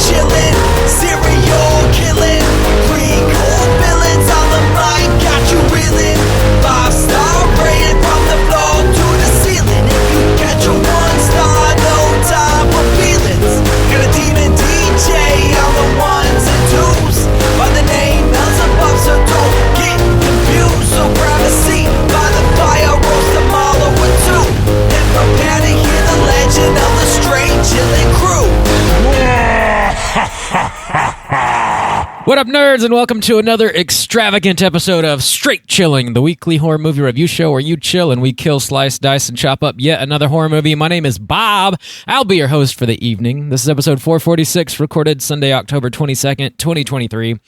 chillin', serial killing, pre-cold villains on the mic, got you reeling. 5-star rated from the floor to the ceiling. If you catch a 1-star, no time for feelings. Got a demon DJ on the ones and twos, by the name Beelzebub, so don't get confused. So grab a seat by the fire, roast them all over two, and prepare to hear the legend of the Straight Chillin' Crew. What up, nerds, and welcome to another extravagant episode of Straight Chilling, the weekly horror movie review show where you chill and we kill, slice, dice, and chop up yet another horror movie. My name is Bob. I'll be your host for the evening. This is episode 446, recorded Sunday, October 22nd, 2023.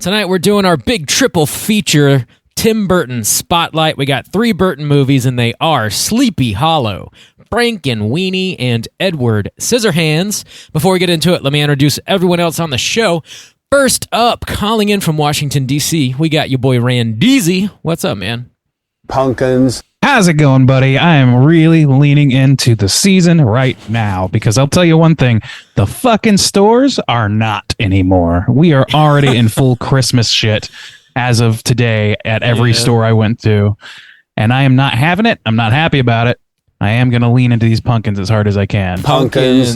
Tonight we're doing our big triple feature, Tim Burton Spotlight. We got 3 Burton movies, and they are Sleepy Hollow, Frankenweenie, and Edward Scissorhands. Before we get into it, let me introduce everyone else on the show. First up, calling in from Washington, D.C., we got your boy Randeezy. What's up, man? Pumpkins. How's it going, buddy? I am really leaning into the season right now because I'll tell you one thing. The fucking stores are not anymore. We are already in full Christmas shit as of today at every store I went to. And I am not having it. I'm not happy about it. I am going to lean into these pumpkins as hard as I can. Pumpkins.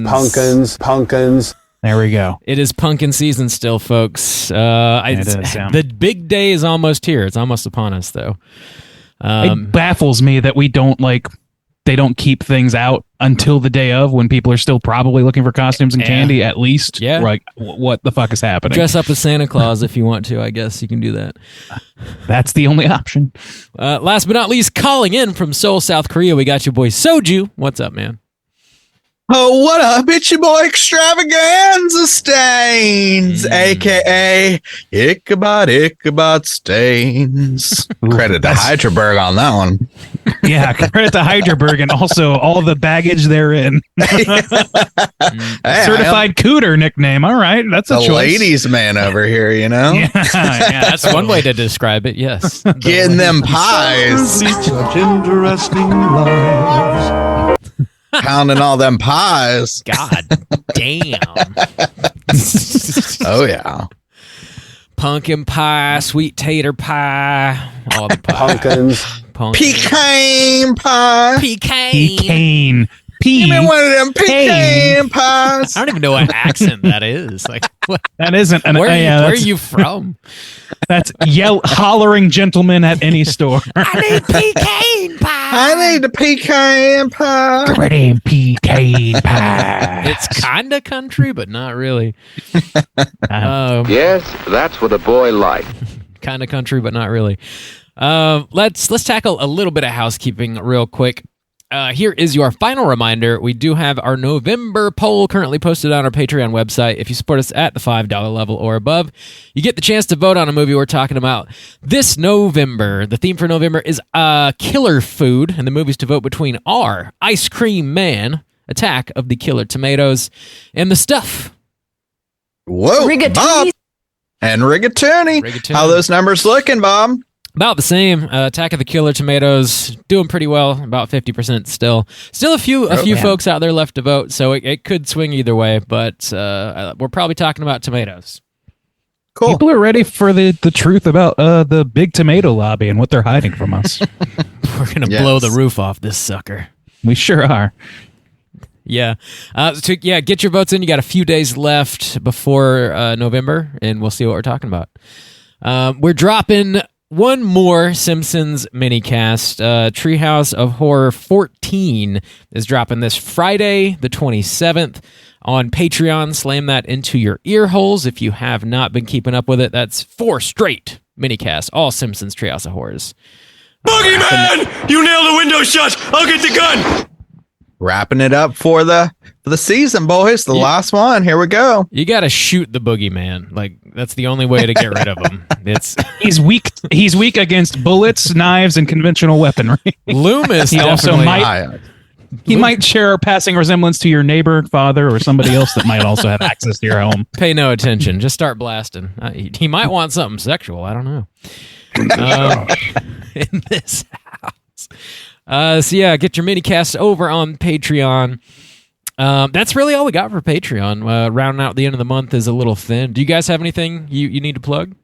There we go. It is pumpkin season still, folks. It is, yeah. The big day is almost here. It's almost upon us, though. It baffles me that they don't keep things out until the day of when people are still probably looking for costumes and candy, at least. Yeah. Like, what the fuck is happening? Dress up as Santa Claus if you want to. I guess you can do that. That's the only option. Last but not least, calling in from Seoul, South Korea, we got your boy Soju. What's up, man? Oh, what up? It's your boy Extravaganza Stains, a.k.a. Ichabod Stains. Credit to Hydraberg on that one. Yeah, credit to Hydraberg and also all the baggage therein. Certified Cooter nickname. All right, that's a choice. Ladies' man over here, you know? Yeah, that's one way to describe it, yes. Getting them pies. Such interesting lives. Pounding all them pies. God damn. Oh, yeah. Pumpkin pie, sweet tater pie, all the pies. Pecan pie. Pecan. Give me one of them pecan pies. I don't even know what accent that is. Like, what? That isn't an. Where are you from? That's hollering gentlemen at any store. I need pecan pie. I need the pecan pie. Pretty pecan pie. It's kind of country, but not really. Yes, that's what a boy likes. Kind of country, but not really. Let's tackle a little bit of housekeeping real quick. Here is your final reminder. We do have our November poll currently posted on our Patreon website. If you support us at the $5 level or above, you get the chance to vote on a movie we're talking about this November. The theme for November is killer food, and the movies to vote between are Ice Cream Man, Attack of the Killer Tomatoes, and The Stuff. Whoa, Bob. And Rigatoni. How those numbers looking, Bob? About the same. Attack of the Killer Tomatoes doing pretty well, about 50% still. Still a few folks out there left to vote, so it could swing either way, but we're probably talking about tomatoes. Cool. People are ready for the truth about the big tomato lobby and what they're hiding from us. We're going to blow the roof off this sucker. We sure are. Yeah. Get your votes in. You got a few days left before November, and we'll see what we're talking about. We're dropping one more Simpsons minicast. Treehouse of Horror 14 is dropping this Friday, the 27th, on Patreon. Slam that into your ear holes if you have not been keeping up with it. That's 4 straight minicasts, all Simpsons Treehouse of Horrors. Boogeyman! You nailed the window shut! I'll get the gun! Wrapping it up for the season, boys. The last one. Here we go. You got to shoot the boogeyman. Like, that's the only way to get rid of him. He's weak. He's weak against bullets, knives, and conventional weaponry. Loomis He might share a passing resemblance to your neighbor, father, or somebody else that might also have access to your home. Pay no attention. Just start blasting. He might want something sexual. I don't know. In this house. So yeah, get your mini cast over on Patreon. That's really all we got for Patreon. Rounding out the end of the month is a little thin. Do you guys have anything you need to plug?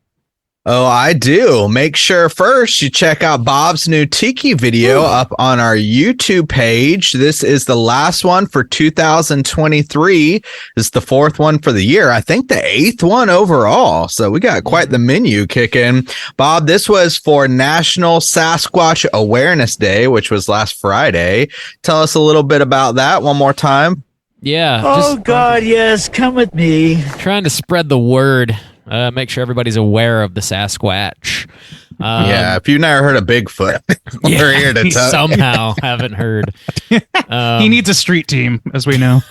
Oh, I do. Make sure first you check out Bob's new Tiki video up on our YouTube page. This is the last one for 2023. This is the 4th one for the year. I think the 8th one overall. So we got quite the menu kicking. Bob, this was for National Sasquatch Awareness Day, which was last Friday. Tell us a little bit about that one more time. Yeah. Oh, God, yes. Come with me. Trying to spread the word. Make sure everybody's aware of the Sasquatch. Yeah, if you've never heard of Bigfoot, we're here to tell. Somehow haven't heard. He needs a street team, as we know.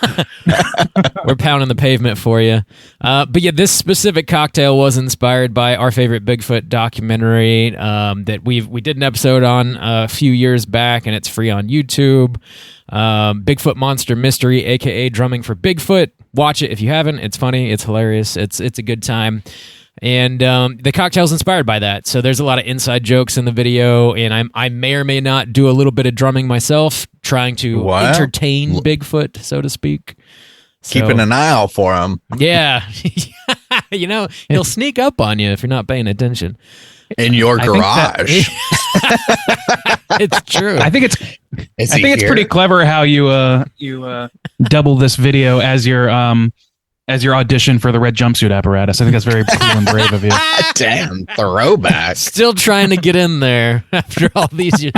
We're pounding the pavement for you. But yeah, this specific cocktail was inspired by our favorite Bigfoot documentary that we did an episode on a few years back, and it's free on YouTube. Bigfoot Monster Mystery, aka Drumming for Bigfoot. Watch it if you haven't. It's funny. It's hilarious. It's a good time. And the cocktail's inspired by that. So there's a lot of inside jokes in the video, and I may or may not do a little bit of drumming myself, trying to entertain Bigfoot, so to speak. Keeping an eye out for him. Yeah. He'll sneak up on you if you're not paying attention. In your garage. It's true. I think it's pretty clever how you double this video as your audition for the red jumpsuit apparatus. I think that's very cool and brave of you. Damn, throwback. Still trying to get in there after all these years.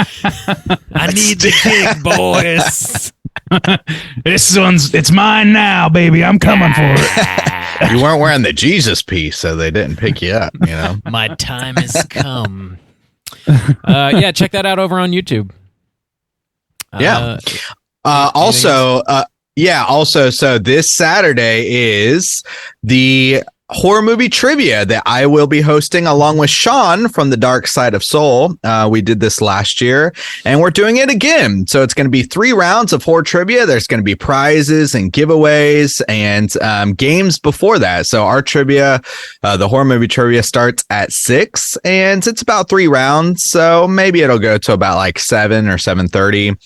I need the kick, boys. It's mine now, baby. I'm coming for it. You weren't wearing the Jesus piece, so they didn't pick you up, My time has come. Yeah, check that out over on YouTube. Also, so this Saturday is the horror movie trivia that I will be hosting along with Sean from the Dark Side of Soul. We did this last year and we're doing it again. So it's going to be 3 rounds of horror trivia. There's going to be prizes and giveaways and games before that. So our trivia, the horror movie trivia starts at 6 and it's about 3 rounds. So maybe it'll go to about like 7 or 7:30.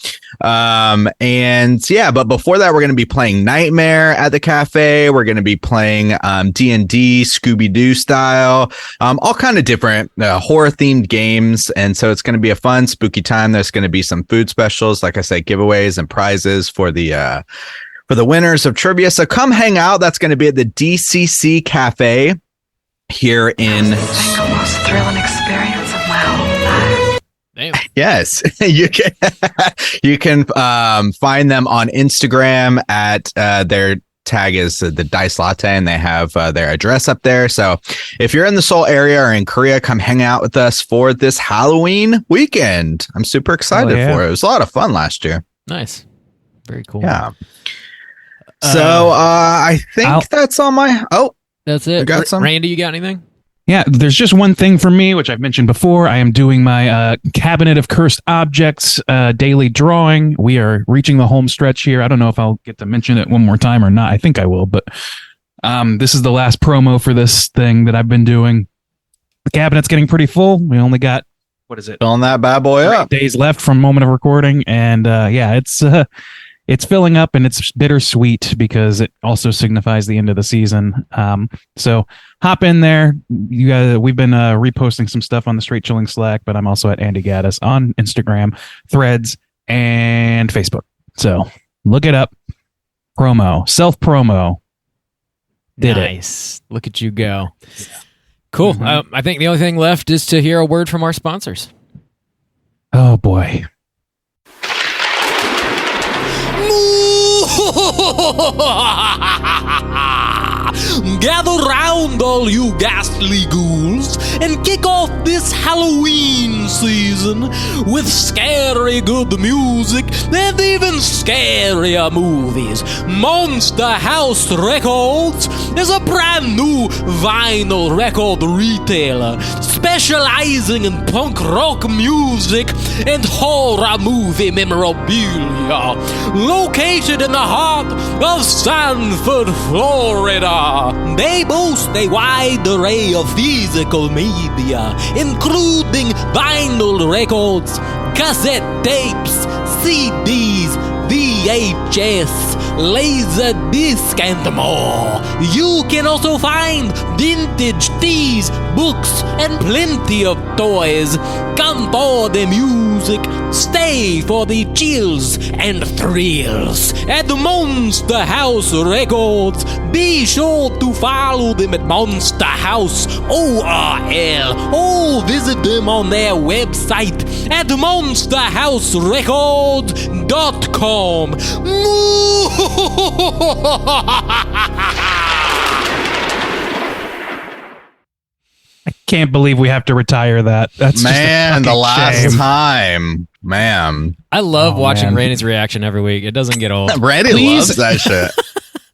But before that, we're going to be playing Nightmare at the cafe. We're going to be playing D&D, Scooby-Doo style, all kind of different horror themed games. And so it's going to be a fun, spooky time. There's going to be some food specials, like I said, giveaways and prizes for the winners of trivia. So come hang out. That's going to be at the DCC Cafe here in the most thrilling experience of my whole life. Damn. Yes, you can find them on Instagram at their tag is the Dice Latte, and they have their address up there. So if you're in the Seoul area or in Korea, come hang out with us for this Halloween weekend. I'm super excited for it. It was a lot of fun last year. Nice. Very cool. Yeah. So I think that's all my... Oh, that's it. You got some? Randy, you got anything? Yeah, there's just one thing for me, which I've mentioned before. I am doing my Cabinet of Cursed Objects daily drawing. We are reaching the home stretch here. I don't know if I'll get to mention it one more time or not. I think I will, but this is the last promo for this thing that I've been doing. The cabinet's getting pretty full. We only got, filling that bad boy up. 3 days left from moment of recording, and it's filling up, and it's bittersweet because it also signifies the end of the season. So hop in there. You guys, we've been reposting some stuff on the Straight Chilling Slack, but I'm also at Andy Gaddis on Instagram, Threads, and Facebook. So look it up. Promo, self promo. Nice. Look at you go. Cool. I think the only thing left is to hear a word from our sponsors. Oh boy. Gather round, all you ghastly ghouls, and kick off this Halloween season with scary good music and even scarier movies. Monster House Records is a brand new vinyl record retailer specializing in punk rock music and horror movie memorabilia. Located in the heart of Sanford, Florida, they boast a wide array of physical media, including vinyl records, cassette tapes, CDs, VHS, Laserdisc, and more. You can also find vintage tees, books, and plenty of toys. Come for the music, stay for the chills and thrills at the Monster House Records. Be sure to follow them at Monster House ORL or visit them on their website at monsterhouserecords.com. I can't believe we have to retire that. That's Man, just a the last shame. time. Man. I love watching man. Randy's reaction every week. It doesn't get old. Randy Please. loves that shit.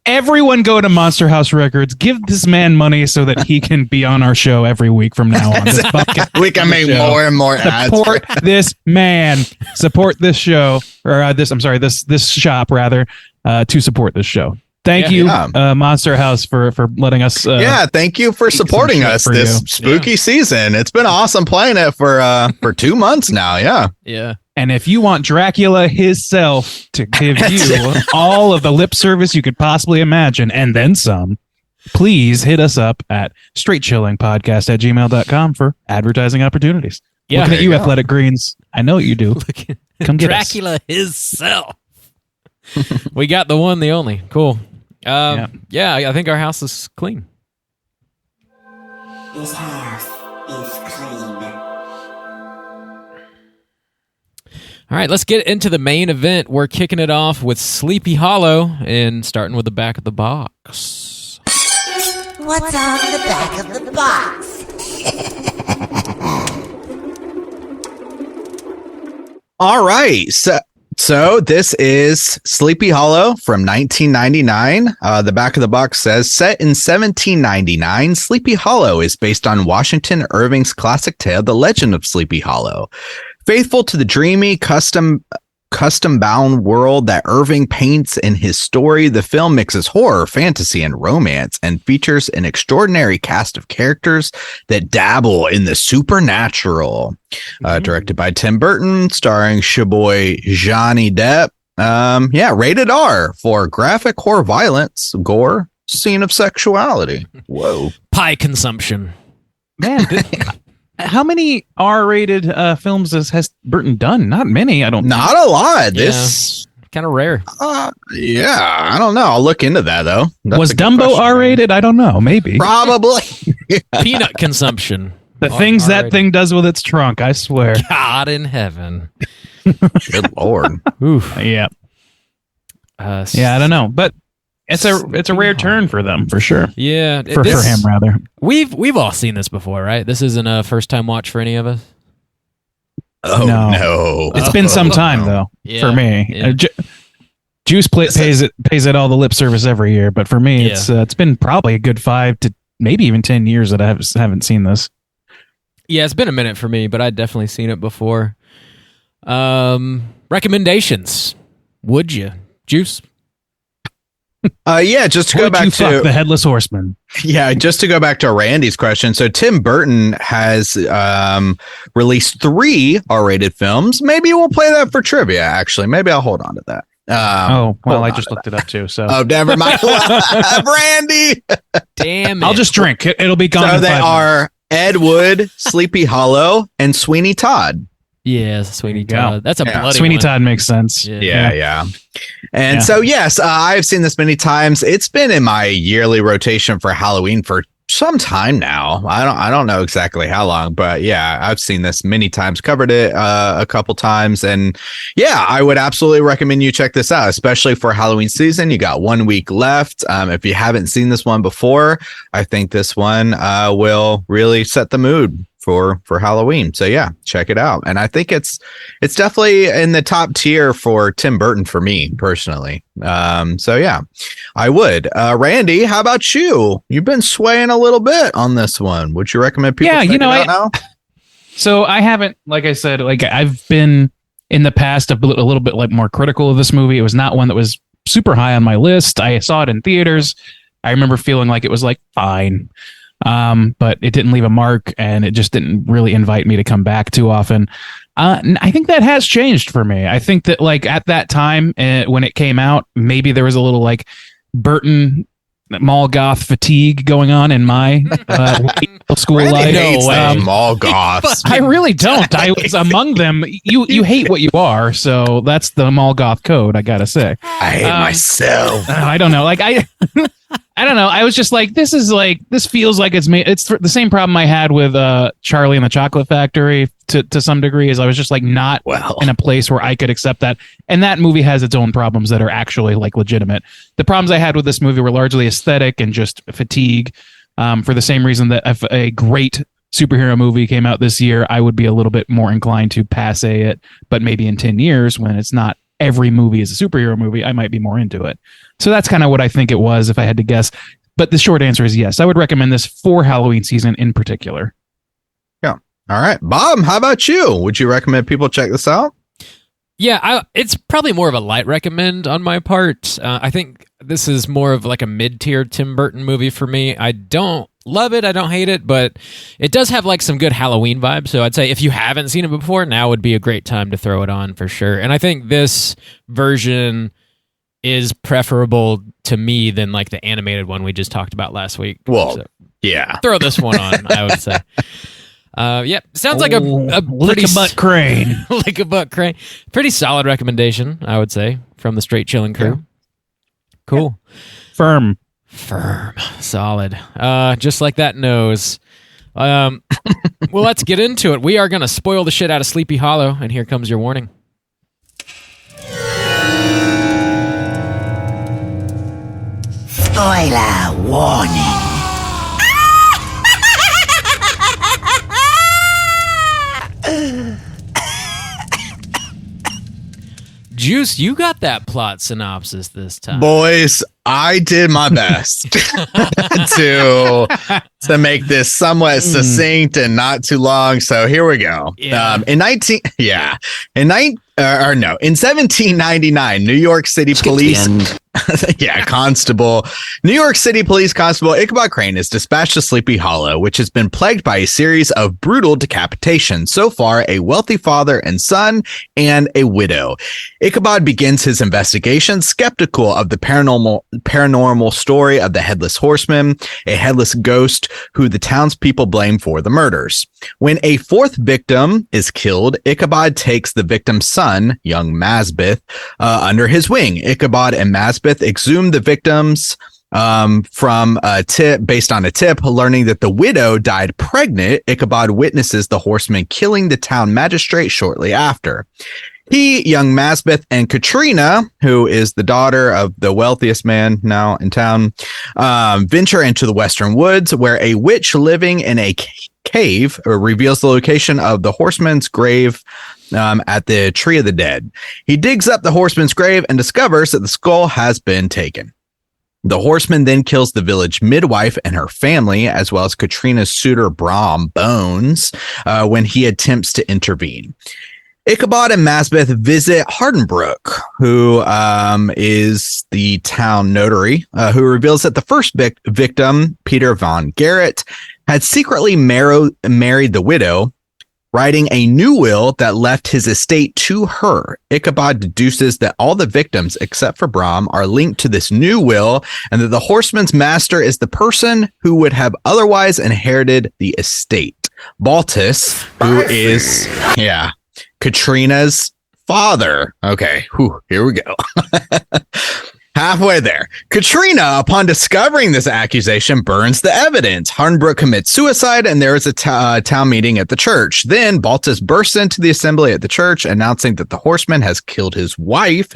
Everyone go to Monster House Records. Give this man money so that he can be on our show every week from now on. This fucking We can make show. more and more ads. Support this man. Support this show, or this. I'm sorry, this shop rather, to support this show. Thank you, Yeah. Monster House, for letting us. Yeah, thank you for supporting shit us for this you. spooky season. It's been awesome playing it for 2 months now. Yeah. Yeah. And if you want Dracula himself to give you all of the lip service you could possibly imagine, and then some, please hit us up at straightchillingpodcast@gmail.com for advertising opportunities. Yeah. Looking at There you, you go. Athletic Greens. I know what you do. Come get us. Dracula himself. We got the one, the only. Cool. Yeah, I think our house is clean. This house is clean. All right, let's get into the main event. We're kicking it off with Sleepy Hollow and starting with the back of the box. What's on the back of the box? All right. So this is Sleepy Hollow from 1999. The back of the box says, set in 1799, Sleepy Hollow is based on Washington Irving's classic tale, The Legend of Sleepy Hollow. Faithful to the dreamy, custom-bound world that Irving paints in his story, the film mixes horror, fantasy, and romance and features an extraordinary cast of characters that dabble in the supernatural. Directed by Tim Burton, starring Shaboy Johnny Depp. Rated R for graphic horror violence, gore, scene of sexuality. Whoa. Pie consumption. Man, how many R-rated films has Burton done? Not many, I don't think. Not a lot. This, Kind of rare. I don't know. I'll look into that though. That's Was a good Dumbo question, R-rated? I don't know. Maybe. Probably. Peanut consumption. The things that thing does with its trunk, I swear. God in heaven. Good Lord. Oof. Yeah. Uh, Yeah, I don't know. But it's a rare turn for them, for sure. Yeah. For him, rather. We've all seen this before, right? This isn't a first time watch for any of us. Oh no. It's been some time though Yeah, for me. yeah. Juice pays it all the lip service every year, but for me, it's been probably a good 5 to maybe even 10 years that I haven't seen this. Yeah, it's been a minute for me, but I'd definitely seen it before. Recommendations. Would you? Juice? Just to go Would back you fuck to the Headless Horseman. Yeah, just to go back to Randy's question. So Tim Burton has released 3 R-rated films. Maybe we'll play that for trivia, actually. Maybe I'll hold on to that. I just looked it up too. So Oh, never mind. Randy! Damn it. I'll just drink. It'll be gone. So in they 5 minutes. are Ed Wood, Sleepy Hollow, and Sweeney Todd. Yeah, Sweeney There you go. Todd. That's a bloody Sweeney one. Todd makes sense. Yeah. And Yeah. so, yes, I've seen this many times. It's been in my yearly rotation for Halloween for some time now. I don't know exactly how long, but yeah, I've seen this many times, covered it a couple times. And yeah, I would absolutely recommend you check this out, especially for Halloween season. You got 1 week left. If you haven't seen this one before, I think this one will really set the mood for Halloween. So yeah, check it out. And I think it's definitely in the top tier for Tim Burton for me personally. So yeah, I would. Randy, how about you? You've been swaying a little bit on this one. Would you recommend people? Yeah, check it out now? So I haven't, like I said, like I've been in the past a little bit like more critical of this movie. It was not one that was super high on my list. I saw it in theaters. I remember feeling like it was like fine. But it didn't leave a mark and it just didn't really invite me to come back too often. I think that has changed for me. I think that like at that time when it came out, maybe there was a little like Burton mall goth fatigue going on in my middle school life. Mall goths. I really don't. I was among them. You hate what you are, so that's the mall goth code. I gotta say. I hate myself. I don't know. Like I don't know. I was just like, this feels like it's made. It's the same problem I had with Charlie and the Chocolate Factory to some degree. Is I was just like not in a place where I could accept that. And that movie has its own problems that are actually like legitimate. The problems I had with this movie were largely aesthetic and just fatigue. For the same reason that if a great superhero movie came out this year, I would be a little bit more inclined to passe it. But maybe in 10 years, when it's not every movie is a superhero movie, I might be more into it. So that's kind of what I think it was if I had to guess. But the short answer is yes. I would recommend this for Halloween season in particular. Yeah. All right. Bob, how about you? Would you recommend people check this out? Yeah, it's probably more of a light recommend on my part. I think this is more of like a mid-tier Tim Burton movie for me. I don't love it. I don't hate it, but it does have like some good Halloween vibes. So I'd say if you haven't seen it before, now would be a great time to throw it on for sure. And I think this version is preferable to me than like the animated one we just talked about last week. Well, so yeah. Throw this one on, I would say. Yeah, sounds like a lick a butt crane. Lick a butt crane. Pretty solid recommendation, I would say, from the Straight Chilling crew. Yeah. Cool. Yeah. Firm. Solid. Just like that nose. Well, let's get into it. We are going to spoil the shit out of Sleepy Hollow, and here comes your warning. Spoiler warning. Juice, you got that plot synopsis this time. Boys, I did my best to make this somewhat succinct and not too long. So here we go. Yeah. In 1799, New York City police. New York City Police Constable Ichabod Crane is dispatched to Sleepy Hollow, which has been plagued by a series of brutal decapitations. So far, a wealthy father and son and a widow. Ichabod begins his investigation skeptical of the paranormal story of the Headless Horseman, a headless ghost who the townspeople blame for the murders. When a fourth victim is killed, Ichabod takes the victim's son, young Masbeth, under his wing. Ichabod and Masbeth exhumed the victims from a tip based on a tip. Learning that the widow died pregnant, Ichabod witnesses the horseman killing the town magistrate shortly after. He, young Masbeth, and Katrina, who is the daughter of the wealthiest man now in town, venture into the western woods where a witch living in a cave reveals the location of the horseman's grave at the Tree of the Dead. He digs up the horseman's grave and discovers that the skull has been taken. The horseman then kills the village midwife and her family, as well as Katrina's suitor Brom Bones, when he attempts to intervene. Ichabod and Masbeth visit Hardenbrook, who is the town notary, who reveals that the first victim, Peter von Garrett, had secretly married the widow, writing a new will that left his estate to her. Ichabod deduces that all the victims, except for Brom, are linked to this new will, and that the horseman's master is the person who would have otherwise inherited the estate. Baltus, who is, Katrina's father. Okay, here we go. Halfway there. Katrina, upon discovering this accusation, burns the evidence. Hardenbrook commits suicide, and there is a town meeting at the church. Then Baltus bursts into the assembly at the church, announcing that the horseman has killed his wife,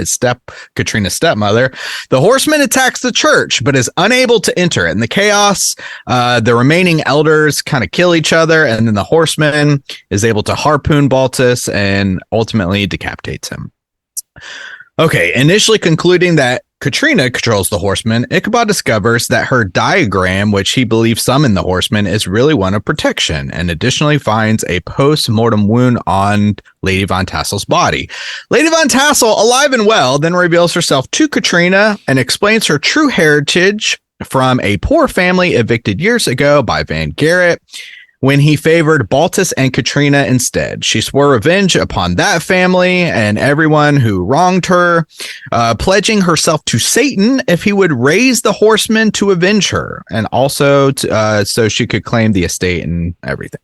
Katrina's stepmother. The horseman attacks the church, but is unable to enter. In the chaos, the remaining elders kind of kill each other, and then the horseman is able to harpoon Baltus and ultimately decapitates him. Okay, initially concluding that Katrina controls the horseman, Ichabod discovers that her diagram, which he believes summoned the horseman, is really one of protection, and additionally finds a post-mortem wound on Lady Von Tassel's body. Lady Von Tassel, alive and well, then reveals herself to Katrina and explains her true heritage from a poor family evicted years ago by Van Garrett. when he favored Baltus and Katrina instead. She swore revenge upon that family and everyone who wronged her, pledging herself to Satan if he would raise the horsemen to avenge her, and also so she could claim the estate and everything.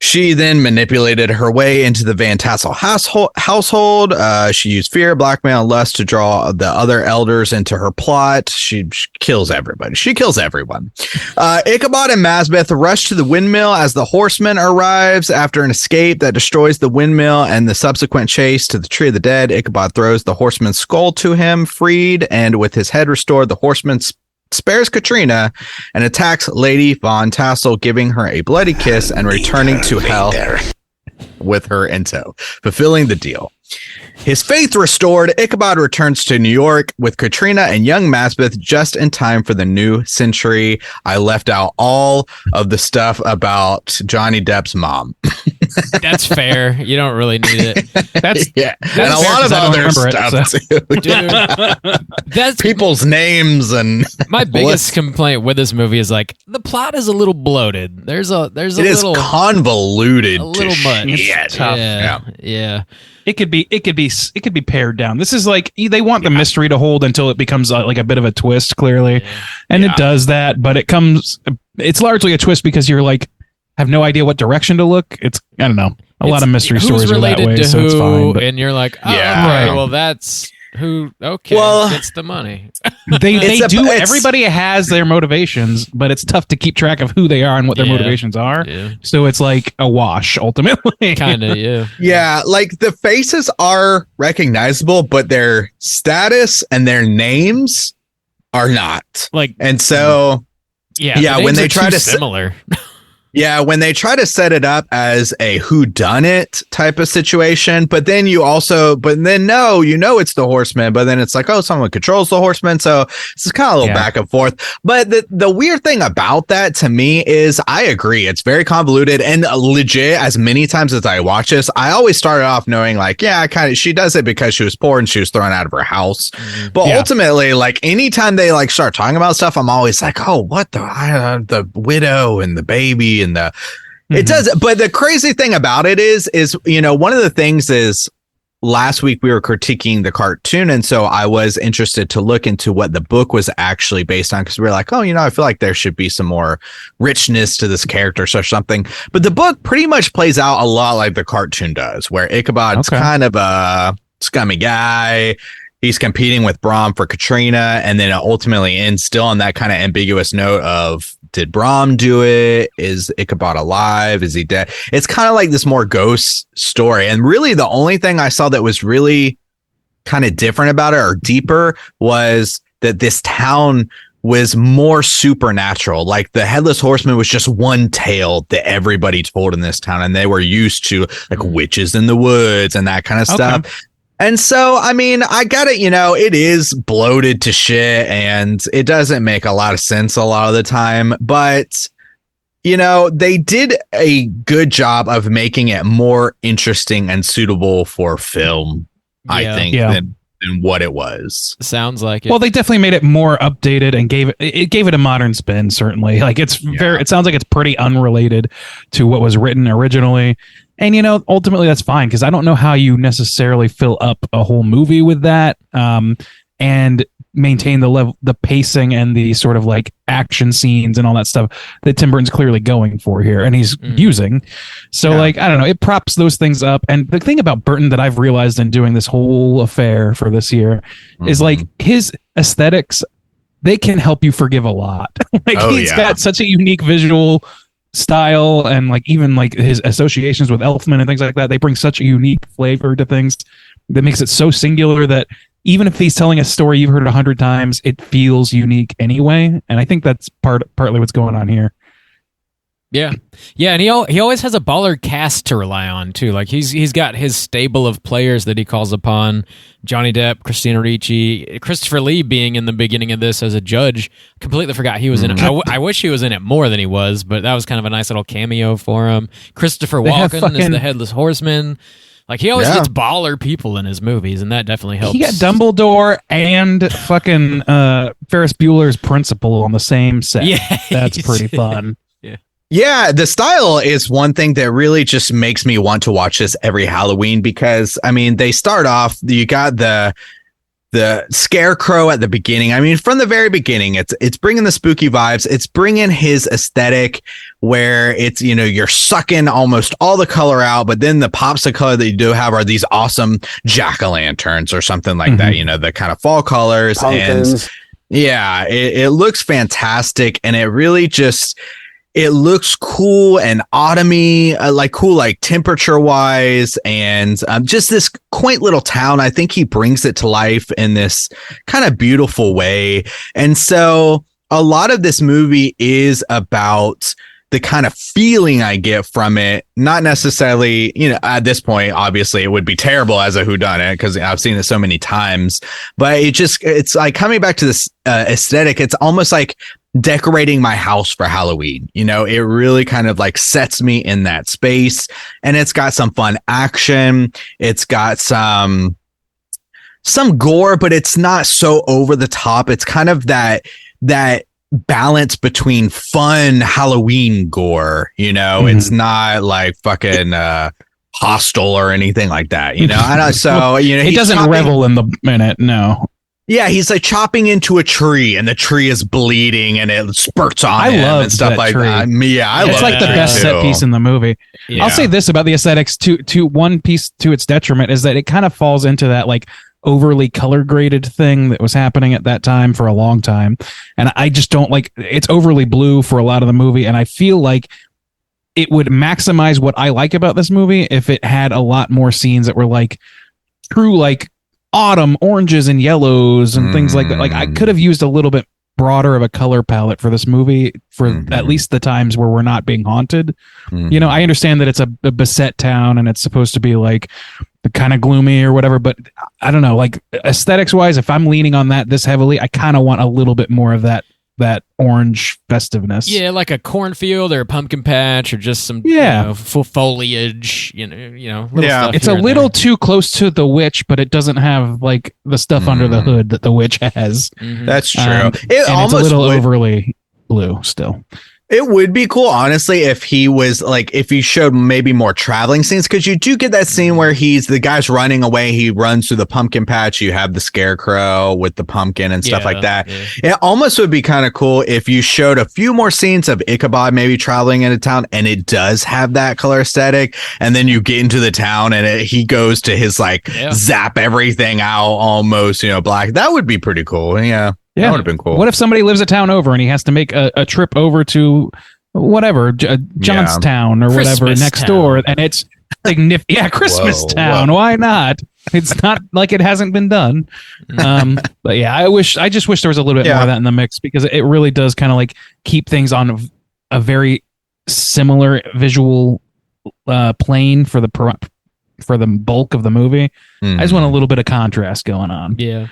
She then manipulated her way into the Van Tassel household. She used fear, blackmail, and lust to draw the other elders into her plot. She kills everybody. She kills everyone. Ichabod and Masbeth rush to the windmill as the horseman arrives. After an escape that destroys the windmill and the subsequent chase to the Tree of the Dead, Ichabod throws the horseman's skull to him, freed, and with his head restored, the horseman spares Katrina and attacks Lady Von Tassel, giving her a bloody kiss and returning to hell with her in tow, fulfilling the deal. His faith restored, Ichabod returns to New York with Katrina and young Masbeth just in time for the new century. I left out all of the stuff about Johnny Depp's mom. That's fair. You don't really need it. That's and a lot of other stuff too. Dude, that's people's names and my biggest complaint with this movie is like the plot is a little bloated. There's a it is little convoluted, a little much. Yeah. It could be pared down. This is like they want the mystery to hold until it becomes like a bit of a twist, clearly, and it does that. But it's largely a twist because you're like have no idea what direction to look. It's I don't know. A lot of mystery stories are that way, to so who, it's fine. But and you're like, oh, Yeah. okay, Right. well that's who. Okay, Well, gets the money. they do. Everybody has their motivations, but it's tough to keep track of who they are and what their motivations are. Yeah. So it's like a wash ultimately. Kind of, yeah. Yeah, like the faces are recognizable, but their status and their names are not. Like, And so, yeah, yeah, the when names they are try too to similar. yeah, when they try to set it up as a whodunit type of situation, but then no, it's the horseman, but then it's like, oh, someone controls the horseman. So it's kind of a little back and forth. But the weird thing about that to me is I agree. It's very convoluted and legit. As many times as I watch this, I always started off knowing like, yeah, she does it because she was poor and she was thrown out of her house. Mm-hmm. But ultimately, like anytime they like start talking about stuff, I'm always like, oh, what the widow and the baby and it does. But the crazy thing about it is one of the things is last week we were critiquing the cartoon, and so I was interested to look into what the book was actually based on, because we were like, oh, I feel like there should be some more richness to this character or something. But the book pretty much plays out a lot like the cartoon does, where Ichabod's kind of a scummy guy. He's competing with Brom for Katrina, and then it ultimately ends still on that kind of ambiguous note of, did Brom do it? Is Ichabod alive? Is he dead? It's kind of like this more ghost story. And really the only thing I saw that was really kind of different about it or deeper was that this town was more supernatural. Like the Headless Horseman was just one tale that everybody told in this town, and they were used to like witches in the woods and that kind of stuff. And so, I mean, I got it, it is bloated to shit and it doesn't make a lot of sense a lot of the time. But, they did a good job of making it more interesting and suitable for film, I think, than what it was. Sounds like it. Well, they definitely made it more updated and gave it a modern spin, certainly. Like it sounds like it's pretty unrelated to what was written originally. And, ultimately that's fine, because I don't know how you necessarily fill up a whole movie with that and maintain the level, the pacing and the sort of like action scenes and all that stuff that Tim Burton's clearly going for here and he's using. So like, I don't know, it props those things up. And the thing about Burton that I've realized in doing this whole affair for this year is like his aesthetics, they can help you forgive a lot. Like he's got such a unique visual style, and like even like his associations with Elfman and things like that, they bring such a unique flavor to things that makes it so singular that even if he's telling a story you've heard 100 times, it feels unique anyway. And I think that's partly what's going on here. Yeah, and he always has a baller cast to rely on too. Like he's got his stable of players that he calls upon: Johnny Depp, Christina Ricci, Christopher Lee being in the beginning of this as a judge. Completely forgot he was in it. I wish he was in it more than he was, but that was kind of a nice little cameo for him. Christopher Walken is the Headless Horseman. Like he always gets baller people in his movies, and that definitely helps. He got Dumbledore and fucking Ferris Bueller's Principal on the same set. Yeah, that's pretty fun. Yeah, the style is one thing that really just makes me want to watch this every Halloween because, I mean, they start off, you got the scarecrow at the beginning. I mean, from the very beginning, it's bringing the spooky vibes. It's bringing his aesthetic where it's, you know, you're sucking almost all the color out, but then the pops of color that you do have are these awesome jack-o'-lanterns or something like that, you know, the kind of fall colors. Pumpkins. And yeah, it looks fantastic. And it really just... It looks cool and autumny, like temperature wise, and just this quaint little town. I think he brings it to life in this kind of beautiful way. And so a lot of this movie is about the kind of feeling I get from it. Not necessarily, you know, at this point, obviously it would be terrible as a whodunit because I've seen it so many times, but it's like coming back to this aesthetic. It's almost like decorating my house for Halloween. You know, it really kind of like sets me in that space, and it's got some fun action. It's got some gore, but it's not so over the top. It's kind of that balance between fun Halloween gore, you know. It's not like fucking Hostel or anything like that, you know. I know, so you know, he doesn't revel in it. No. Yeah, he's like chopping into a tree, and the tree is bleeding, and it spurts on him and stuff like that. Yeah, I love it. It's like the best set piece in the movie. Yeah. I'll say this about the aesthetics: to one piece to its detriment is that it kind of falls into that like overly color graded thing that was happening at that time for a long time, and I just don't like. It's overly blue for a lot of the movie, and I feel like it would maximize what I like about this movie if it had a lot more scenes that were like true like autumn oranges and yellows and things like that. Like I could have used a little bit broader of a color palette for this movie for at least the times where we're not being haunted. You know, I understand that it's a beset town and it's supposed to be like kind of gloomy or whatever, but I don't know, like aesthetics wise, if I'm leaning on that this heavily, I kind of want a little bit more of that orange festiveness. Yeah, like a cornfield or a pumpkin patch or just some full foliage, you know. Stuff it's a little too close to the witch, but it doesn't have like the stuff under the hood that the witch has. That's true. It's a little overly blue still. It would be cool, honestly, if he was like, if he showed maybe more traveling scenes, because you do get that scene where the guy's running away. He runs through the pumpkin patch. You have the scarecrow with the pumpkin and stuff like that. Yeah. It almost would be kind of cool if you showed a few more scenes of Ichabod maybe traveling into town, and it does have that color aesthetic. And then you get into the town and he goes to his like zap everything out almost, you know, black. That would be pretty cool. Yeah. That would have been cool. What if somebody lives a town over and he has to make a trip over to whatever, Johnstown or Christmas whatever next town. door, and it's significant. Yeah, Christmas town. Why not? It's not like it hasn't been done. But yeah, I just wish there was a little bit more of that in the mix, because it really does kind of like keep things on a very similar visual plane for the bulk of the movie. I just want a little bit of contrast going on. Yeah.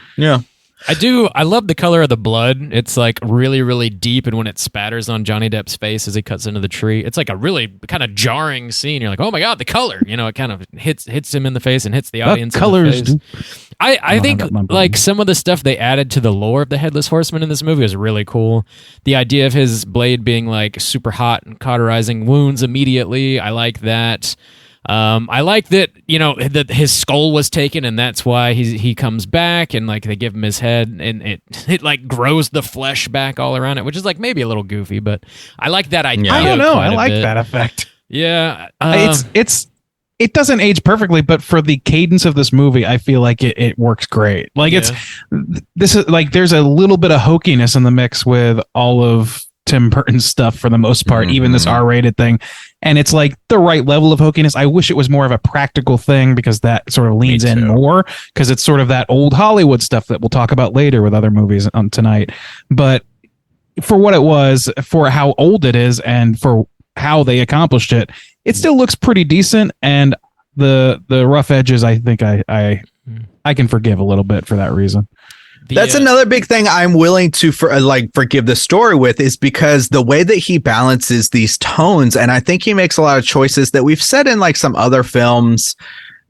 I love the color of the blood. It's like really, really deep, and when it spatters on Johnny Depp's face as he cuts into the tree, it's like a really kind of jarring scene. You're like, oh my god, the color! You know, it kind of hits him in the face and hits the audience. Colors. In the face. I think like some of the stuff they added to the lore of the Headless Horseman in this movie is really cool. The idea of his blade being like super hot and cauterizing wounds immediately. I like that. I like that, you know, that his skull was taken, and that's why he comes back, and like they give him his head, and it like grows the flesh back all around it, which is like maybe a little goofy, but I like that idea. I don't know. I like that effect. Yeah, it doesn't age perfectly, but for the cadence of this movie, I feel like it works great. Like this is like there's a little bit of hokiness in the mix with all of Tim Burton's stuff for the most part, even this R-rated thing. And it's like the right level of hokiness. I wish it was more of a practical thing, because that sort of leans in more, because it's sort of that old Hollywood stuff that we'll talk about later with other movies on tonight. But for what it was, for how old it is, and for how they accomplished it, it still looks pretty decent. And the rough edges, I think I can forgive a little bit for that reason. That's another big thing I'm willing to forgive the story with, is because the way that he balances these tones, and I think he makes a lot of choices that we've said in like some other films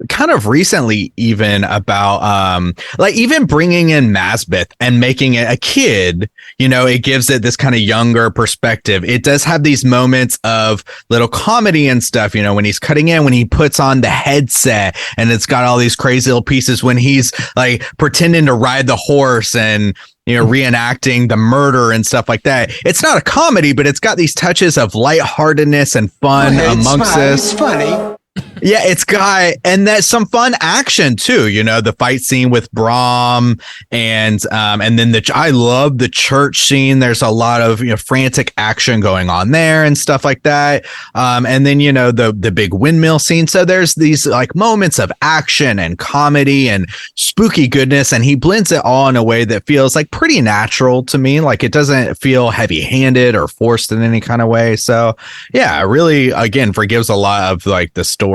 kind of recently even about like even bringing in Masbeth and making it a kid, you know, it gives it this kind of younger perspective. It does have these moments of little comedy and stuff, you know, when he's cutting in, when he puts on the headset and it's got all these crazy little pieces, when he's like pretending to ride the horse and, you know, reenacting the murder and stuff like that. It's not a comedy, but it's got these touches of lightheartedness and fun amongst this. It's funny. Yeah, it's got, and that's some fun action too. You know, the fight scene with Brom and then I love the church scene. There's a lot of, you know, frantic action going on there and stuff like that. And then, you know, the big windmill scene. So there's these like moments of action and comedy and spooky goodness, and he blends it all in a way that feels like pretty natural to me. Like it doesn't feel heavy-handed or forced in any kind of way. So yeah, it really, again, forgives a lot of like the story.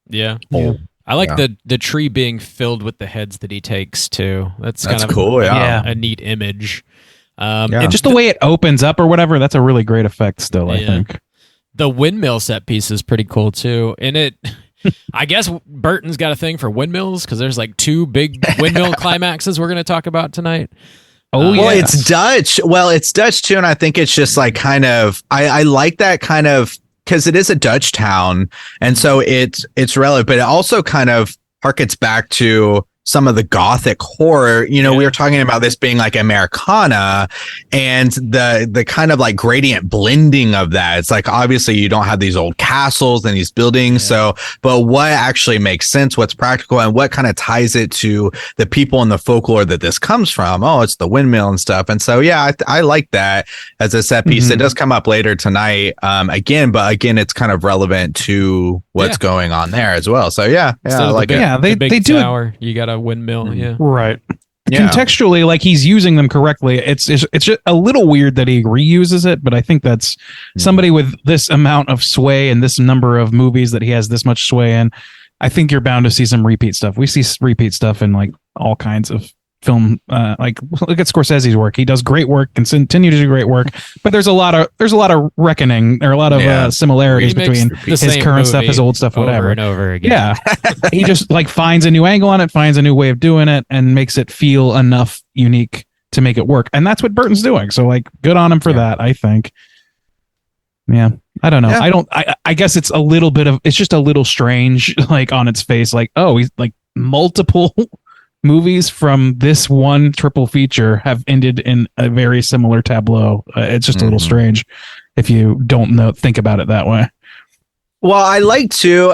Yeah. I like the tree being filled with the heads that he takes too. That's kind of cool. a neat image. And just the way it opens up or whatever, that's a really great effect still, I think. The windmill set piece is pretty cool too. And it, I guess Burton's got a thing for windmills because there's like 2 big windmill climaxes we're going to talk about tonight. Oh, well, it's Dutch. Well, it's Dutch too. And I think it's just like kind of, I like that kind of, because it is a Dutch town, and so it's relevant, but it also kind of harkens back to some of the gothic horror. You know, we were talking about this being like Americana, and the kind of like gradient blending of that. It's like, obviously you don't have these old castles and these buildings. So, but what actually makes sense, what's practical, and what kind of ties it to the people and the folklore that this comes from? Oh, it's the windmill and stuff. And so, yeah, I like that as a set piece. It does come up later tonight again, but again, it's kind of relevant to what's going on there as well. So yeah, I like it. Yeah, they do tower. You got a windmill, right. Contextually, like he's using them correctly. It's just a little weird that he reuses it, but I think that's somebody with this amount of sway and this number of movies that he has this much sway in. I think you're bound to see some repeat stuff. We see repeat stuff in like all kinds of film. Like look at Scorsese's work. He does great work and continue to do great work, but there's a lot of reckoning or a lot of similarities between his current stuff, his old stuff, whatever, over and over again. Yeah, he just like finds a new angle on it, finds a new way of doing it, and makes it feel enough unique to make it work. And that's what Burton's doing. So like, good on him for that, I think. Yeah, I don't know. I guess it's a little bit of, it's just a little strange, like on its face, like, oh, he's like multiple movies from this one triple feature have ended in a very similar tableau. It's just a little strange if you don't think about it that way. Well, I like to,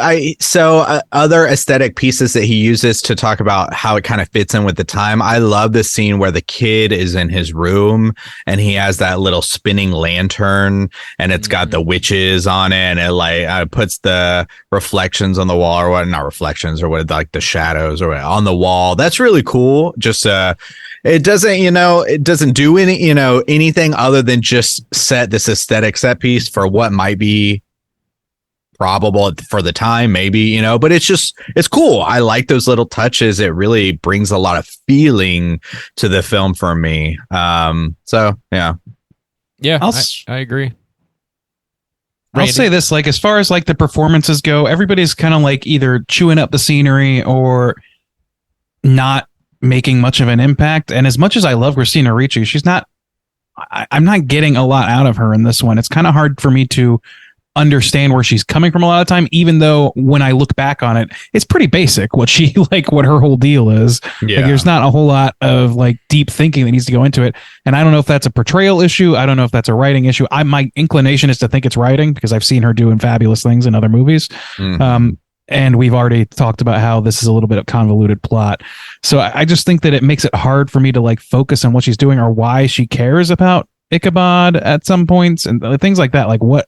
other aesthetic pieces that he uses to talk about how it kind of fits in with the time. I love the scene where the kid is in his room and he has that little spinning lantern and it's got the witches on it, and it like puts the reflections on the wall, or what, not reflections, or what, like the shadows or what, on the wall. That's really cool. Just, it doesn't do anything other than just set this aesthetic set piece for what might be probable for the time, maybe, but it's cool. I like those little touches. It really brings a lot of feeling to the film for me. So yeah, I agree. I'll say this, like, as far as like the performances go, everybody's kind of like either chewing up the scenery or not making much of an impact. And as much as I love Christina Ricci, I'm not getting a lot out of her in this one. It's kind of hard for me to understand where she's coming from a lot of time, even though when I look back on it, it's pretty basic what her whole deal is. Like, there's not a whole lot of like deep thinking that needs to go into it. And I don't know if that's a portrayal issue. I don't know if that's a writing issue. My inclination is to think it's writing, because I've seen her doing fabulous things in other movies. And we've already talked about how this is a little bit of convoluted plot. So I just think that it makes it hard for me to like focus on what she's doing or why she cares about Ichabod at some points and things like that. Like, what?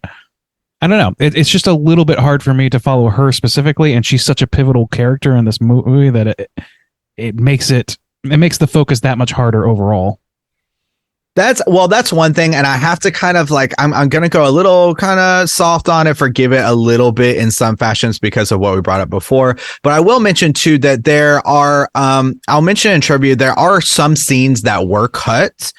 I don't know. It's just a little bit hard for me to follow her specifically, and she's such a pivotal character in this movie that it makes the focus that much harder overall. That's one thing, and I have to kind of like, I'm gonna go a little kind of soft on it, forgive it a little bit in some fashions because of what we brought up before. But I will mention too that there are, I'll mention in trivia, there are some scenes that were cut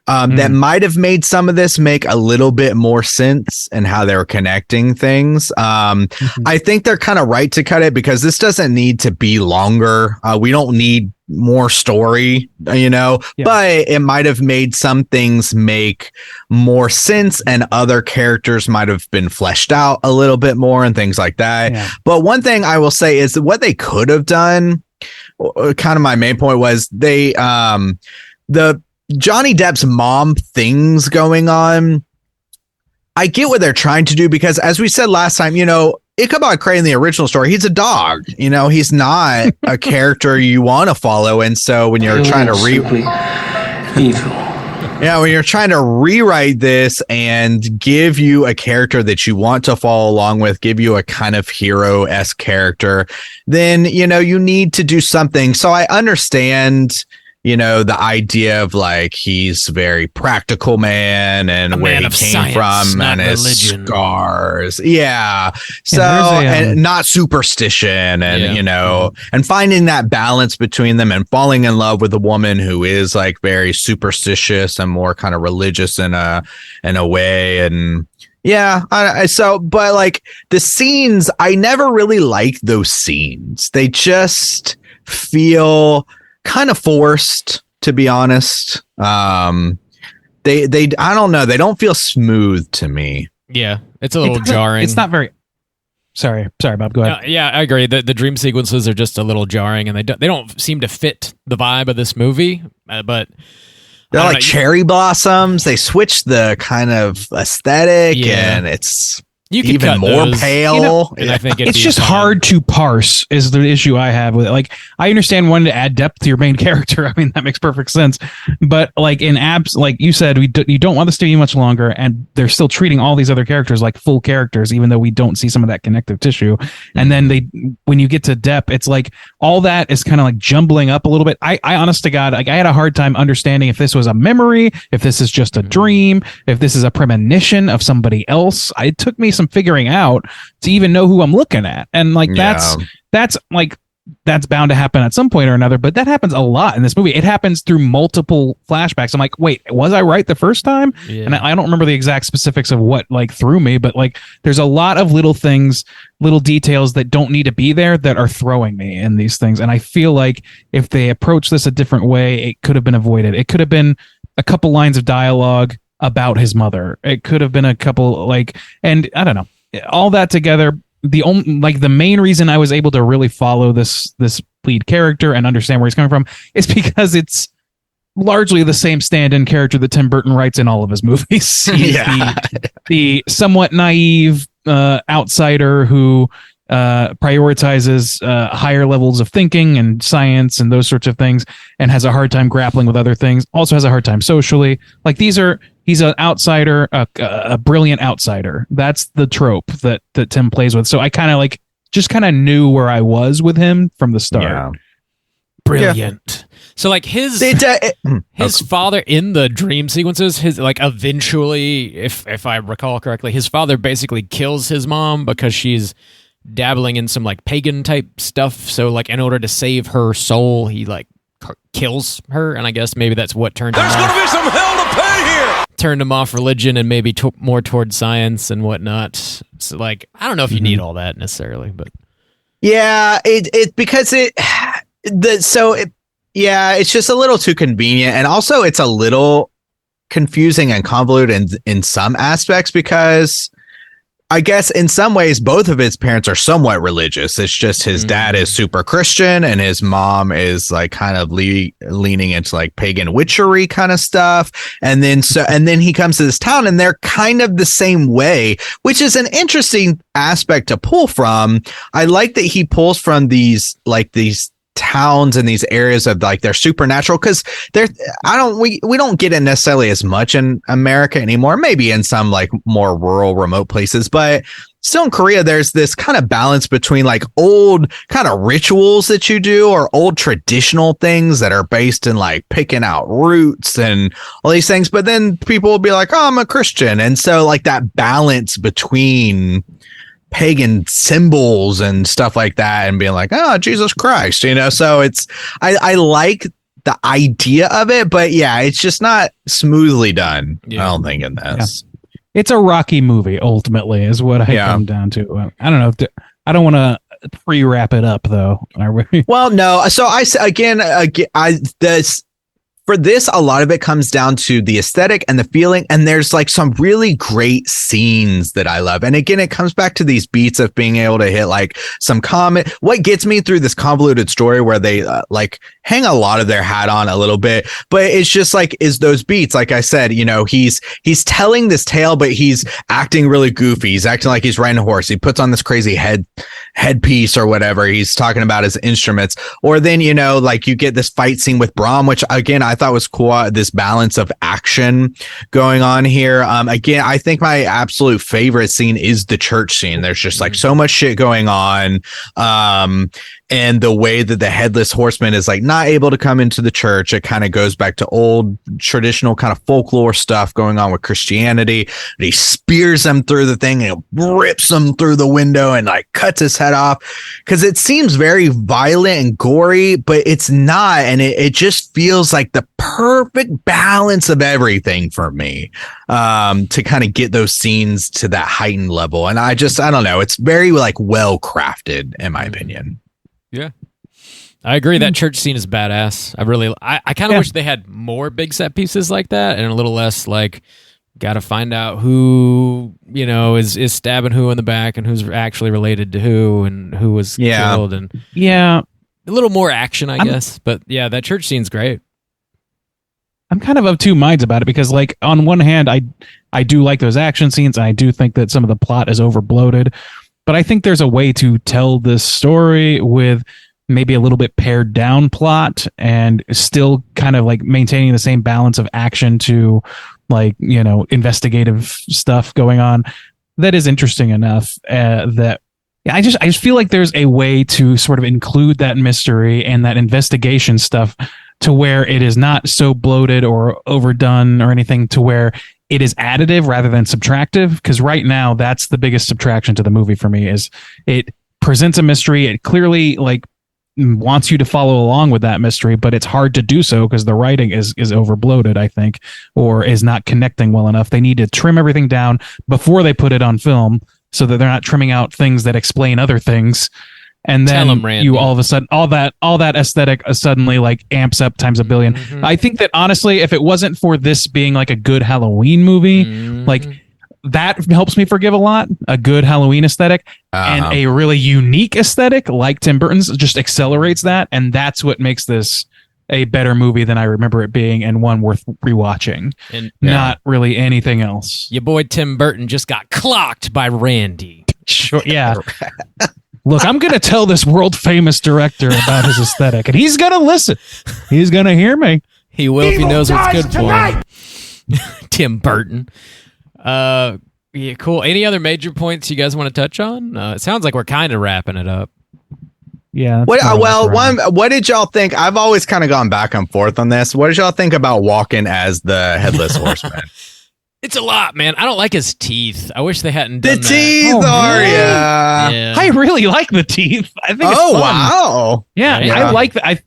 that might have made some of this make a little bit more sense and how they were connecting things. I think they're kind of right to cut it because this doesn't need to be longer. We don't need more story, but it might have made some things make more sense and other characters might have been fleshed out a little bit more and things like that. Yeah. But one thing I will say is that what they could have done, kind of my main point was the Johnny Depp's mom things going on. I get what they're trying to do because as we said last time, Ichabod Crane in the original story, he's a dog. He's not a character you want to follow. And so when you're trying to when you're trying to rewrite this and give you a character that you want to follow along with, give you a kind of hero-esque character, then, you need to do something. So I understand the idea of like he's very practical man and where he came from and his scars. Yeah. So and not superstition and and finding that balance between them and falling in love with a woman who is like very superstitious and more kind of religious in a way. And but like the scenes, I never really liked those scenes. They just feel kind of forced, to be honest. They I don't know, they don't feel smooth to me. Yeah, it's a little jarring. It's not very sorry Bob, go ahead. Yeah, I agree. The dream sequences are just a little jarring and they don't seem to fit the vibe of this movie, but they're like cherry blossoms. They switch the kind of aesthetic and it's even more pale. And I think it's just hard to parse is the issue I have with it. Like, I understand wanting to add depth to your main character. I mean, that makes perfect sense. But like in abs, like you said, you don't want this to be much longer, and they're still treating all these other characters like full characters, even though we don't see some of that connective tissue. And then when you get to Depp, it's like all that is kind of like jumbling up a little bit. I honest to God, like I had a hard time understanding if this was a memory, if this is just a dream, if this is a premonition of somebody else. It took me some figuring out to even know who I'm looking at, and like that's bound to happen at some point or another, but that happens a lot in this movie. It happens through multiple flashbacks. I'm like, wait, was I right the first time? And I don't remember the exact specifics of what like threw me, but like there's a lot of little things, little details that don't need to be there that are throwing me in these things. And I feel like if they approach this a different way, it could have been avoided. It could have been a couple lines of dialogue about his mother. It could have been a couple and I don't know, all that together. The main reason I was able to really follow this lead character and understand where he's coming from is because it's largely the same stand-in character that Tim Burton writes in all of his movies. He's the somewhat naive outsider who prioritizes higher levels of thinking and science and those sorts of things, and has a hard time grappling with other things. Also has a hard time socially. Like he's an outsider, a brilliant outsider. That's the trope that Tim plays with. So I kind of just knew where I was with him from the start. Yeah. Brilliant. Yeah. So like his father in the dream sequences, eventually, if I recall correctly, his father basically kills his mom because she's dabbling in some like pagan type stuff. So like in order to save her soul, he like kills her, and I guess maybe that's what turned him off. There's gonna be some hell to pay here. Turned him off religion and maybe more towards science and whatnot. So like I don't know if you need all that necessarily, but it's just a little too convenient, and also it's a little confusing and convoluted in some aspects because I guess in some ways both of his parents are somewhat religious. It's just his dad is super Christian and his mom is like kind of leaning into like pagan witchery kind of stuff. And then he comes to this town and they're kind of the same way, which is an interesting aspect to pull from. I like that he pulls from these towns and these areas of like they're supernatural, because we don't get it necessarily as much in America anymore, maybe in some like more rural remote places, but still in Korea there's this kind of balance between like old kind of rituals that you do or old traditional things that are based in like picking out roots and all these things, but then people will be like, oh, I'm a Christian, and so like that balance between pagan symbols and stuff like that and being like, oh, Jesus Christ, so I like the idea of it, but yeah, it's just not smoothly done. I don't think in this. It's a Rocky movie, ultimately, is what I come down to. I don't know. I don't want to pre-wrap it up, though. Well, no. So for this, a lot of it comes down to the aesthetic and the feeling. And there's like some really great scenes that I love. And again, it comes back to these beats of being able to hit like some comment. What gets me through this convoluted story where they like hang a lot of their hat on a little bit, but it's just like, is those beats. Like I said, you know, he's telling this tale, but he's acting really goofy. He's acting like he's riding a horse. He puts on this crazy headpiece or whatever. He's talking about his instruments. Or then, you know, like you get this fight scene with Brom, which again, I thought was cool. This balance of action going on here. Again, I think my absolute favorite scene is the church scene. There's just like so much shit going on. And the way that the Headless Horseman is like not able to come into the church, it kind of goes back to old traditional kind of folklore stuff going on with Christianity. And he spears him through the thing and rips him through the window and like cuts his head off because it seems very violent and gory, but it's not. And it just feels like the perfect balance of everything for me to kind of get those scenes to that heightened level. And I don't know. It's very like well crafted in my opinion. Yeah, I agree. That church scene is badass. I kind of wish they had more big set pieces like that and a little less like got to find out who, you know, is stabbing who in the back and who's actually related to who and who was killed. And a little more action, I guess. But yeah, that church scene's great. I'm kind of two minds about it because like on one hand, I do like those action scenes. And I do think that some of the plot is over bloated. But I think there's a way to tell this story with maybe a little bit pared down plot and still kind of like maintaining the same balance of action to like, you know, investigative stuff going on. That is interesting enough that I just feel like there's a way to sort of include that mystery and that investigation stuff to where it is not so bloated or overdone or anything to where it is additive rather than subtractive, because right now that's the biggest subtraction to the movie for me is it presents a mystery. It clearly like wants you to follow along with that mystery, but it's hard to do so because the writing is over bloated, I think, or is not connecting well enough. They need to trim everything down before they put it on film so that they're not trimming out things that explain other things. And then you all of a sudden, all that aesthetic suddenly like amps up times a billion. Mm-hmm. I think that honestly, if it wasn't for this being like a good Halloween movie, like that helps me forgive a lot. A good Halloween aesthetic and a really unique aesthetic like Tim Burton's just accelerates that. And that's what makes this a better movie than I remember it being and one worth rewatching. And not really anything else. Your boy Tim Burton just got clocked by Randy. Sure, yeah. Look, I'm going to tell this world-famous director about his aesthetic, and he's going to listen. He's going to hear me. He will if he knows what's good for him. Tim Burton. Yeah, cool. Any other major points you guys want to touch on? It sounds like we're kind of wrapping it up. Yeah. What did y'all think? I've always kind of gone back and forth on this. What did y'all think about Walken as the Headless Horseman? It's a lot, man. I don't like his teeth. I wish they hadn't done the teeth. Yeah. I really like the teeth. I think. It's fun. Wow. Yeah, I like that.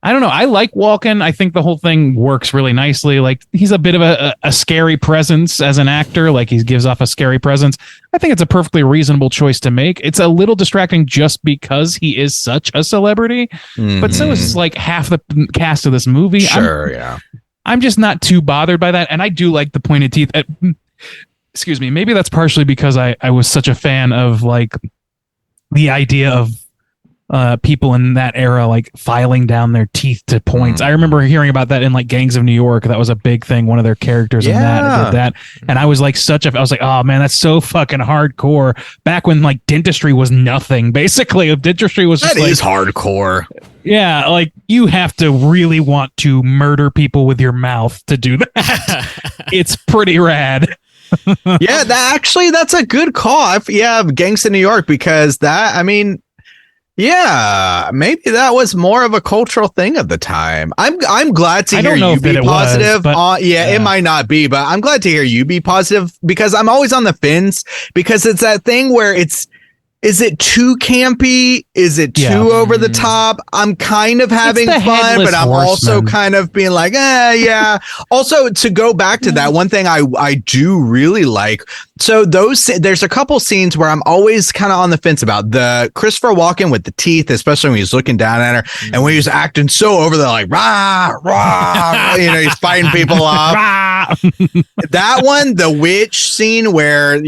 I don't know. I like Walken. I think the whole thing works really nicely. Like he's a bit of a scary presence as an actor. Like he gives off a scary presence. I think it's a perfectly reasonable choice to make. It's a little distracting just because he is such a celebrity, but so is like half the cast of this movie. Sure. I'm just not too bothered by that. And I do like the pointed teeth. Excuse me. Maybe that's partially because I was such a fan of like the idea of people in that era, like filing down their teeth to points. I remember hearing about that in like Gangs of New York. That was a big thing. One of their characters in that did that. And I was like I was like, oh man, that's so fucking hardcore. Back when like dentistry was nothing. Basically, dentistry was just that is hardcore. Yeah, like you have to really want to murder people with your mouth to do that. It's pretty rad. That's a good call. Gangs of New York, because maybe that was more of a cultural thing at the time. I'm glad to hear you be positive. It might not be, but I'm glad to hear you be positive because I'm always on the fence because it's that thing where it's is it too campy? Is it too over the top? I'm kind of having fun, but I'm also kind of being like, yeah. Also, to go back to that, one thing I do really like. So there's a couple scenes where I'm always kind of on the fence about the Christopher Walken with the teeth, especially when he's looking down at her and when he's acting so over the like, rah, rah, he's fighting people off. That one, the witch scene where,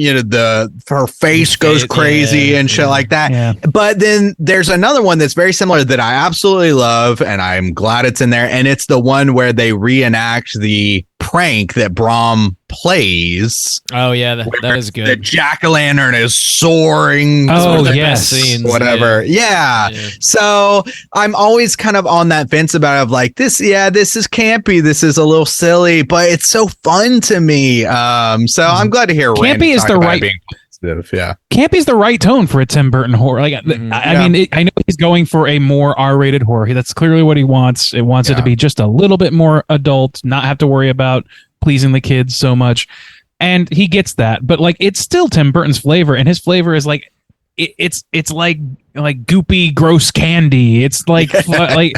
her face goes crazy and shit like that. Yeah. But then there's another one that's very similar that I absolutely love, and I'm glad it's in there. And it's the one where they reenact the prank that Brom plays. Oh yeah, that is good. The jack-o'-lantern is soaring. Oh yes, scenes, whatever. Yeah. So I'm always kind of on that fence about of like this. Yeah, this is campy. This is a little silly, but it's so fun to me. So I'm glad to hear campy is the right. Yeah, campy's the right tone for a Tim Burton horror. Like, I mean, I know he's going for a more R-rated horror. That's clearly what he wants. It wants it to be just a little bit more adult, not have to worry about pleasing the kids so much, and he gets that. But like, it's still Tim Burton's flavor, and his flavor is like it's like goopy, gross candy. It's like like.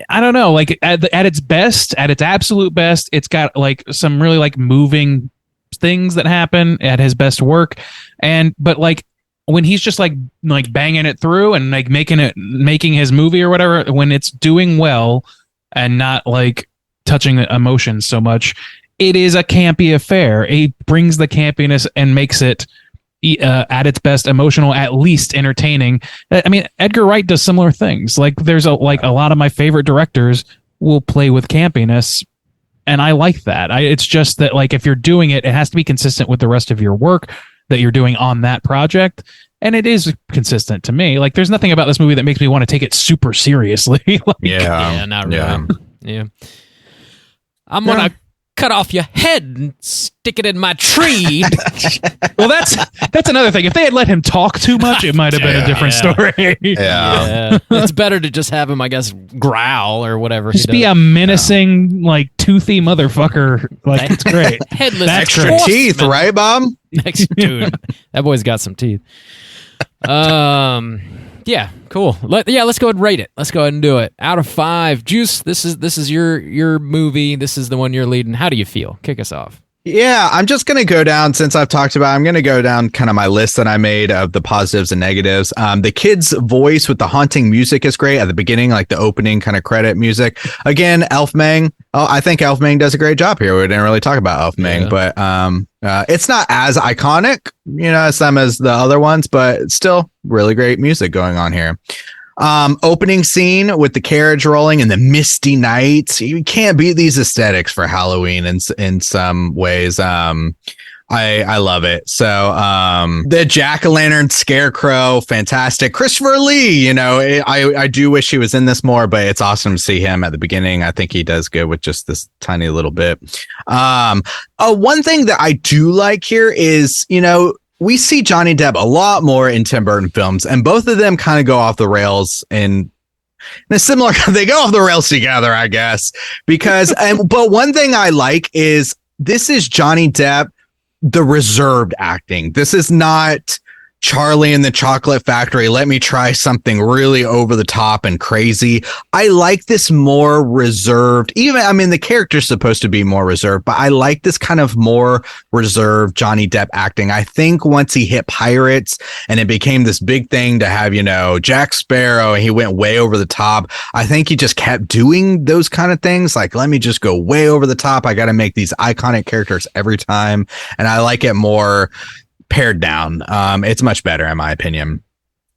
I don't know. Like at its best, at its absolute best, it's got like some really like moving things that happen at his best work, but like when he's just like banging it through and like making his movie or whatever, when it's doing well and not like touching the emotions so much, it is a campy affair. He brings the campiness and makes it at its best emotional, at least entertaining. I mean, Edgar Wright does similar things. Like there's a lot of my favorite directors will play with campiness, and I like that. It's just that like if you're doing it, it has to be consistent with the rest of your work that you're doing on that project, and it is consistent to me. Like there's nothing about this movie that makes me want to take it super seriously. Not really. Yeah. I'm gonna cut off your head and stick it in my tree. Well, that's another thing. If they had let him talk too much, it might have been a different story. Yeah. It's better to just have him, I guess, growl or whatever. Just be a menacing, like toothy motherfucker. Like it's great. Headless extra Horseman. Teeth, right, Bob? Dude, that boy's got some teeth. Yeah, cool. Let's go ahead and rate it. Let's go ahead and do it. Out of 5, Juice. This is your movie. This is the one you're leading. How do you feel? Kick us off. Yeah, I'm just going to go down, since I've talked about, I'm going to go down kind of my list that I made of the positives and negatives. The kid's voice with the haunting music is great at the beginning, like the opening kind of credit music. Again, Elfmang. Oh, I think Elfmang does a great job here. We didn't really talk about Elfmang, but it's not as iconic, as some as the other ones, but it's still really great music going on here. Opening scene with the carriage rolling in the misty nights. You can't beat these aesthetics for Halloween in some ways. I love it. So the jack-o'-lantern scarecrow, fantastic. Christopher Lee, I do wish he was in this more, but it's awesome to see him at the beginning. I think he does good with just this tiny little bit. One thing that I do like here is, we see Johnny Depp a lot more in Tim Burton films, and both of them kind of go off the rails in a similar, they go off the rails together, I guess, because, but one thing I like is this is Johnny Depp, the reserved acting. This is not Charlie and the Chocolate Factory. Let me try something really over the top and crazy. I like this more reserved. The character's supposed to be more reserved, but I like this kind of more reserved Johnny Depp acting. I think once he hit Pirates and it became this big thing to have, Jack Sparrow, and he went way over the top. I think he just kept doing those kind of things. Like, let me just go way over the top. I got to make these iconic characters every time. And I like it more pared down. It's much better in my opinion.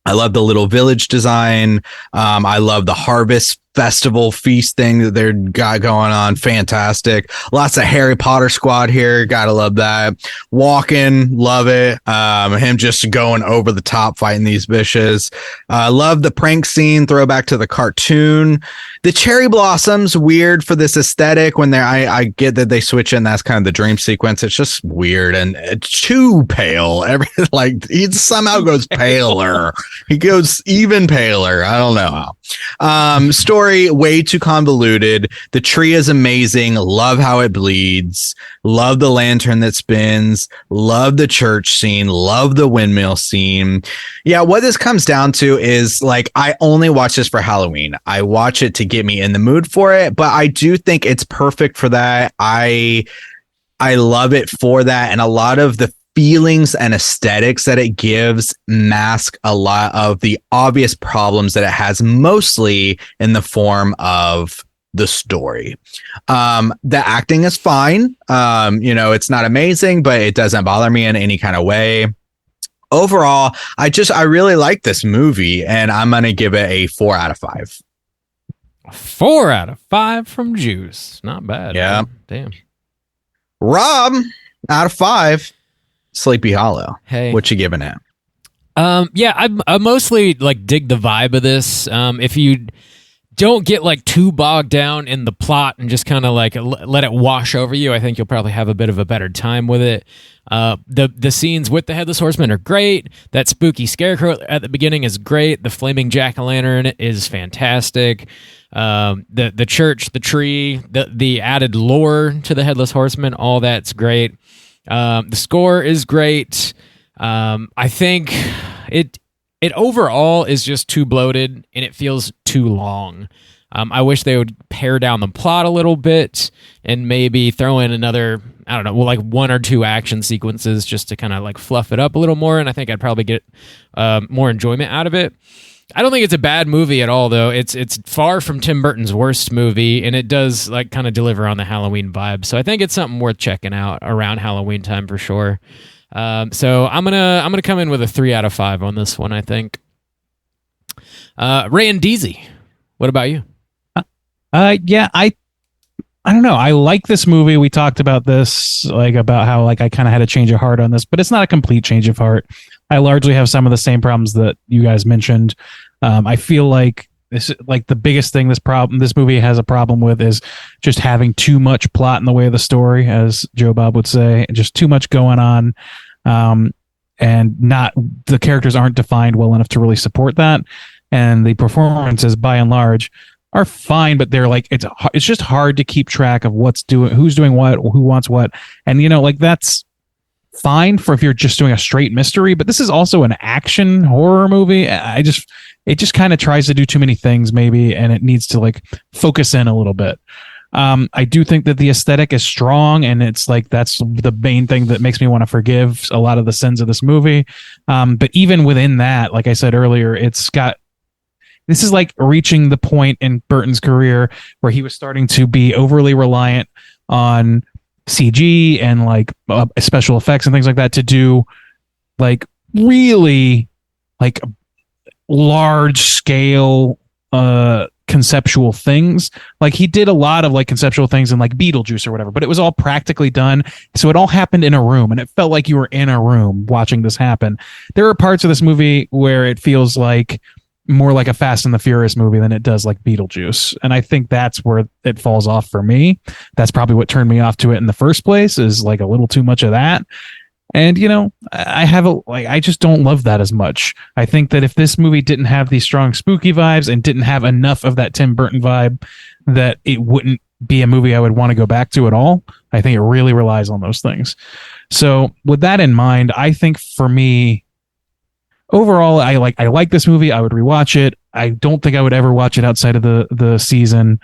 I love the little village design. I love the harvest festival feast thing that they're got going on. Fantastic. Lots of Harry Potter squad here. Gotta love that. Walking, love it. Him just going over the top, fighting these bitches. Love the prank scene, throwback to the cartoon. The cherry blossoms, weird for this aesthetic when I get that they switch in. That's kind of the dream sequence. It's just weird and it's too pale. He somehow goes paler. He goes even paler. I don't know how. Story story way too convoluted. The tree is amazing. Love how it bleeds. Love the lantern that spins. Love the church scene. Love the windmill scene. Yeah, what this comes down to is like, I only watch this for Halloween. I watch it to get me in the mood for it, but I do think it's perfect for that. I love it for that, and a lot of the feelings and aesthetics that it gives mask a lot of the obvious problems that it has, mostly in the form of the story. The acting is fine. It's not amazing, but it doesn't bother me in any kind of way. Overall, I really like this movie, and I'm going to give it a 4 out of 5. 4 out of 5 from Juice. Not bad. Yeah. Man. Damn. Rob, out of 5. Sleepy Hollow. Hey, what you giving it? Yeah, I mostly like dig the vibe of this. If you don't get like too bogged down in the plot and just kind of like let it wash over you, I think you'll probably have a bit of a better time with it. The scenes with the Headless Horseman are great. That spooky scarecrow at the beginning is great. The flaming jack-o'-lantern is fantastic. The church, the tree, the added lore to the Headless Horseman, all that's great. The score is great. I think it overall is just too bloated and it feels too long. I wish they would pare down the plot a little bit and maybe throw in another, I don't know, like 1 or 2 action sequences just to kind of like fluff it up a little more. And I think I'd probably get more enjoyment out of it. I don't think it's a bad movie at all, though. It's far from Tim Burton's worst movie, and it does like kind of deliver on the Halloween vibe. So I think it's something worth checking out around Halloween time for sure. So I'm gonna come in with a 3 out of 5 on this one. I think. Ray and Deezy, what about you? Yeah, I don't know. I like this movie. We talked about this, like about how like I kind of had a change of heart on this, but it's not a complete change of heart. I largely have some of the same problems that you guys mentioned. I feel like this, like the biggest thing this movie has a problem with is just having too much plot in the way of the story, as Joe Bob would say, just too much going on, and not the characters aren't defined well enough to really support that, and the performances by and large are fine, but they're like it's just hard to keep track of who's doing what, who wants what, and like that's fine for if you're just doing a straight mystery, but this is also an action horror movie. It just kind of tries to do too many things maybe, and it needs to like focus in a little bit. I do think that the aesthetic is strong, and it's like that's the main thing that makes me want to forgive a lot of the sins of this movie. But even within that, like I said earlier, this is like reaching the point in Burton's career where he was starting to be overly reliant on CG and like special effects and things like that to do like really like large scale conceptual things. Like he did a lot of like conceptual things in like Beetlejuice or whatever, but it was all practically done, so it all happened in a room and it felt like you were in a room watching this happen. There are parts of this movie where it feels like more like a Fast and the Furious movie than it does like Beetlejuice. And I think that's where it falls off for me. That's probably what turned me off to it in the first place, is like a little too much of that. And, I just don't love that as much. I think that if this movie didn't have these strong spooky vibes and didn't have enough of that Tim Burton vibe, that it wouldn't be a movie I would want to go back to at all. I think it really relies on those things. So with that in mind, I think for me, overall, I like this movie. I would rewatch it. I don't think I would ever watch it outside of the season.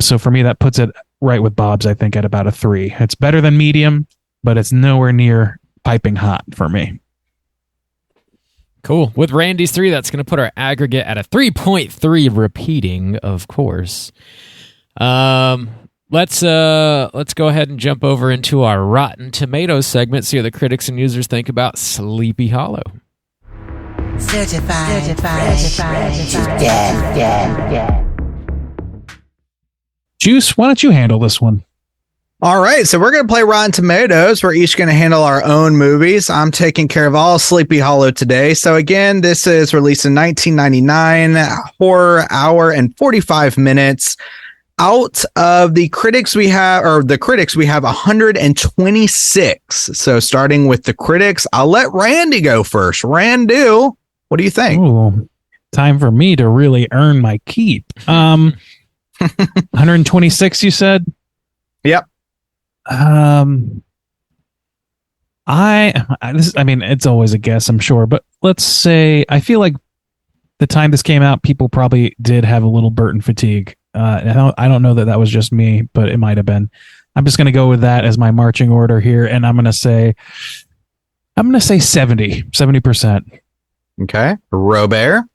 So for me, that puts it right with Bob's, I think, at about a 3. It's better than medium, but it's nowhere near piping hot for me. Cool. With Randy's 3, that's going to put our aggregate at a 3.3 repeating, of course. Let's go ahead and jump over into our Rotten Tomatoes segment, see what the critics and users think about Sleepy Hollow. Certified dead. Juice, why don't you handle this one? All right, so we're going to play Rotten Tomatoes. We're each going to handle our own movies. I'm taking care of all Sleepy Hollow today. So again, this is released in 1999, horror hour and 45 minutes. Out of the critics we have 126. So starting with the critics, I'll let Randy go first. Randu, what do you think? Ooh. time for me to really earn my keep. 126, you said? Yep. I mean, it's always a guess, I'm sure, but let's say I feel like the time this came out, people probably did have a little Burton fatigue. I don't know that was just me, but it might have been. I'm just going to go with that as my marching order here, and I'm going to say 70%. Okay. Robert.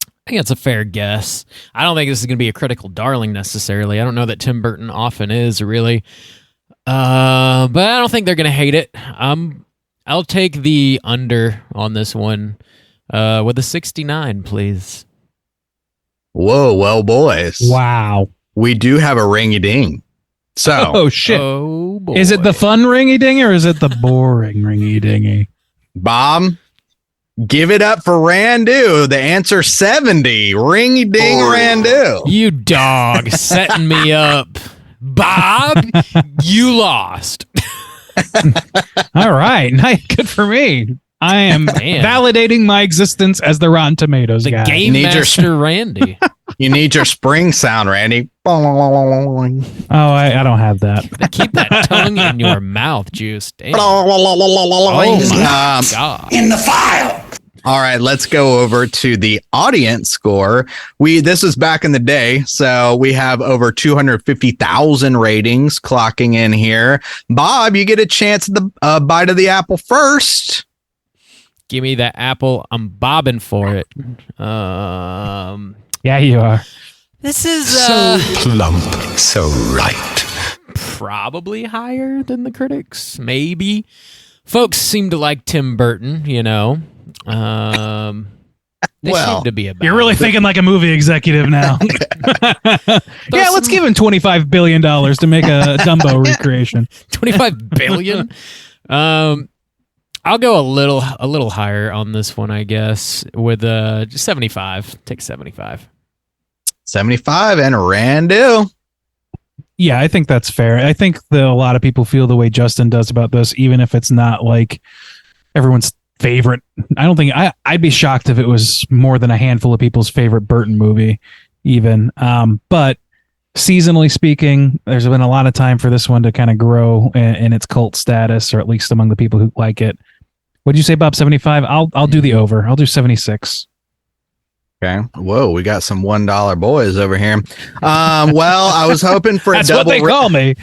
I think that's a fair guess. I don't think this is going to be a critical darling necessarily. I don't know that Tim Burton often is, really. But I don't think they're going to hate it. I'll take the under on this one with a 69, please. Whoa, well, boys. Wow. We do have a ringy-ding. So. Oh, shit. Oh, boy. Is it the fun ringy-ding or is it the boring ringy-dingy? Bob, give it up for Randu. The answer 70. Ringy-ding Randu. You dog setting me up. Bob, you lost. All right. Nice. Good for me. I am validating my existence as the Rotten Tomatoes guy. Game Master Randy. You need your spring sound, Randy. Oh, I don't have that. Keep that tongue in your mouth, Juice. Damn. Oh my God. In the file. All right, let's go over to the audience score. This was back in the day, so we have over 250,000 ratings clocking in here. Bob, you get a chance at the bite of the apple first. Give me that apple. I'm bobbing for it. Yeah, you are. This is So plump, so right. probably higher than the critics. Maybe. Folks seem to like Tim Burton, you know. They seem to be about. You're really thinking like a movie executive now. Yeah, let's give him $25 billion to make a Dumbo recreation. $25 billion. I'll go a little higher on this one, I guess, with just 75. Take 75. 75 and Randu. Yeah, I think that's fair. I think that a lot of people feel the way Justin does about this, even if it's not like everyone's favorite. I don't think I'd be shocked if it was more than a handful of people's favorite Burton movie, even. But seasonally speaking, there's been a lot of time for this one to kind of grow in its cult status, or at least among the people who like it. What'd you say, Bob? 75? I'll do the over. I'll do 76. Okay. Whoa, we got some $1 boys over here. Well, I was hoping for That's a double. what they call me.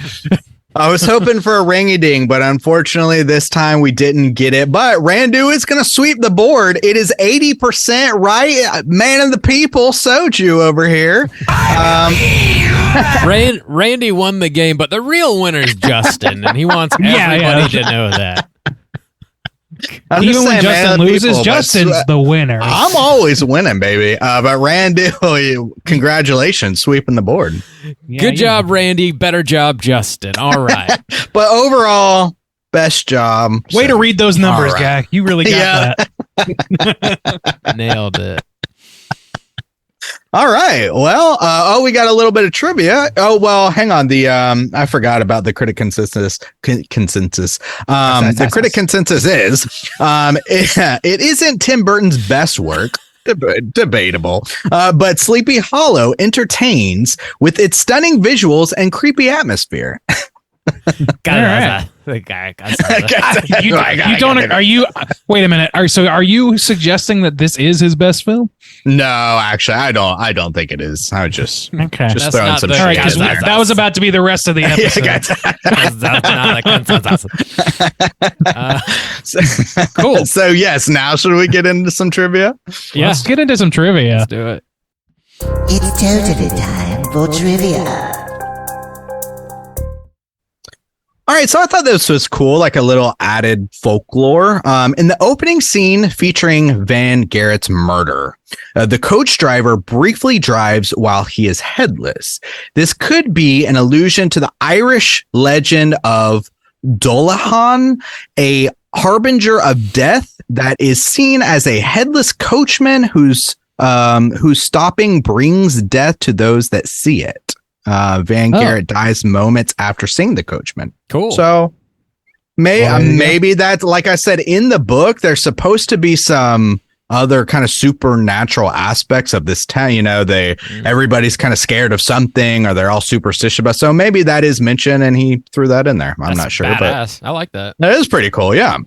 I was hoping for a ringy-ding, but unfortunately this time we didn't get it. But Randu is going to sweep the board. It is 80% right. Man of the people, Soju over here. Randy won the game, but the real winner is Justin, and he wants everybody to know that. Even when Justin loses, Justin's the winner. I'm always winning, baby. But Randy, congratulations, sweeping the board. Good job, Randy. Better job, Justin. All right. But overall, best job. Way to read those numbers, guy. You really got that. Nailed it. All right. Well, we got a little bit of trivia. Oh, well, hang on. I forgot about the critic consensus. The critic consensus is, it isn't Tim Burton's best work. Debatable. But Sleepy Hollow entertains with its stunning visuals and creepy atmosphere. Wait a minute. Are you suggesting that this is his best film? No, actually, I don't think it is. I was just throwing some shit. All right, because that was about to be the rest of the episode. Cool. So yes, now should we get into some trivia? Yeah. Let's get into some trivia. Let's do it. It's totally time for trivia. All right, so I thought this was cool, like a little added folklore. In the opening scene featuring Van Garrett's murder, the coach driver briefly drives while he is headless. This could be an allusion to the Irish legend of Dullahan, a harbinger of death that is seen as a headless coachman whose stopping brings death to those that see it. Van Garrett dies moments after seeing the coachman. Cool. So maybe that's, like I said, in the book, there's supposed to be some other kind of supernatural aspects of this town. You know, everybody's kind of scared of something, or they're all superstitious about. So maybe that is mentioned, and he threw that in there. I'm not sure, badass. But I like that. That is pretty cool. Yeah,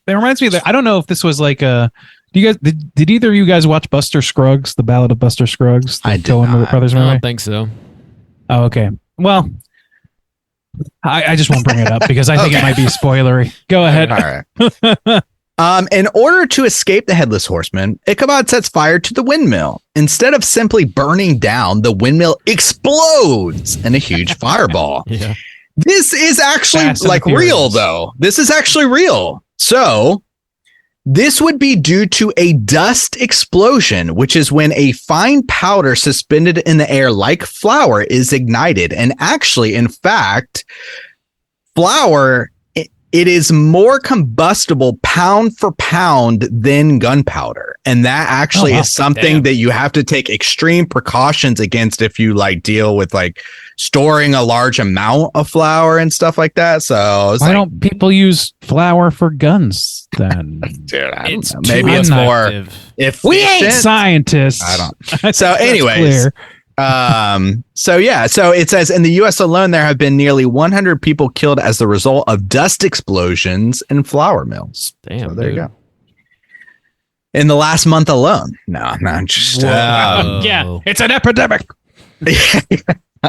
it reminds me that I don't know if this was like a. Did either of you guys watch Buster Scruggs, the Ballad of Buster Scruggs? I did not. Brothers I movie? don't think so. Oh, okay. Well, I just won't bring it up because I think it might be spoilery. Go ahead. All right. In order to escape the Headless Horseman, Ichabod sets fire to the windmill. Instead of simply burning down, the windmill explodes in a huge fireball. Yeah. This is actually Fast and like Furious. real, though. This is actually real. So this would be due to a dust explosion, which is when a fine powder suspended in the air like flour is ignited. And actually, in fact, flour, it is more combustible pound for pound than gunpowder. And that actually is something that you have to take extreme precautions against if you like deal with like storing a large amount of flour and stuff like that. So Why don't people use flour for guns then? Dude, I don't It's know. Maybe too it's more effective. efficient. We ain't scientists. I don't. I think So that's anyways, clear. so it says in the US alone, there have been nearly 100 people killed as the result of dust explosions in flour mills. Damn, So there dude. you go. In the last month alone. No, just Yeah, it's an epidemic.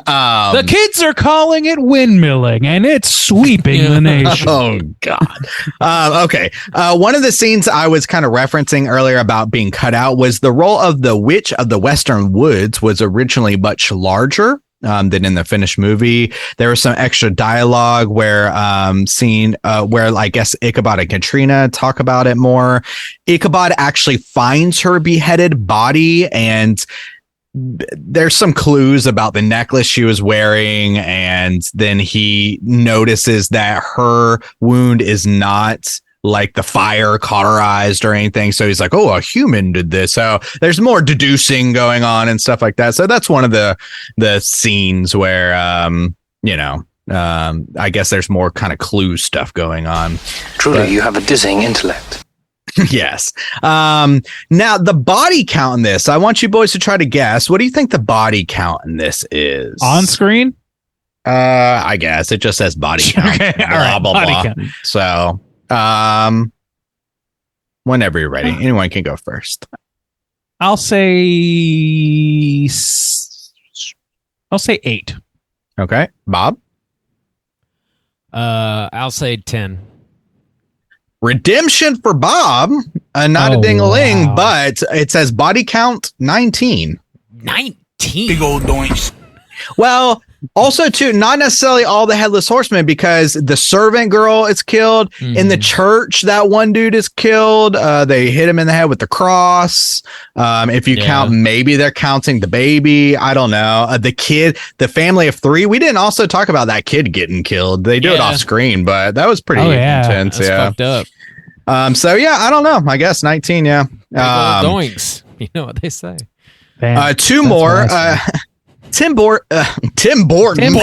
um, The kids are calling it windmilling, and it's sweeping the nation. Oh God. Okay. One of the scenes I was kind of referencing earlier about being cut out was the role of the Witch of the Western Woods was originally much larger than in the finished movie. There was some extra dialogue where where I guess Ichabod and Katrina talk about it more. Ichabod actually finds her beheaded body, and there's some clues about the necklace she was wearing, and then he notices that her wound is not like the fire cauterized or anything. So he's like, oh, a human did this. So there's more deducing going on and stuff like that. So that's one of the scenes where, I guess there's more kind of clue stuff going on. Truly, you have a dizzying intellect. Yes. Now the body count in this, I want you boys to try to guess. What do you think the body count in this is? On screen? I guess it just says body count. Okay, all right, body count. So, whenever you're ready, anyone can go first. I'll say 8. Okay, Bob. I'll say 10. Redemption for Bob. Not a ding-a-ling, wow. but it says body count 19. 19. Big old doinks. Well, also too, not necessarily all the Headless Horsemen, because the servant girl is killed. In the church, that one dude is killed. They hit him in the head with the cross. If you count, maybe they're counting the baby. I don't know. The kid, the family of 3. We didn't also talk about that kid getting killed. They do it off screen, but that was pretty intense. That's fucked up. So yeah, I don't know. I guess 19. Yeah. Doinks. You know what they say. Damn, 2 more. Tim Burton. Time Borton.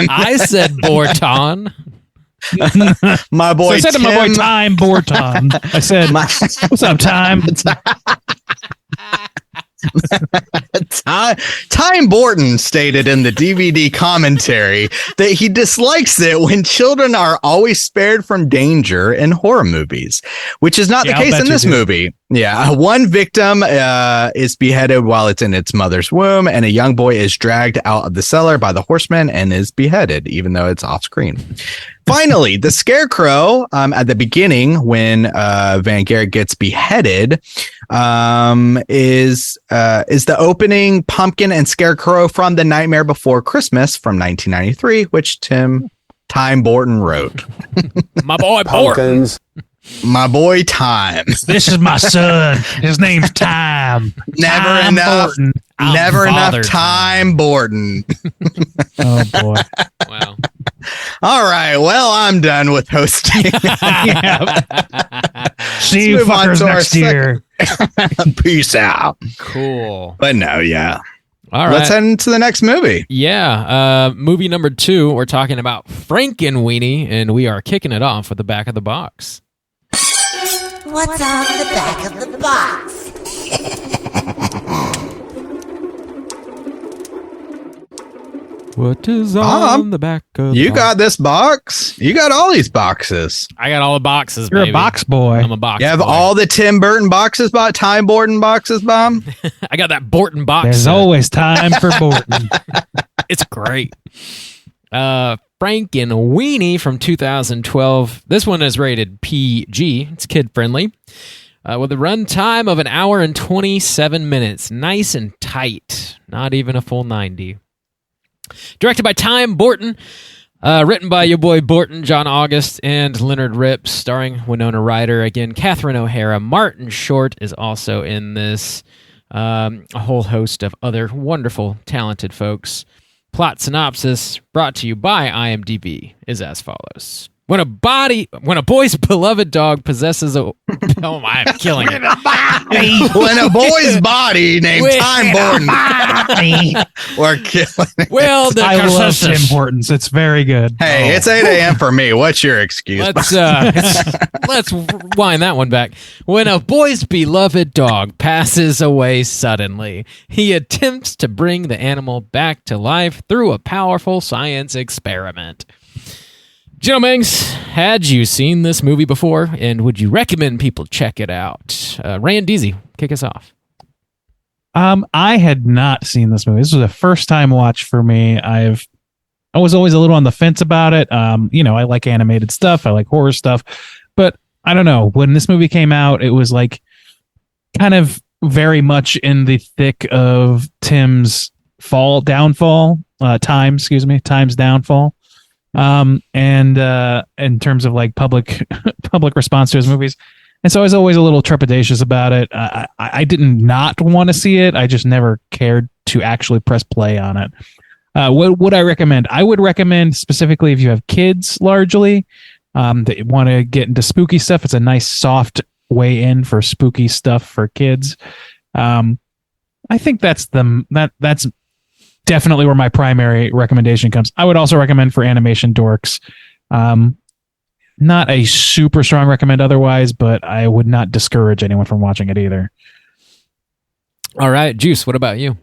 I said Borton. My boy. So I said to my boy Tim- Time Borton. I said, "What's up, Time?" Time Borton stated in the DVD commentary that he dislikes it when children are always spared from danger in horror movies, which is not the case in this movie. Yeah, one victim is beheaded while it's in its mother's womb, and a young boy is dragged out of the cellar by the horseman and is beheaded, even though it's off screen. Finally, the scarecrow at the beginning, when Van Garrett gets beheaded, is the opening pumpkin and scarecrow from The Nightmare Before Christmas from 1993, which Time Borton wrote. My boy Borton. Pumpkins. My boy Time. This is my son. His name's Time. Never Time enough. Borton. Never enough bothered. Time Borton. Oh boy. Wow. All right. Well, I'm done with hosting. See you move on fuckers to our next year. Peace out. Cool. But no, yeah. All right. Let's head into the next movie. Yeah. Movie number 2, we're talking about Frankenweenie, and we are kicking it off with the back of the box. What's on the back of the box? What is on the back of You got this box? You got all these boxes. I got all the boxes, You're baby. a box boy. I'm a box You have boy. all the Tim Burton boxes, Time Burton boxes, Bob? I got that Borton box. There's set. always time for Borton. It's great. Frankenweenie from 2012. This one is rated PG. It's kid friendly. With a run time of 1 hour and 27 minutes. Nice and tight. Not even a full 90. Directed by Tim Burton. Written by your boy Burton, John August, and Leonard Rips. Starring Winona Ryder. Again, Catherine O'Hara. Martin Short is also in this. A whole host of other wonderful, talented folks. Plot synopsis brought to you by IMDb is as follows. When a boy's beloved dog possesses a... Oh, I'm killing it. When a boy's body named Time Burton. We're killing it. Well, the I love consensus. Tim Hortons. It's very good. Hey, it's 8 a.m. for me. What's your excuse? Let's wind that one back. When a boy's beloved dog passes away suddenly, he attempts to bring the animal back to life through a powerful science experiment. Gentlemen, had you seen this movie before, and would you recommend people check it out? Rand Deasy, kick us off. I had not seen this movie. This was a first time watch for me. I was always a little on the fence about it. I like animated stuff. I like horror stuff, but I don't know. When this movie came out, it was like kind of very much in the thick of Tim's Time's downfall. And in terms of like public response to his movies. And so I was always a little trepidatious about it. I didn't not want to see it. I just never cared to actually press play on it. What would I recommend? I would recommend specifically if you have kids largely, that want to get into spooky stuff. It's a nice soft way in for spooky stuff for kids. I think that's definitely where my primary recommendation comes. I would also recommend for animation dorks. Not a super strong recommend otherwise, but I would not discourage anyone from watching it either. All right, Juice, what about you?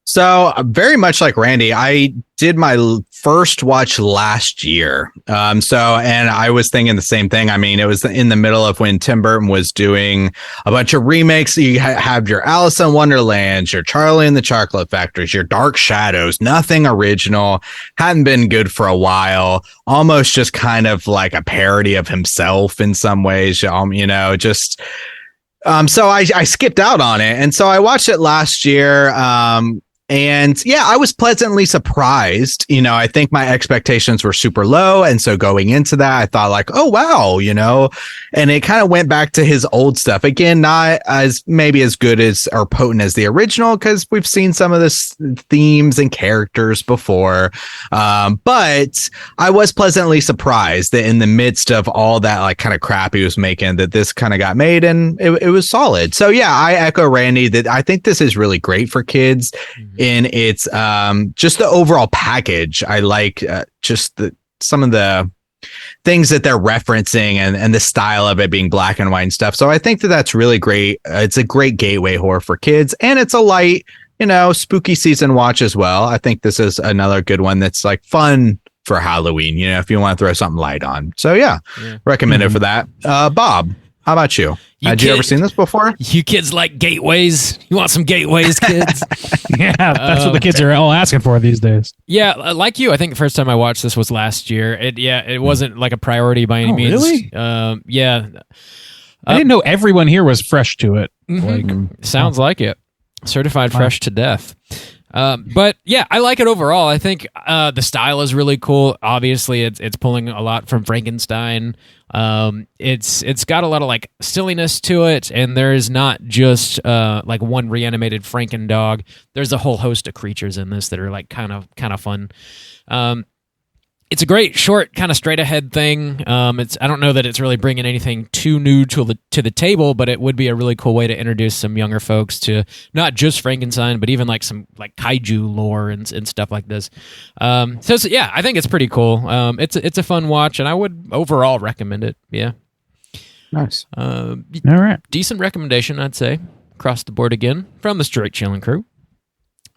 So very much like Randy, I did my first watch last year. And I was thinking the same thing. I mean, it was in the middle of when Tim Burton was doing a bunch of remakes. You have your Alice in Wonderland, your Charlie and the Chocolate Factory, your Dark Shadows, nothing original, hadn't been good for a while, almost just kind of like a parody of himself in some ways, so I skipped out on it. And so I watched it last year. And yeah, I was pleasantly surprised. I think my expectations were super low. And so going into that, I thought like, oh, wow, and it kind of went back to his old stuff. Again, not as maybe as good as or potent as the original, because we've seen some of this themes and characters before. But I was pleasantly surprised that in the midst of all that like kind of crap he was making, that this kind of got made and it was solid. So yeah, I echo Randy that I think this is really great for kids. In its just the overall package. I like just some of the things that they're referencing and the style of it being black and white and stuff. So I think that's really great. It's a great gateway horror for kids, and it's a light, spooky season watch as well. I think this is another good one that's like fun for Halloween, if you want to throw something light on. So yeah. Recommend it for that. Bob, how about you? Had you ever seen this before? You kids like gateways? You want some gateways, kids? Yeah, that's what the kids are all asking for these days. Yeah, like you, I think the first time I watched this was last year. It wasn't like a priority by any means. Really? Yeah. I didn't know everyone here was fresh to it. Sounds like it. Certified fresh to death. But yeah, I like it overall. I think the style is really cool. Obviously, it's pulling a lot from Frankenstein. It's got a lot of like silliness to it, and there's not just like one reanimated Franken dog. There's a whole host of creatures in this that are like kind of fun. It's a great short, kind of straight ahead thing. I don't know that it's really bringing anything too new to the table, but it would be a really cool way to introduce some younger folks to not just Frankenstein, but even like some like kaiju lore and stuff like this. Yeah, I think it's pretty cool. It's a fun watch, and I would overall recommend it. Yeah. Nice. All right. Decent recommendation, I'd say. Across the board again from the Straight Chilling crew.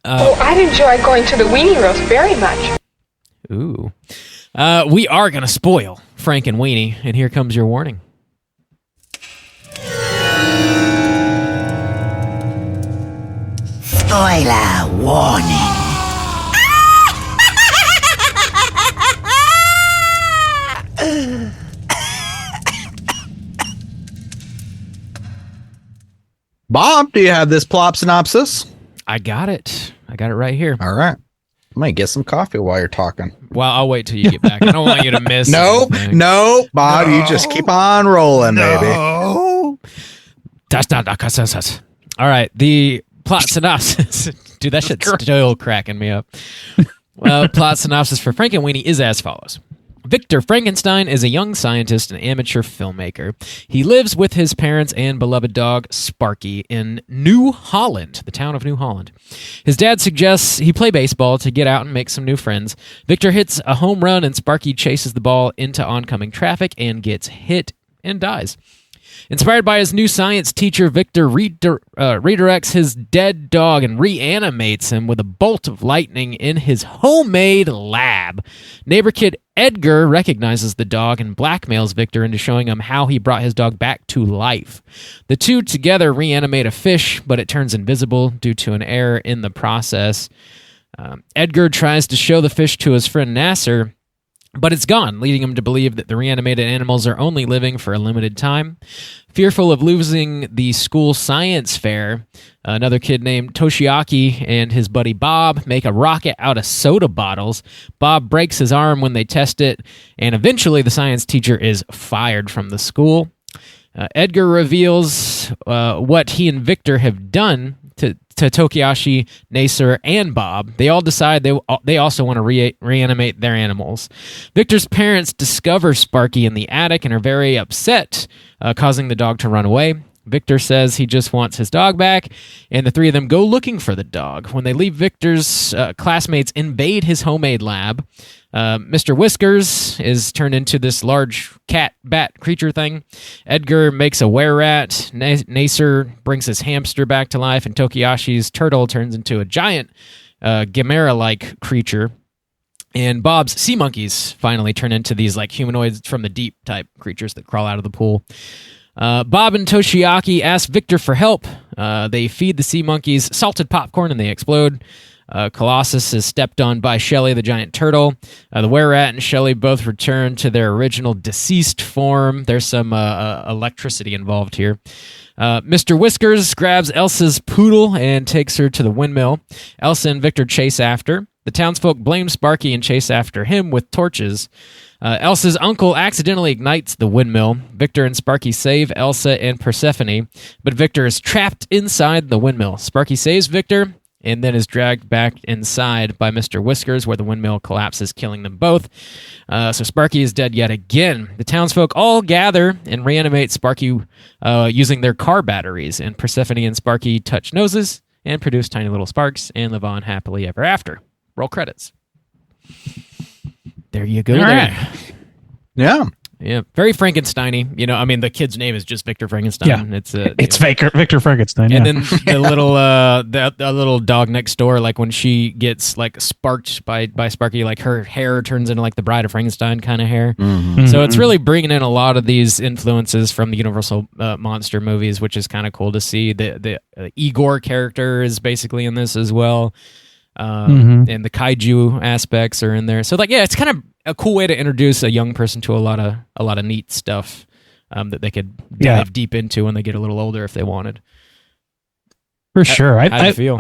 I'd enjoy going to the weenie roast very much. Ooh. We are going to spoil Frankenweenie, and here comes your warning. Spoiler warning. Bob, do you have this plot synopsis? I got it. I got it right here. All right. I might get some coffee while you're talking. Well, I'll wait till you get back. I don't want you to miss. Nope. anything. No, Bob, you just keep on rolling, baby. That's not a consensus. All right. The plot synopsis. Dude, that shit's still cracking me up. Plot synopsis for Frankenweenie is as follows. Victor Frankenstein is a young scientist and amateur filmmaker. He lives with his parents and beloved dog, Sparky, in New Holland, the town of New Holland. His dad suggests he play baseball to get out and make some new friends. Victor hits a home run and Sparky chases the ball into oncoming traffic and gets hit and dies. Inspired by his new science teacher, Victor redirects his dead dog and reanimates him with a bolt of lightning in his homemade lab. Neighbor kid Edgar recognizes the dog and blackmails Victor into showing him how he brought his dog back to life. The two together reanimate a fish, but it turns invisible due to an error in the process. Edgar tries to show the fish to his friend Nasser, but it's gone, leading him to believe that the reanimated animals are only living for a limited time. Fearful of losing the school science fair, another kid named Toshiaki and his buddy Bob make a rocket out of soda bottles. Bob breaks his arm when they test it, and eventually the science teacher is fired from the school. Edgar reveals what he and Victor have done to Tokiyashi, Nasser, and Bob. They all decide they also want to reanimate their animals. Victor's parents discover Sparky in the attic and are very upset, causing the dog to run away. Victor says he just wants his dog back, and the three of them go looking for the dog. When they leave, Victor's classmates invade his homemade lab. Mr. Whiskers is turned into this large cat-bat creature thing. Edgar makes a were-rat. Nasser brings his hamster back to life, and Tokiyashi's turtle turns into a giant Gamera-like creature. And Bob's sea monkeys finally turn into these like humanoids from the deep type creatures that crawl out of the pool. Bob and Toshiaki ask Victor for help. They feed the sea monkeys salted popcorn and they explode. Colossus is stepped on by Shelly, the giant turtle. The were-rat and Shelly both return to their original deceased form. There's some electricity involved here. Mr. Whiskers grabs Elsa's poodle and takes her to the windmill. Elsa and Victor chase after. The townsfolk blame Sparky and chase after him with torches. Elsa's uncle accidentally ignites the windmill. Victor and Sparky save Elsa and Persephone, but Victor is trapped inside the windmill. Sparky saves Victor and then is dragged back inside by Mr. Whiskers, where the windmill collapses, killing them both. So Sparky is dead yet again. The townsfolk all gather and reanimate Sparky using their car batteries, and Persephone and Sparky touch noses and produce tiny little sparks and live on happily ever after. Roll credits. There you go. All there. right. Yeah. Yeah, very Frankenstein-y. You know, I mean, the kid's name is just Victor Frankenstein. Yeah. It's Victor Frankenstein. And Yeah. then the little the little dog next door, like when she gets like sparked by Sparky, like her hair turns into like the Bride of Frankenstein kind of hair. Mm-hmm. So it's really bringing in a lot of these influences from the Universal monster movies, which is kind of cool to see. The Igor character is basically in this as well. And the kaiju aspects are in there. So like, yeah, it's kind of a cool way to introduce a young person to a lot of neat stuff that they could dive deep into when they get a little older if they wanted. For sure. How do you feel?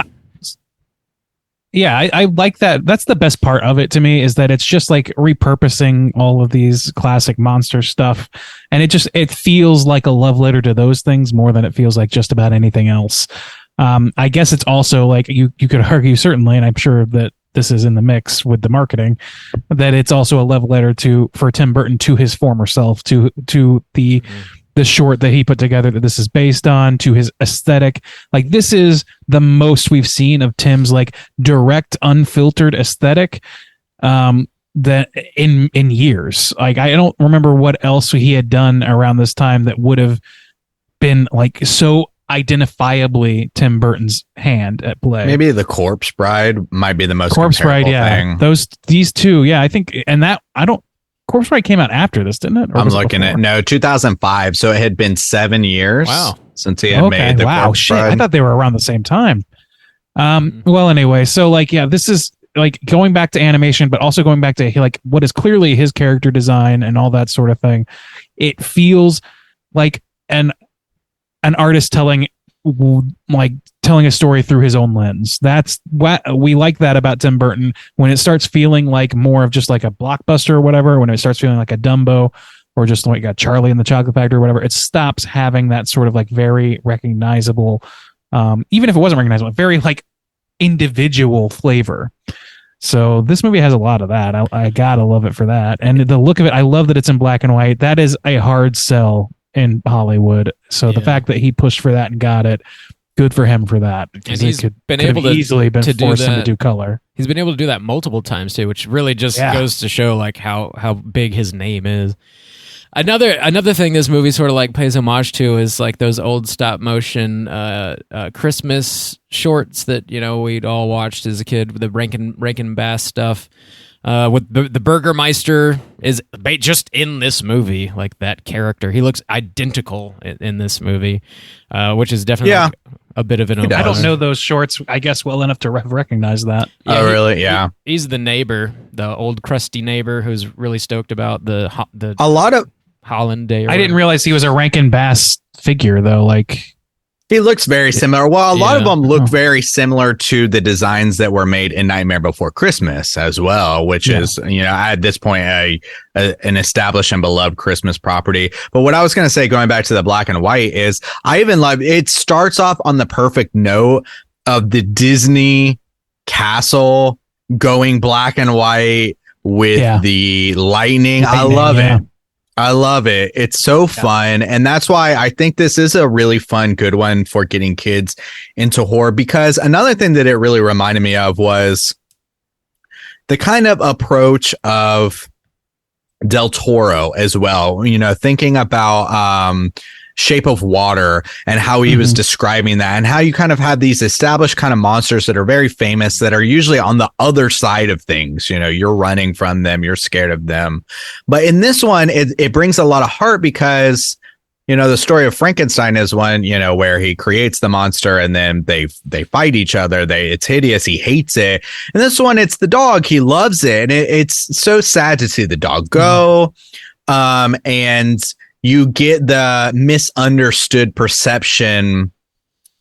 I like that. That's the best part of it to me, is that it's just like repurposing all of these classic monster stuff. And it feels like a love letter to those things more than it feels like just about anything else. I guess it's also like you could argue certainly, and I'm sure that this is in the mix with the marketing, that it's also a love letter for Tim Burton to his former self, to the short that he put together that this is based on, to his aesthetic. Like, this is the most we've seen of Tim's like direct, unfiltered aesthetic. that in years. Like, I don't remember what else he had done around this time that would have been like so identifiably Tim Burton's hand at play. Maybe The Corpse Bride might be the most Corpse Bride, thing. These two, I think, and that Corpse Bride came out after this, didn't it? I'm looking at 2005, so it had been 7 years. Wow. Since he had made the Corpse shit! Bride. I thought they were around the same time. Well, anyway, so like, yeah, this is like going back to animation, but also going back to like what is clearly his character design and all that sort of thing. It feels like an artist telling a story through his own lens. That's what we like that about Tim Burton. When it starts feeling like more of just like a blockbuster or whatever, when it starts feeling like a Dumbo or just like a Charlie and the Chocolate Factory or whatever, it stops having that sort of like very recognizable, even if it wasn't recognizable, very like individual flavor. So this movie has a lot of that. I gotta love it for that. And the look of it, I love that it's in black and white. That is a hard sell in Hollywood. So the fact that he pushed for that and got it, good for him for that. And he's been able to easily been to do forced him that. to do color. He's been able to do that multiple times too, which really just goes to show like how big his name is. Another thing this movie sort of like pays homage to is like those old stop motion Christmas shorts that we'd all watched as a kid, with the Rankin Bass stuff. With the Burgermeister is just in this movie, like that character. He looks identical in this movie, which is definitely like a bit of an homage. I don't know those shorts, I guess, well enough to recognize that. Yeah, oh, really? Yeah. He's the neighbor, the old crusty neighbor who's really stoked about the a lot of Holland Day. I didn't realize he was a Rankin Bass figure though. Like, he looks very similar. Well, a lot of them look very similar to the designs that were made in Nightmare Before Christmas as well, which is, at this point, an established and beloved Christmas property. But what I was going to say, going back to the black and white, is I even love it. Starts off on the perfect note of the Disney castle going black and white with the lightning. I love it. I love it. It's so fun. And that's why I think this is a really fun, good one for getting kids into horror. Because another thing that it really reminded me of was the kind of approach of Del Toro as well. Thinking about Shape of Water and how he was describing that, and how you kind of have these established kind of monsters that are very famous that are usually on the other side of things. You're running from them, you're scared of them. But in this one, it brings a lot of heart because, the story of Frankenstein is one, where he creates the monster and then they fight each other. It's hideous. He hates it. And this one, it's the dog. He loves it. And it's so sad to see the dog go. And you get the misunderstood perception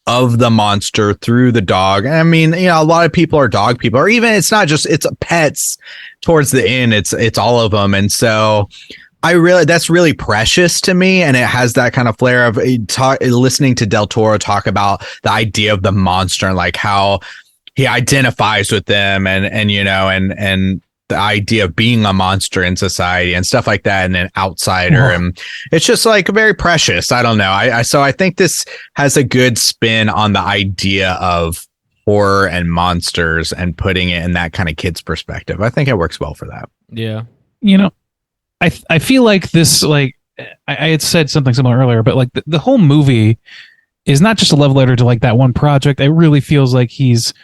of the monster through the dog. I mean, a lot of people are dog people, or even it's not just, it's pets towards the end. It's all of them. And so that's really precious to me. And it has that kind of flair of listening to Del Toro talk about the idea of the monster and like how he identifies with them and the idea of being a monster in society and stuff like that, and an outsider. And it's just like very precious. I don't know. So I think this has a good spin on the idea of horror and monsters and putting it in that kind of kid's perspective. I think it works well for that. Yeah. I feel like this, like I had said something similar earlier, but like the whole movie is not just a love letter to like that one project. It really feels like he's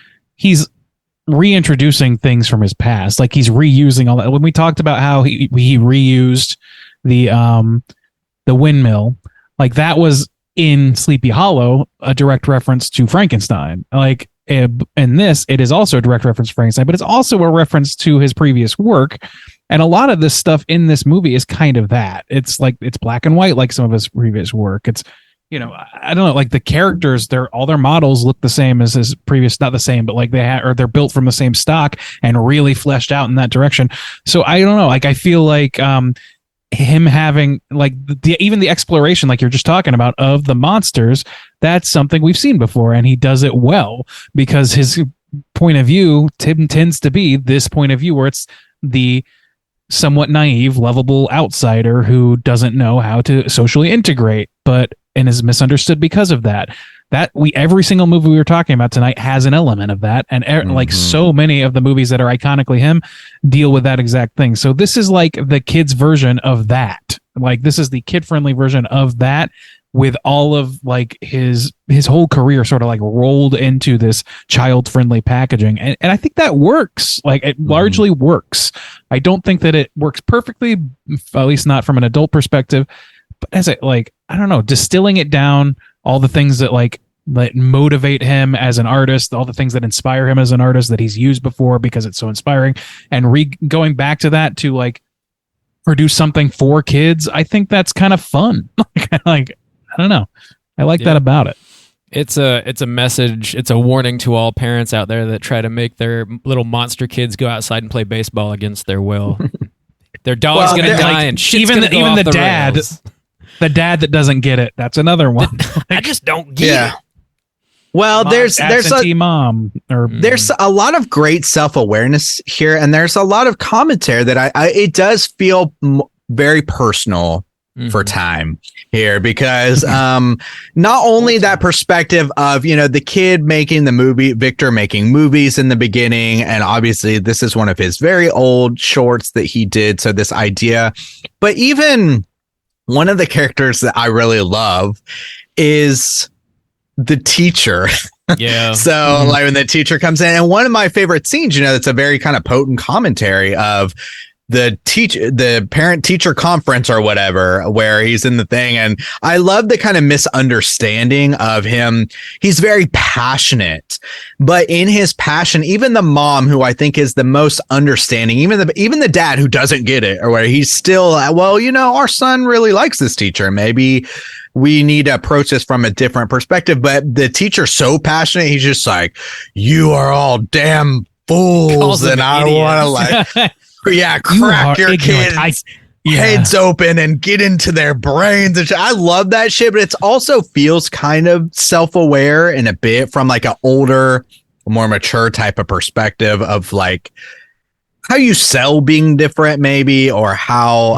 reintroducing things from his past. Like he's reusing all that. When we talked about how he reused the windmill, like that was in Sleepy Hollow, a direct reference to Frankenstein. Like in this, it is also a direct reference to Frankenstein, but it's also a reference to his previous work. And a lot of this stuff in this movie is kind of that. It's like, it's black and white, like some of his previous work. It's, I don't know, like the characters, all their models look the same as his previous, not the same, but like they're built from the same stock and really fleshed out in that direction. So I don't know, like I feel like him having like even the exploration, like you're just talking about, of the monsters, that's something we've seen before, and he does it well because his point of view tends to be this point of view where it's the somewhat naive, lovable outsider who doesn't know how to socially integrate, and is misunderstood because of that. every single movie we were talking about tonight has an element of that, and like so many of the movies that are iconically him deal with that exact thing. So this is like the kids version of that. Like this is the kid friendly version of that, with all of like his whole career sort of like rolled into this child friendly packaging, and I think that works. Like it largely works. I don't think that it works perfectly, at least not from an adult perspective. But as I don't know, distilling it down, all the things that that motivate him as an artist, all the things that inspire him as an artist that he's used before because it's so inspiring, and going back to that to like produce something for kids, I think that's kind of fun. I don't know. I like that about it. It's a message. It's a warning to all parents out there that try to make their little monster kids go outside and play baseball against their will. Their dog's going to die, and shit's going to go off the dad. rails. The dad that doesn't get it. That's another one. I just don't get it. Well, there's a mom, or there's a lot of great self-awareness here, and there's a lot of commentary that it does feel very personal for time here, because not only that perspective of the kid making the movie, Victor making movies in the beginning, and obviously this is one of his very old shorts that he did, so this idea, but even one of the characters that I really love is the teacher. Yeah. So like when the teacher comes in, and one of my favorite scenes, it's a very kind of potent commentary of the parent teacher conference or whatever, where he's in the thing. And I love the kind of misunderstanding of him. He's very passionate, but in his passion, even the mom, who I think is the most understanding, even the dad who doesn't get it, or where he's still, well, our son really likes this teacher. Maybe we need to approach this from a different perspective. But the teacher's so passionate. He's just like, you are all damn fools. And I want to crack your kids' heads open and get into their brains. I love that shit, but it also feels kind of self-aware in a bit from like an older, more mature type of perspective of like how you sell being different, maybe, or how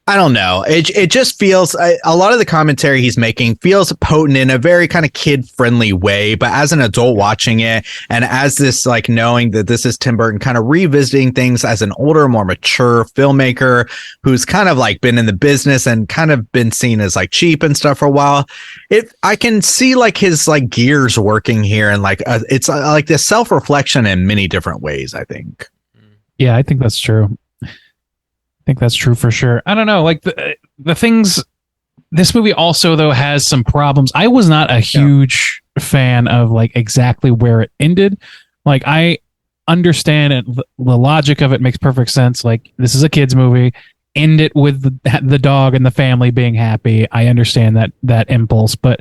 I don't know. It just feels, a lot of the commentary he's making feels potent in a very kind of kid friendly way. But as an adult watching it, and as this, like, knowing that this is Tim Burton kind of revisiting things as an older, more mature filmmaker who's kind of like been in the business and kind of been seen as like cheap and stuff for a while, I can see like his like gears working here, and like it's like this self-reflection in many different ways, I think. Yeah, I think that's true. I think that's true for sure. I don't know, like the things. This movie also though has some problems. I was not a huge fan of like exactly where it ended. Like I understand it, the logic of it makes perfect sense. Like this is a kids movie. End it with the dog and the family being happy. I understand that impulse, but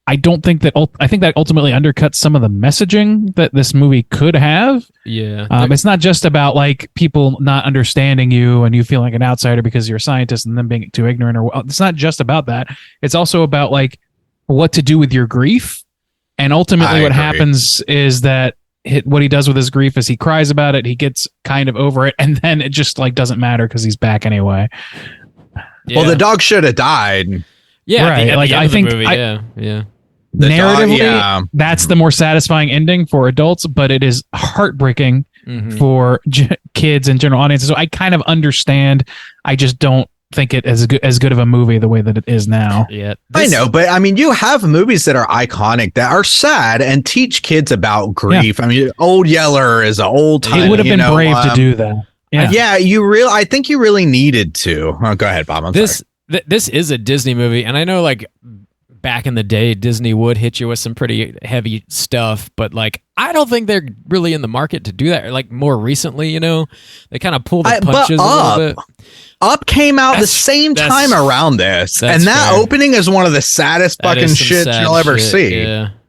I don't think that. I think that ultimately undercuts some of the messaging that this movie could have. Yeah, it's not just about like people not understanding you and you feeling like an outsider because you're a scientist and them being too ignorant. Or it's not just about that. It's also about like what to do with your grief. And ultimately, what happens is that what he does with his grief is he cries about it. He gets kind of over it, and then it just like doesn't matter because he's back anyway. Yeah. Well, the dog should have died. Yeah, right. Like I think, narratively, that's the more satisfying ending for adults, but it is heartbreaking for kids and general audiences. So I kind of understand. I just don't think it as good of a movie the way that it is now. Yeah, I know, but I mean, you have movies that are iconic that are sad and teach kids about grief. I mean, Old Yeller is an old time. It would have been brave to do that. Yeah, I think you really needed to. Oh, go ahead, Bob. This is a Disney movie, and I know like back in the day, Disney would hit you with some pretty heavy stuff, but like I don't think they're really in the market to do that. Like more recently, they kind of pull the punches a little bit. Up came out the same time around this, and that opening is one of the saddest fucking shit you'll ever see.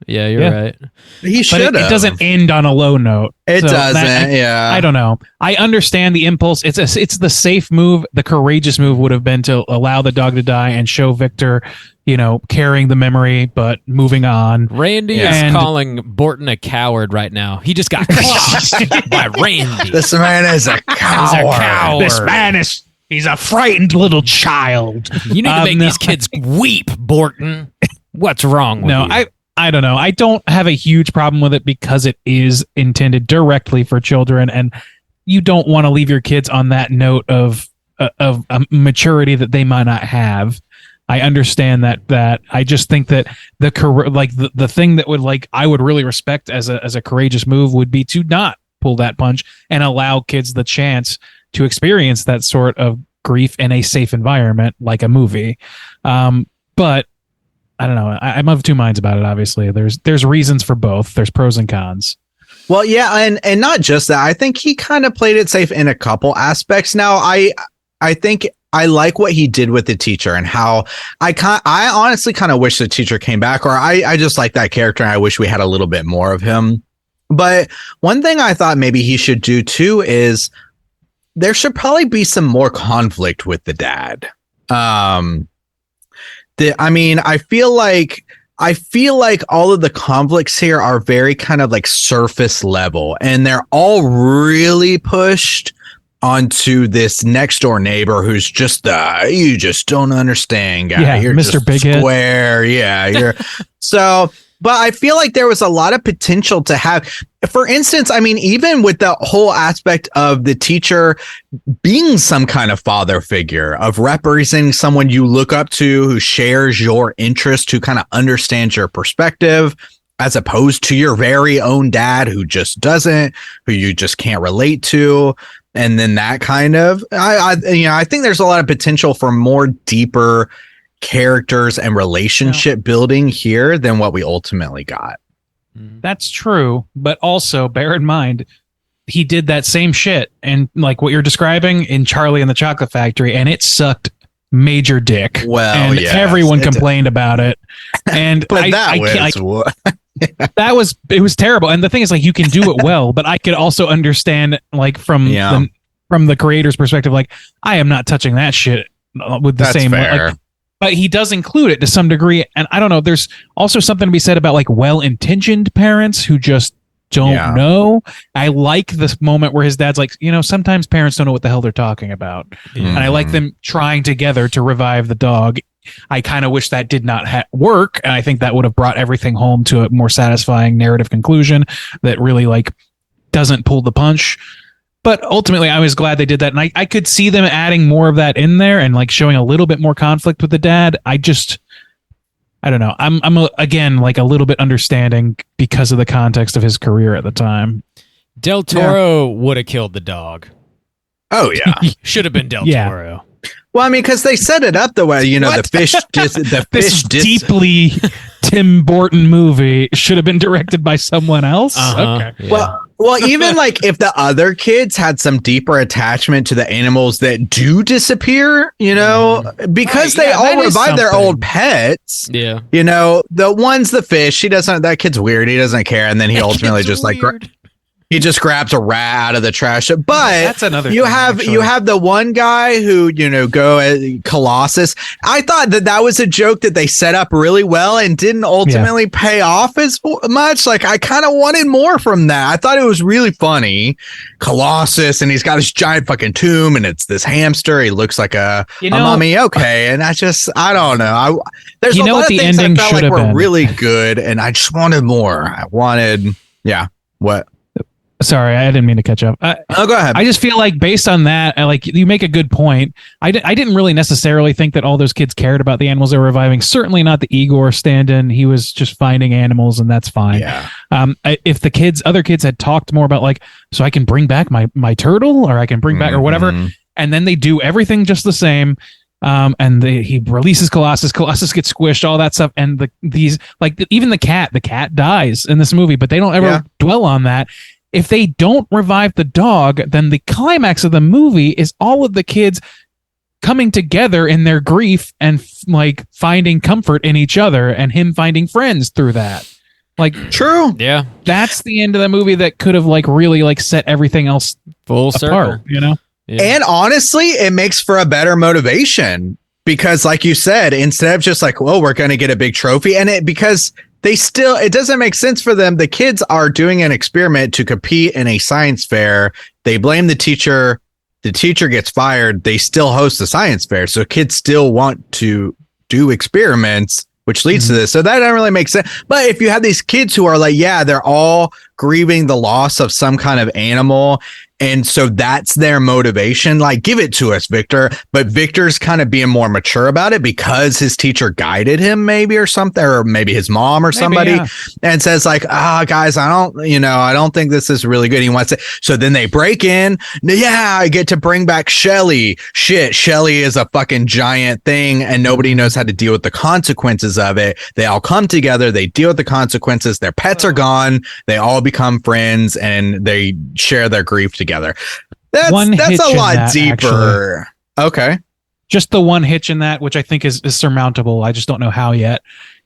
Yeah, you're right. He should have. It doesn't end on a low note. It doesn't. I don't know. I understand the impulse. It's the safe move. The courageous move would have been to allow the dog to die and show Victor, carrying the memory, but moving on. Randy is calling Burton a coward right now. He just got clocked by Randy. This man is a coward. This man is. He's a frightened little child. You need to make these kids weep, Burton. What's wrong with you? I don't know. I don't have a huge problem with it because it is intended directly for children, and you don't want to leave your kids on that note of maturity that they might not have. I understand that. I just think that the thing that would I would really respect as a courageous move would be to not pull that punch and allow kids the chance to experience that sort of grief in a safe environment like a movie. But I don't know. I'm of two minds about it. Obviously, there's reasons for both. There's pros and cons. Well, yeah, and not just that. I think he kind of played it safe in a couple aspects. Now, I think I like what he did with the teacher and how I honestly kind of wish the teacher came back, or I just like that character and I wish we had a little bit more of him. But one thing I thought maybe he should do too is there should probably be some more conflict with the dad. I feel like all of the conflicts here are very kind of like surface level, and they're all really pushed onto this next door neighbor who's just you just don't understand guy. Yeah, you're Mr. just Big Head. square. Yeah, you're so. But I feel like there was a lot of potential to have, for instance, I mean, even with the whole aspect of the teacher being some kind of father figure, of representing someone you look up to who shares your interest, who kind of understands your perspective, as opposed to your very own dad who just doesn't, who you just can't relate to. And then that kind of, I think there's a lot of potential for more deeper characters and relationship building here than what we ultimately got. That's true, but also bear in mind he did that same shit and like what you're describing in Charlie and the Chocolate Factory, and it sucked major dick. Well, and yes, everyone complained about it, and but it was terrible. And the thing is, like, you can do it well, but I could also understand, like, from the creator's perspective, like, I am not touching that shit with the That's same fair. like. But he does include it to some degree. And I don't know, there's also something to be said about like well-intentioned parents who just don't know. I like this moment where his dad's like, sometimes parents don't know what the hell they're talking about. And I like them trying together to revive the dog. I kind of wish that did not work. And I think that would have brought everything home to a more satisfying narrative conclusion that really like doesn't pull the punch. But ultimately, I was glad they did that. And I could see them adding more of that in there and like showing a little bit more conflict with the dad. I don't know. I'm again, like a little bit understanding because of the context of his career at the time. Del Toro would have killed the dog. Oh, yeah. Should have been Del Toro. Well, I mean, because they set it up the way, the fish this deeply Tim Burton movie should have been directed by someone else. Okay. Yeah. Well, even like if the other kids had some deeper attachment to the animals that do disappear, because they all revive their old pets. Yeah. The fish, that kid's weird. He doesn't care. And then he ultimately just he just grabs a rat out of the trash. But that's another you thing, have actually. you have the one guy who go as Colossus. I thought that was a joke that they set up really well and didn't ultimately pay off as much. Like, I kind of wanted more from that. I thought it was really funny. Colossus, and he's got his giant fucking tomb, and it's this hamster. He looks like a mummy. Okay, and I don't know. There's a lot of things I felt like were really good, and I just wanted more. I wanted, what? Sorry, I didn't mean to catch up. Go ahead. I just feel like based on that, you make a good point. I didn't really necessarily think that all those kids cared about the animals they were reviving. Certainly not the Igor stand-in. He was just finding animals, and that's fine. Yeah. If the other kids had talked more about like, so I can bring back my turtle, or I can bring back or whatever, and then they do everything just the same. And he releases Colossus gets squished, all that stuff, and even the cat dies in this movie, but they don't ever dwell on that. If they don't revive the dog, then the climax of the movie is all of the kids coming together in their grief and like finding comfort in each other, and him finding friends through that. Like, true. Yeah. That's the end of the movie that could have like really like set everything else full apart, circle. Yeah. And honestly, it makes for a better motivation because, like you said, instead of just like, well, we're going to get a big trophy, because it doesn't make sense for them. The kids are doing an experiment to compete in a science fair. They blame the teacher. The teacher gets fired. They still host the science fair. So kids still want to do experiments which leads to this. So that doesn't really make sense. But if you have these kids who are like, yeah, they're all grieving the loss of some kind of animal, and so that's their motivation, like, give it to us, Victor. But Victor's kind of being more mature about it because his teacher guided him, maybe, or something, or maybe his mom or somebody, and says like, guys, I don't think this is really good. He wants it. So then they break in. Yeah, I get to bring back Shelly. Shit, Shelly is a fucking giant thing, and nobody knows how to deal with the consequences of it. They all come together. They deal with the consequences. Their pets are gone. They all become friends, and they share their grief together. That's a lot deeper. Actually. Okay. Just the one hitch in that, which I think is surmountable, I just don't know how yet,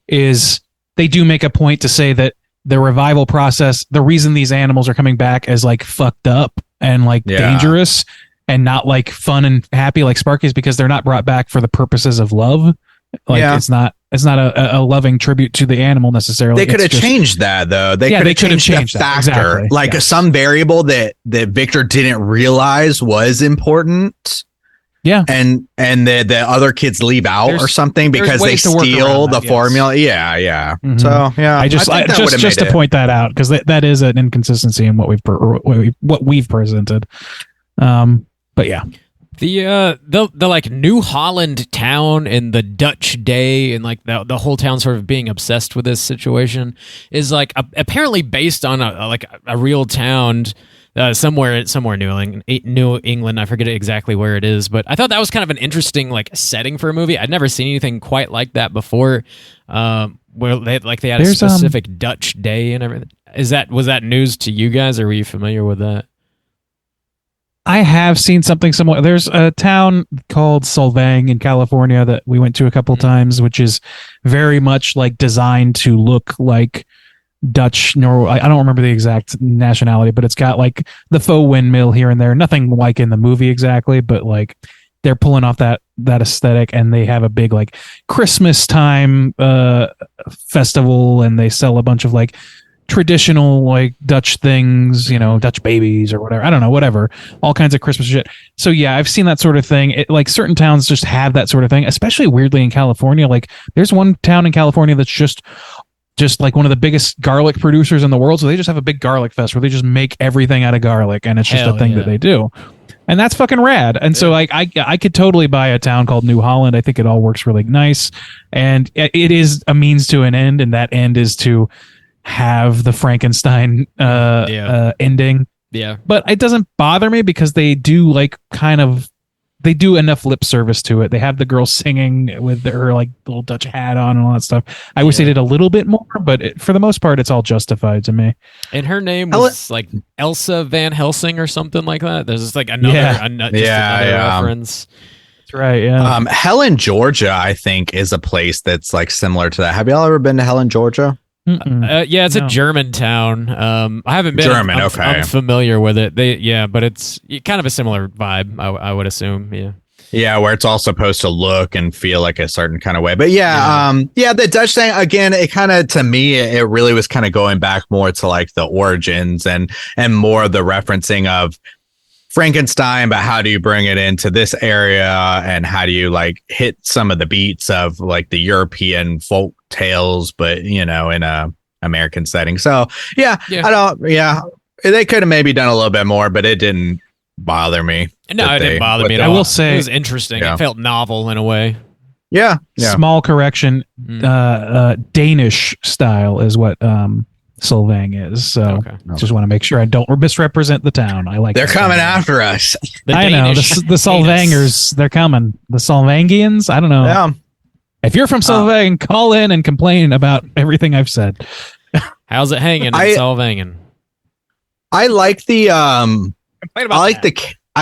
is they do make a point to say that the revival process, the reason these animals are coming back as like fucked up and like dangerous and not like fun and happy like Sparky, is because they're not brought back for the purposes of love. Like it's not a loving tribute to the animal necessarily. They could have changed that though. They could have changed the factor, exactly. Like some variable that Victor didn't realize was important. Yeah, and the other kids leave out or something because they steal the formula. Yeah. Mm-hmm. So yeah, I just to point that out, because that is an inconsistency in what we've presented. But yeah. The like New Holland town and the Dutch day and like the whole town sort of being obsessed with this situation is like apparently based on a real town somewhere New England. I forget exactly where it is, but I thought that was kind of an interesting like setting for a movie. I'd never seen anything quite like that before. Where they had a specific Dutch day and everything. Was that news to you guys, or were you familiar with that? I have seen something similar. There's a town called Solvang in California that we went to a couple times, which is very much like designed to look like Dutch. I don't remember the exact nationality, but it's got like the faux windmill here and there. Nothing like in the movie exactly, but like they're pulling off that aesthetic, and they have a big like Christmas time festival, and they sell a bunch of like traditional like Dutch things, Dutch babies or whatever. I don't know, whatever. All kinds of Christmas shit. So yeah, I've seen that sort of thing. Like certain towns just have that sort of thing, especially weirdly in California. Like there's one town in California that's just like one of the biggest garlic producers in the world. So they just have a big garlic fest where they just make everything out of garlic, and it's just a thing that they do. And that's fucking rad. And so like I could totally buy a town called New Holland. I think it all works really nice. And it is a means to an end, and that end is to have the Frankenstein ending. Yeah. But it doesn't bother me because they do like they do enough lip service to it. They have the girl singing with her like little Dutch hat on and all that stuff. I wish they did a little bit more, but for the most part, it's all justified to me. And her name was like Elsa Van Helsing or something like that. There's just like another reference. That's right. Yeah. Helen, Georgia, I think is a place that's like similar to that. Have y'all ever been to Helen, Georgia? Yeah, it's a German town. I haven't been. German, I'm familiar with it. But it's kind of a similar vibe, I would assume. Yeah. Yeah, where it's all supposed to look and feel like a certain kind of way. But the Dutch thing, again, it kind of, to me, it really was kind of going back more to like the origins and more of the referencing of Frankenstein, but how do you bring it into this area, and how do you like hit some of the beats of like the European folk tales, but in a American setting. So they could have maybe done a little bit more, but it didn't bother me. No, it didn't bother me at all. I will say it was interesting. It felt novel in a way. Yeah. Small correction. Danish style is what Solvang is. So just want to make sure I don't misrepresent the town. I like they're coming after us. I know the Solvangers. They're coming. The Solvangians. I don't know. Yeah. If you're from Solvang, call in and complain about everything I've said. How's it hanging in Solvangen? I like the I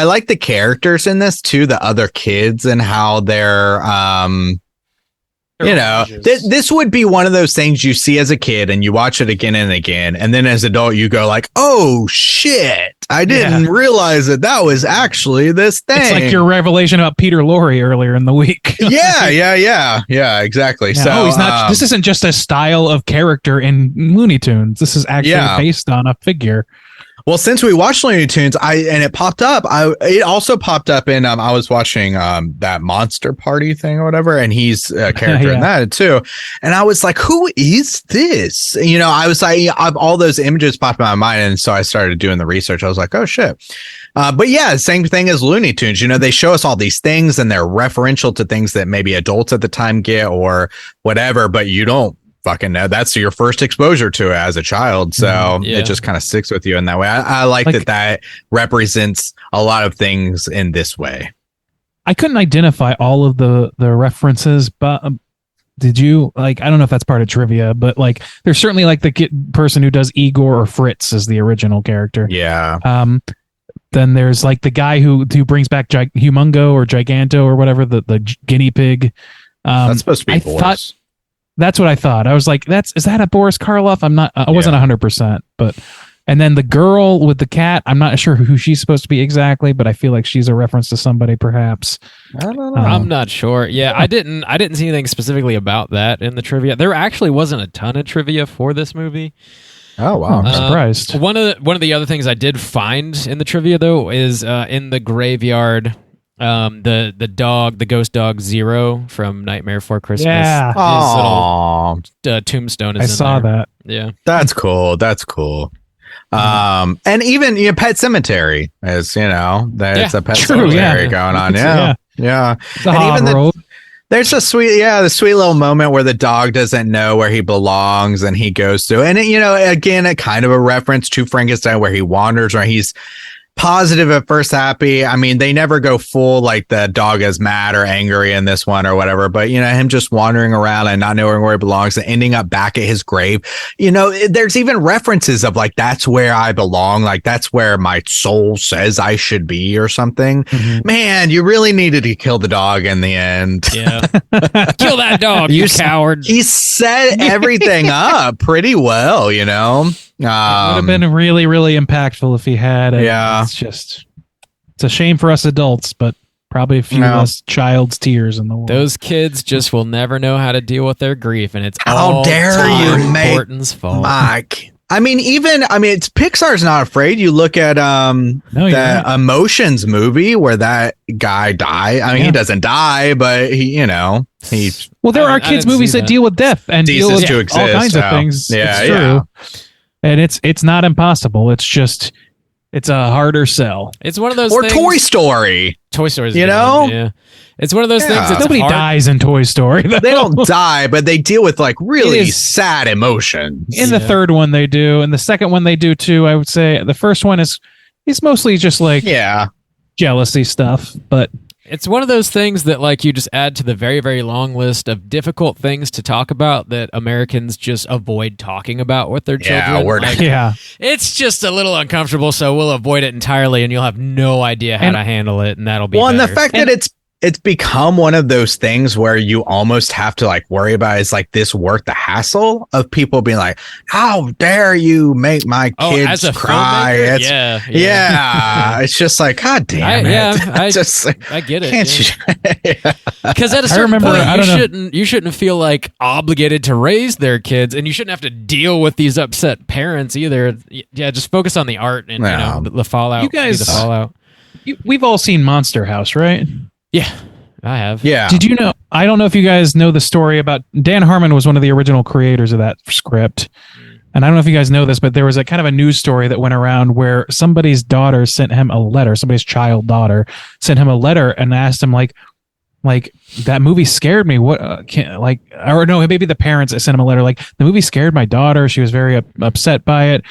like the characters in this too. The other kids and how they're this would be one of those things you see as a kid and you watch it again and again, and then as an adult you go like, oh shit, I didn't realize that was actually this thing. It's like your revelation about Peter Lorre earlier in the week. yeah, exactly. Yeah, so he's not. This isn't just a style of character in Looney Tunes. This is actually based on a figure. Well, since we watched Looney Tunes, it popped up. It also popped up in I was watching that Monster Party thing or whatever, and he's a character in that too. And I was like, who is this? I was like, all those images popped in my mind, and so I started doing the research. I was like, oh shit. But yeah, same thing as Looney Tunes. They show us all these things, and they're referential to things that maybe adults at the time get or whatever, but you don't fucking know. That's your first exposure to it as a child, so it just kind of sticks with you in that way. I like that represents a lot of things in this way. I couldn't identify all of the references, but did you? I don't know if that's part of trivia, but there's certainly the person who does Igor or Fritz as the original character. Yeah. Then there's the guy who brings back Humongo or Giganto or whatever, the guinea pig. That's supposed to be Boris. That's what I thought. I was like, is that a Boris Karloff? I'm not, I wasn't 100%, but, and then the girl with the cat, I'm not sure who she's supposed to be exactly, but I feel like she's a reference to somebody perhaps. I don't know. I'm not sure. Yeah, I didn't see anything specifically about that in the trivia. There actually wasn't a ton of trivia for this movie. Oh wow, I'm surprised. One of the other things I did find in the trivia though is in the graveyard, the ghost dog Zero from Nightmare Before Christmas. Yeah. His little tombstone is I in saw there. that. Yeah. That's cool. And even Pet Cemetery is, there's a Pet Cemetery going on. Yeah. And even there's the sweet little moment where the dog doesn't know where he belongs and he goes to, and again, a kind of a reference to Frankenstein where he wanders, where he's positive at first, happy. I mean, they never go full the dog is mad or angry in this one or whatever, but him just wandering around and not knowing where he belongs and ending up back at his grave. There's even references of that's where I belong, that's where my soul says I should be or something. Mm-hmm. Man, you really needed to kill the dog in the end. Yeah. Kill that dog, you coward. He set everything up pretty well, it would have been really, really impactful if he had. It's a shame for us adults, but probably a few less child's tears in the world. Those kids just will never know how to deal with their grief, and it's how dare you make Burton's fault. Mike. It's Pixar's not afraid. You look at the Emotions movie where that guy died. He doesn't die, but he. Well, there are kids movies that deal with death and deal with all kinds of things. Yeah, it's true. And it's not impossible. It's just it's a harder sell. It's one of those or things, Toy Story. Toy Story, yeah. It's one of those things. That's nobody dies in Toy Story. Though. They don't die, but they deal with really sad emotions. In the third one, they do, and the second one they do too. I would say the first one is mostly just jealousy stuff, but. It's one of those things that you just add to the very, very long list of difficult things to talk about that Americans just avoid talking about with their children. It's just a little uncomfortable, so we'll avoid it entirely, and you'll have no idea how to handle it, and that'll be better. And the fact that it's become one of those things where you almost have to worry about is this worth the hassle of people being like, how dare you make my kids cry? It's just God damn it. I get it. Can't you? Because at a certain point, you shouldn't feel obligated to raise their kids, and you shouldn't have to deal with these upset parents either. Yeah, just focus on the art and the fallout. You guys, the fallout. We've all seen Monster House, right? Yeah, I have. Yeah. Did you know? I don't know if you guys know the story about Dan Harmon was one of the original creators of that script. And I don't know if you guys know this, but there was a kind of a news story that went around where somebody's daughter sent him a letter, somebody's child daughter sent him a letter and asked him that movie scared me. What or no, maybe the parents sent him a letter the movie scared my daughter. She was very upset by it.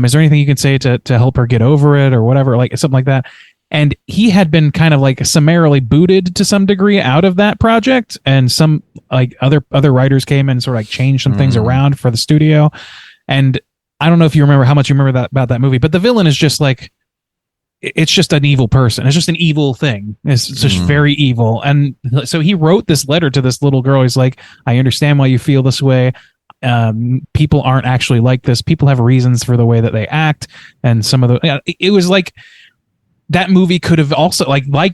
Is there anything you can say to help her get over it or whatever, something like that? And he had been kind of summarily booted to some degree out of that project. And some other writers came and sort of changed some things around for the studio. And I don't know if you remember how much you remember about that movie, but the villain is just it's just an evil person. It's just an evil thing. It's just very evil. And so he wrote this letter to this little girl. He's like, I understand why you feel this way. People aren't actually like this. People have reasons for the way that they act. And some of it was that movie could have also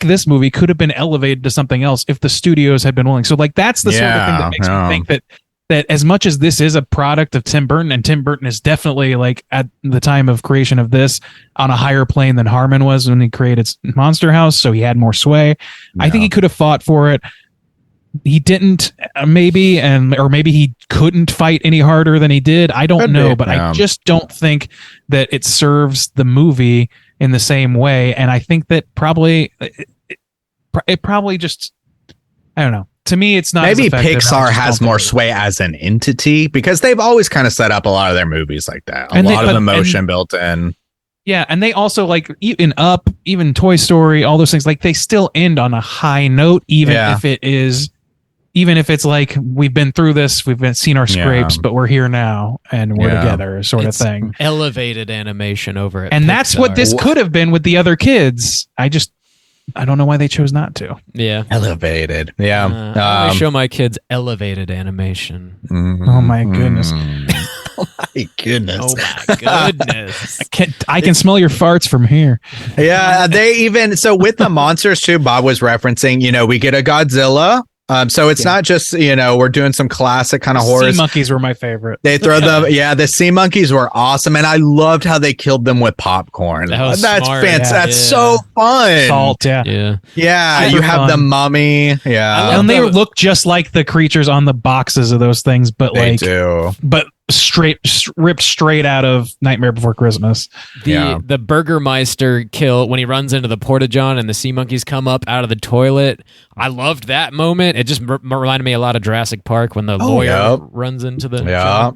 this movie could have been elevated to something else if the studios had been willing. So that's the sort of thing that makes me think that that as much as this is a product of Tim Burton, and Tim Burton is definitely like at the time of creation of this on a higher plane than Harmon was when he created Monster House, so he had more sway. I think he could have fought for it. He didn't, or maybe he couldn't fight any harder than he did. I don't know, but I just don't think that it serves the movie in the same way. And I think that it probably just, I don't know. To me, it's not. Maybe Pixar has more sway as an entity because they've always kind of set up a lot of their movies like that. A lot of emotion built in. Yeah, and they also like even Up, even Toy Story, all those things. Like they still end on a high note, even if it's like we've been through this, we've seen our scrapes, but we're here now and we're together, sort of thing. Elevated animation over it, and that's what this could have been with the other kids. I don't know why they chose not to. Yeah. Elevated. Yeah. I show my kids elevated animation. Oh my goodness. Oh my goodness. Oh my goodness. I can smell your farts from here. Yeah. So with the monsters too, Bob was referencing, we get a Godzilla. So it's not just, we're doing some classic kind of horror. Sea monkeys were my favorite. They throw the sea monkeys were awesome. And I loved how they killed them with popcorn. That's fantastic. That's so fun. Salt, yeah. Yeah. You have the mummy. Yeah. And they look just like the creatures on the boxes of those things, but they do. But ripped straight out of Nightmare Before Christmas. The Burgermeister kill when he runs into the porta-john and the sea monkeys come up out of the toilet. I loved that moment. It just reminded me a lot of Jurassic Park when the lawyer runs into the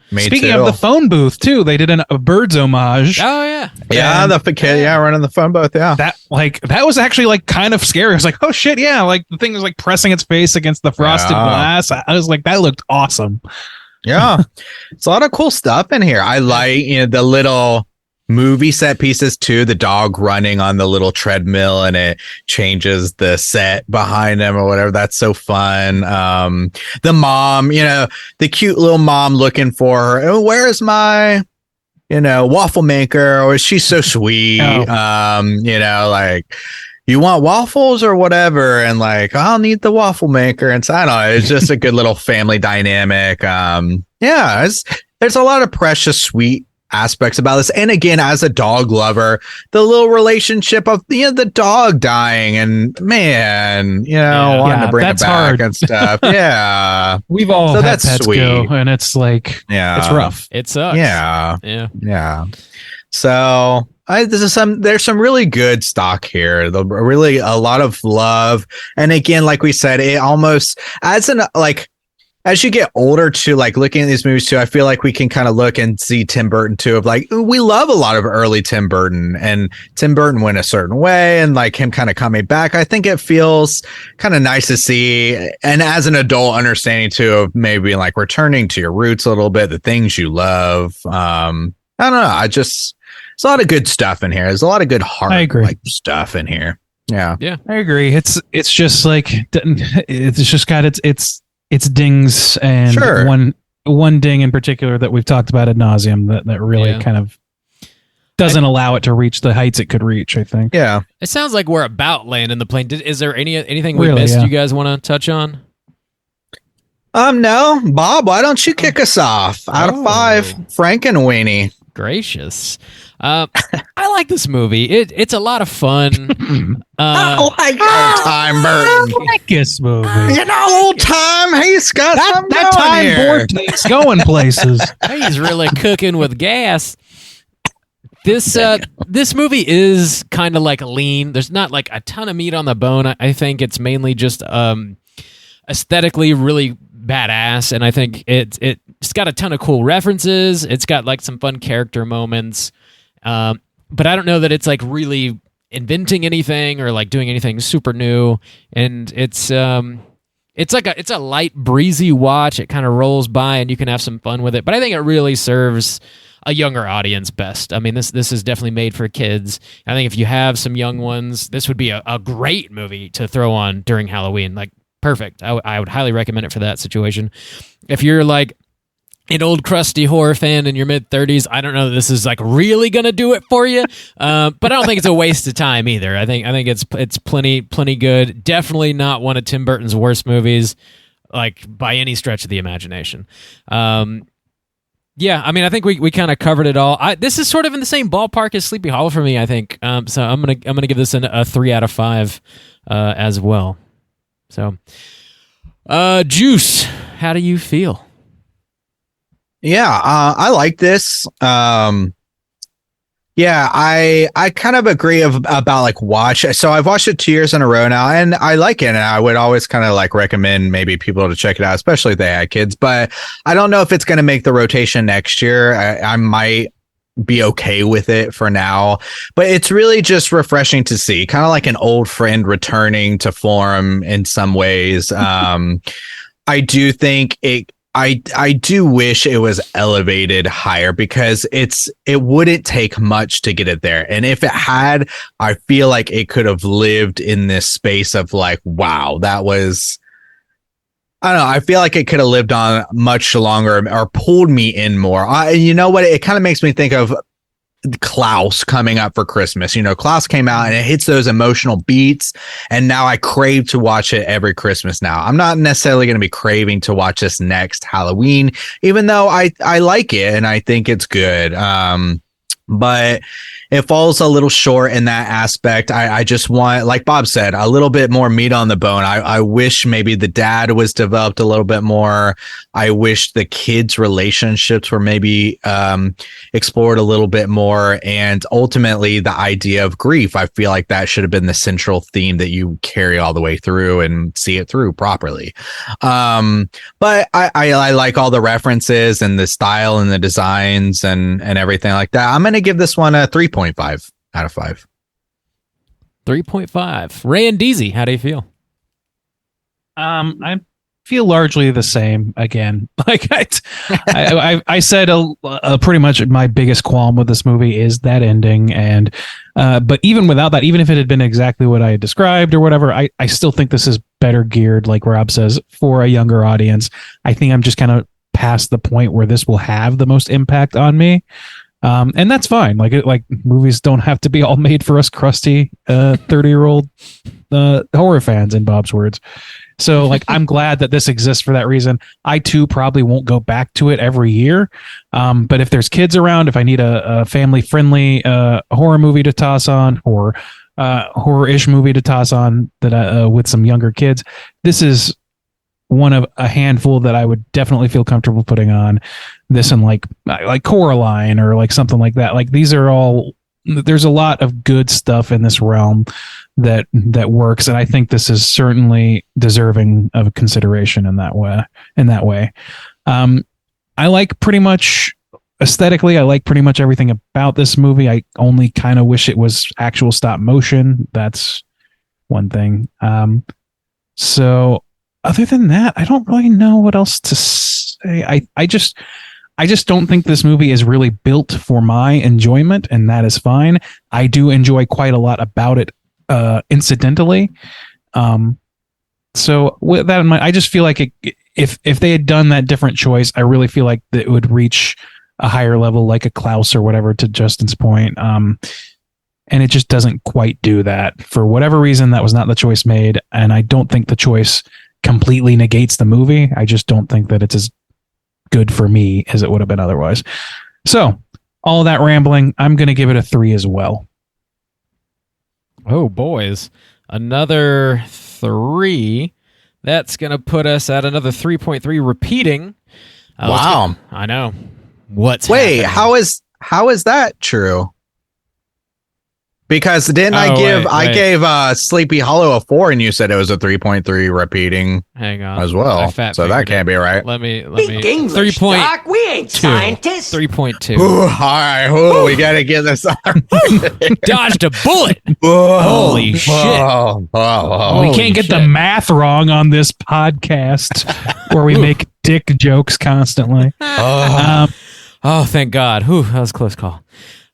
Speaking of the phone booth too, they did a Birds homage. Oh yeah. Yeah, the kid running the phone booth, that was actually like kind of scary. I was like, oh shit, yeah, like the thing was like pressing its face against the frosted glass. I was like, that looked awesome. Yeah, it's a lot of cool stuff in here. I like the little movie set pieces too. The dog running on the little treadmill and it changes the set behind him or whatever. That's so fun. The mom, the cute little mom looking for her. Oh, where's my waffle maker? Or she's so sweet. Like, you want waffles or whatever? And like, I'll need the waffle maker. And so I don't know. It's just a good little family dynamic. There's a lot of precious, sweet aspects about this. And again, as a dog lover, the little relationship of the dog dying and wanting to bring it back hard. and stuff. Yeah. We've all had pets go, and it's like, it's rough. It sucks. Yeah. So there's some really good stock here. Really a lot of love. And again, like we said, it almost as you get older too, like looking at these movies too, I feel like we can kind of look and see Tim Burton too of like, we love a lot of early Tim Burton, and Tim Burton went a certain way and like him kind of coming back. I think it feels kind of nice to see. And as an adult understanding too of maybe like returning to your roots a little bit, the things you love. I don't know. There's a lot of good stuff in here. There's a lot of good heart stuff in here. Yeah. I agree. It's just like, it's just got its dings, and one ding in particular that we've talked about ad nauseum that really kind of doesn't allow it to reach the heights it could reach, I think. Yeah. It sounds like we're about landing the plane. Is there anything we missed you guys want to touch on? No. Bob, why don't you kick us off? Out of 5, Frankenweenie. Gracious. I like this movie. It's a lot of fun. I like old time Burton. I like this movie. Old time. He's got that time here. He's going places. He's really cooking with gas. This movie is kind of like lean. There's not like a ton of meat on the bone. I think it's mainly just aesthetically really badass, and I think it's got a ton of cool references. It's got like some fun character moments, but I don't know that it's like really inventing anything or like doing anything super new. And it's a light breezy watch. It kind of rolls by and you can have some fun with it, but I think it really serves a younger audience best. I mean, this is definitely made for kids. I think if you have some young ones, this would be a great movie to throw on during Halloween. Like, perfect. I would highly recommend it for that situation. If you're like an old crusty horror fan in your mid-30s, I don't know that this is like really gonna do it for you, but I don't think it's a waste of time either. I think it's plenty good. Definitely not one of Tim Burton's worst movies. like by any stretch of the imagination. Yeah, I mean, I think we kind of covered it all. This is sort of in the same ballpark as Sleepy Hollow for me, I think. So I'm gonna give this a 3 out of 5 as well. So, Juice, how do you feel? Yeah, I like this. Yeah, I kind of agree about like watch. So I've watched it 2 years in a row now, and I like it. And I would always kind of like recommend maybe people to check it out, especially if they had kids. But I don't know if it's going to make the rotation next year. I might be okay with it for now, but it's really just refreshing to see, kind of like an old friend returning to form in some ways. I do think I do wish it was elevated higher, because it wouldn't take much to get it there. And if it had, I feel like it could have lived in this space of like, wow, that was, I don't know. I feel like it could have lived on much longer or pulled me in more. You know what? It kind of makes me think of Klaus coming up for Christmas. You know, Klaus came out and it hits those emotional beats, and now I crave to watch it every Christmas now. I'm not necessarily going to be craving to watch this next Halloween, even though I like it and I think it's good. But it falls a little short in that aspect. I just want, like Bob said, a little bit more meat on the bone. I wish maybe the dad was developed a little bit more. I wish the kids' relationships were maybe explored a little bit more. And ultimately, the idea of grief, I feel like that should have been the central theme that you carry all the way through and see it through properly. But I like all the references and the style and the designs and everything like that. I'm going to give this one a 3.5 out of 5. 3.5. Ray and Deezy, how do you feel? I feel largely the same again. Like I said, pretty much my biggest qualm with this movie is that ending. And but even without that, even if it had been exactly what I had described or whatever, I still think this is better geared, like Rob says, for a younger audience. I think I'm just kind of past the point where this will have the most impact on me. And that's fine. Like movies don't have to be all made for us crusty 30-year-old horror fans, in Bob's words. So like I'm glad that this exists for that reason. I too probably won't go back to it every year. But if there's kids around, if I need a family friendly horror movie to toss on, or horror-ish movie to toss on that with some younger kids, this is one of a handful that I would definitely feel comfortable putting on. This and like Coraline or like something like that. Like these are all, there's a lot of good stuff in this realm that works, and I think this is certainly deserving of consideration in that way. I like pretty much aesthetically, I like pretty much everything about this movie. I only kind of wish it was actual stop motion. That's one thing. So other than that, I don't really know what else to say. I just don't think this movie is really built for my enjoyment, and that is fine. I do enjoy quite a lot about it incidentally. So with that in mind, I just feel like if they had done that different choice, I really feel like that it would reach a higher level, like a Klaus or whatever, to Justin's point. And it just doesn't quite do that. For whatever reason, that was not the choice made, and I don't think the choice completely negates the movie. I just don't think that it's as good for me as it would have been otherwise. So all that rambling, I'm going to give it a 3 as well. Oh, boys. Another 3. That's going to put us at another 3.3 repeating. Wow. I know. Wait, happening? How is that true? Because didn't I gave Sleepy Hollow a 4, and you said it was a 3.3 repeating. Hang on as well. So that can't be right. Let me. English, 3. Doc. We ain't scientists. 3.2. All right, we gotta get this on. Dodged a bullet. Whoa. Holy shit! We can't get the math wrong on this podcast, where we make dick jokes constantly. Oh, thank God! Whew, that was a close call.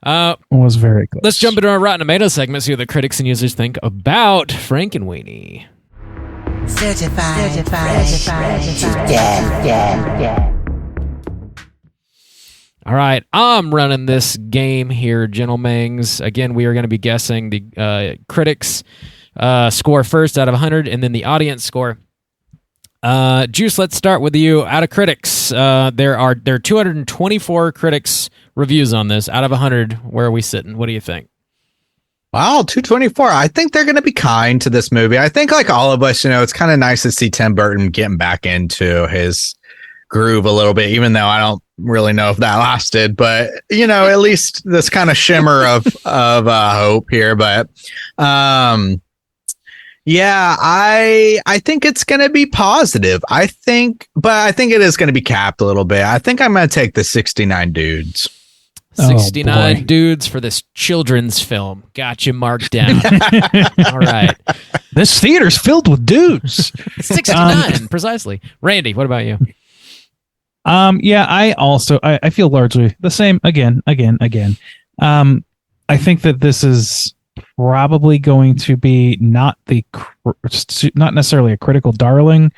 It was very close. Let's jump into our Rotten Tomatoes segment, see what the critics and users think about Frankenweenie. Certified fresh to death. All right, I'm running this game here, gentlemen's. Again, we are going to be guessing the critics' score first out of 100, and then the audience score. Juice, let's start with you. Out of critics, there are 224 critics reviews on this. Out of 100, where are we sitting? What do you think? Wow, 224. I think they're going to be kind to this movie. I think, like all of us, it's kind of nice to see Tim Burton getting back into his groove a little bit, even though I don't really know if that lasted. But, at least this kind of shimmer of hope here. But, yeah, I think it's going to be positive. I think it is going to be capped a little bit. I think I'm going to take the 69 dudes. 69 dudes for this children's film. Got you marked down. All right. This theater's filled with dudes. 69, precisely. Randy, what about you? Yeah, I feel largely the same again. I think that this is probably going to be not necessarily a critical darling.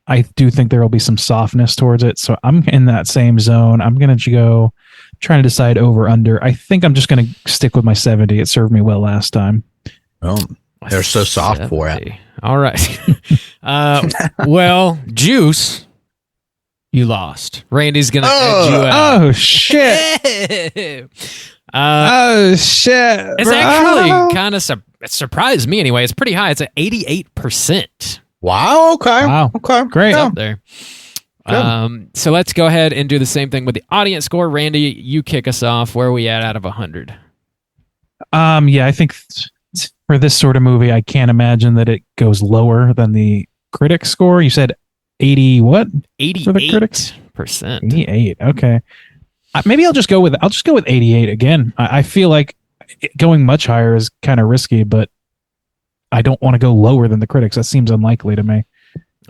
I do think there will be some softness towards it. So I'm in that same zone. I'm going to go trying to decide over under. I think I'm just going to stick with my 70. It served me well last time. Oh, they're so soft 70. For it. All right. Well, Juice, you lost. Randy's going to edge you out. Oh, shit. Oh, shit. It's actually kind of it surprised me anyway. It's pretty high. It's at 88%. Wow. Okay. Wow. Okay. Great. It's up there. So let's go ahead and do the same thing with the audience score. Randy, you kick us off. Where are we at out of 100? Yeah, I think for this sort of movie, I can't imagine that it goes lower than the critic score. You said 80 what? 88% for the critics? 88. Okay. Maybe I'll just go with 88 again. I feel like going much higher is kind of risky, but I don't want to go lower than the critics. That seems unlikely to me.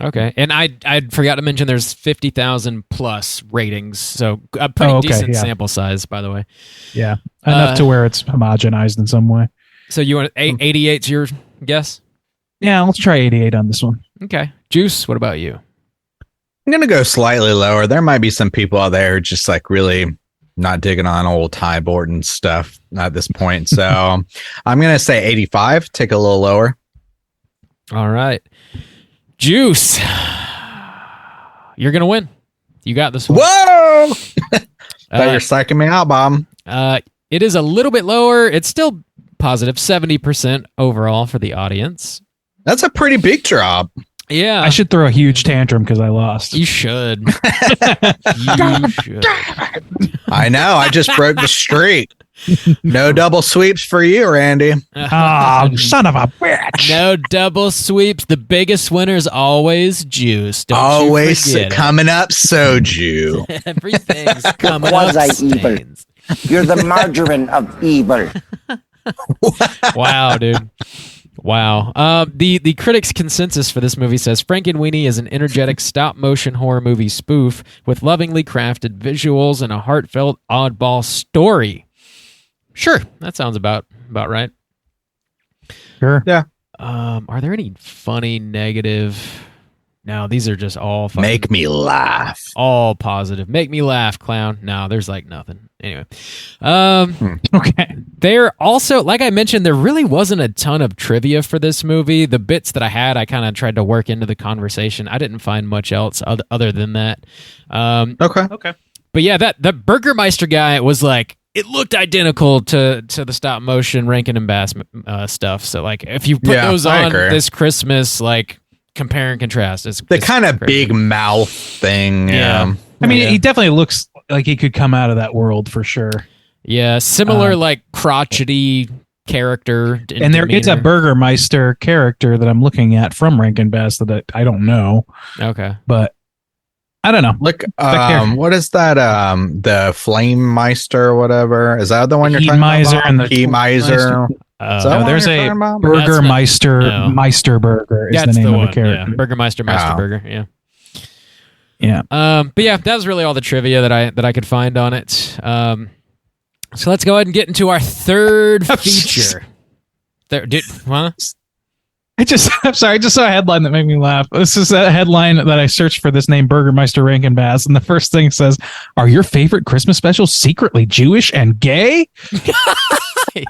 Okay, and I forgot to mention there's 50,000 plus ratings, so a pretty decent sample size, by the way. Yeah, enough to where it's homogenized in some way. So you want 88's your guess? Yeah, let's try 88 on this one. Okay, Juice, what about you? I'm gonna go slightly lower. There might be some people out there just like really not digging on old Ty Borton stuff at this point, so I'm gonna say 85. Take a little lower. All right. Juice, you're going to win. You got this one. Whoa! Thought you're psyching me out, Bob. It is a little bit lower. It's still positive, 70% overall for the audience. That's a pretty big drop. Yeah. I should throw a huge tantrum because I lost. You should. You should. I know. I just broke the streak. No double sweeps for you, Randy. Oh, son of a bitch. No double sweeps. The biggest winner is always Juice. Don't always you forget coming up soju. Everything's coming up stains. You're the margarine of evil. Wow, dude. Wow. The critics' consensus for this movie says Frankenweenie is an energetic stop-motion horror movie spoof with lovingly crafted visuals and a heartfelt oddball story. Sure, that sounds about right. Sure. Yeah. Are there any funny, negative? No, these are just all fucking, make me laugh. All positive. Make me laugh, clown. No, there's like nothing. Anyway. Okay. There also, like I mentioned, there really wasn't a ton of trivia for this movie. The bits that I had, I kind of tried to work into the conversation. I didn't find much else other than that. Okay. But yeah, that Burgermeister guy was like, it looked identical to the stop motion Rankin and Bass stuff. So like, if you put those on this Christmas, like compare and contrast, it's kind of big mouth thing. Yeah. I mean, he definitely looks like he could come out of that world for sure. Yeah, similar like crotchety character. And there it's a Burgermeister character that I'm looking at from Rankin Bass that I don't know. Okay. But I don't know. Look, what is that? The Flame Meister or whatever. Is that the one you're talking about? And the Heat Miser. No, there's a Burgermeister. Meister Burger is the name of the character. Yeah. Burgermeister Meister Burger. Yeah. Yeah. But yeah, that was really all the trivia that I could find on it. So let's go ahead and get into our third feature. I'm sorry, I just saw a headline that made me laugh. This is a headline that I searched for this name, Burgermeister Rankin Bass, and the first thing says, "Are your favorite Christmas specials secretly Jewish and gay?"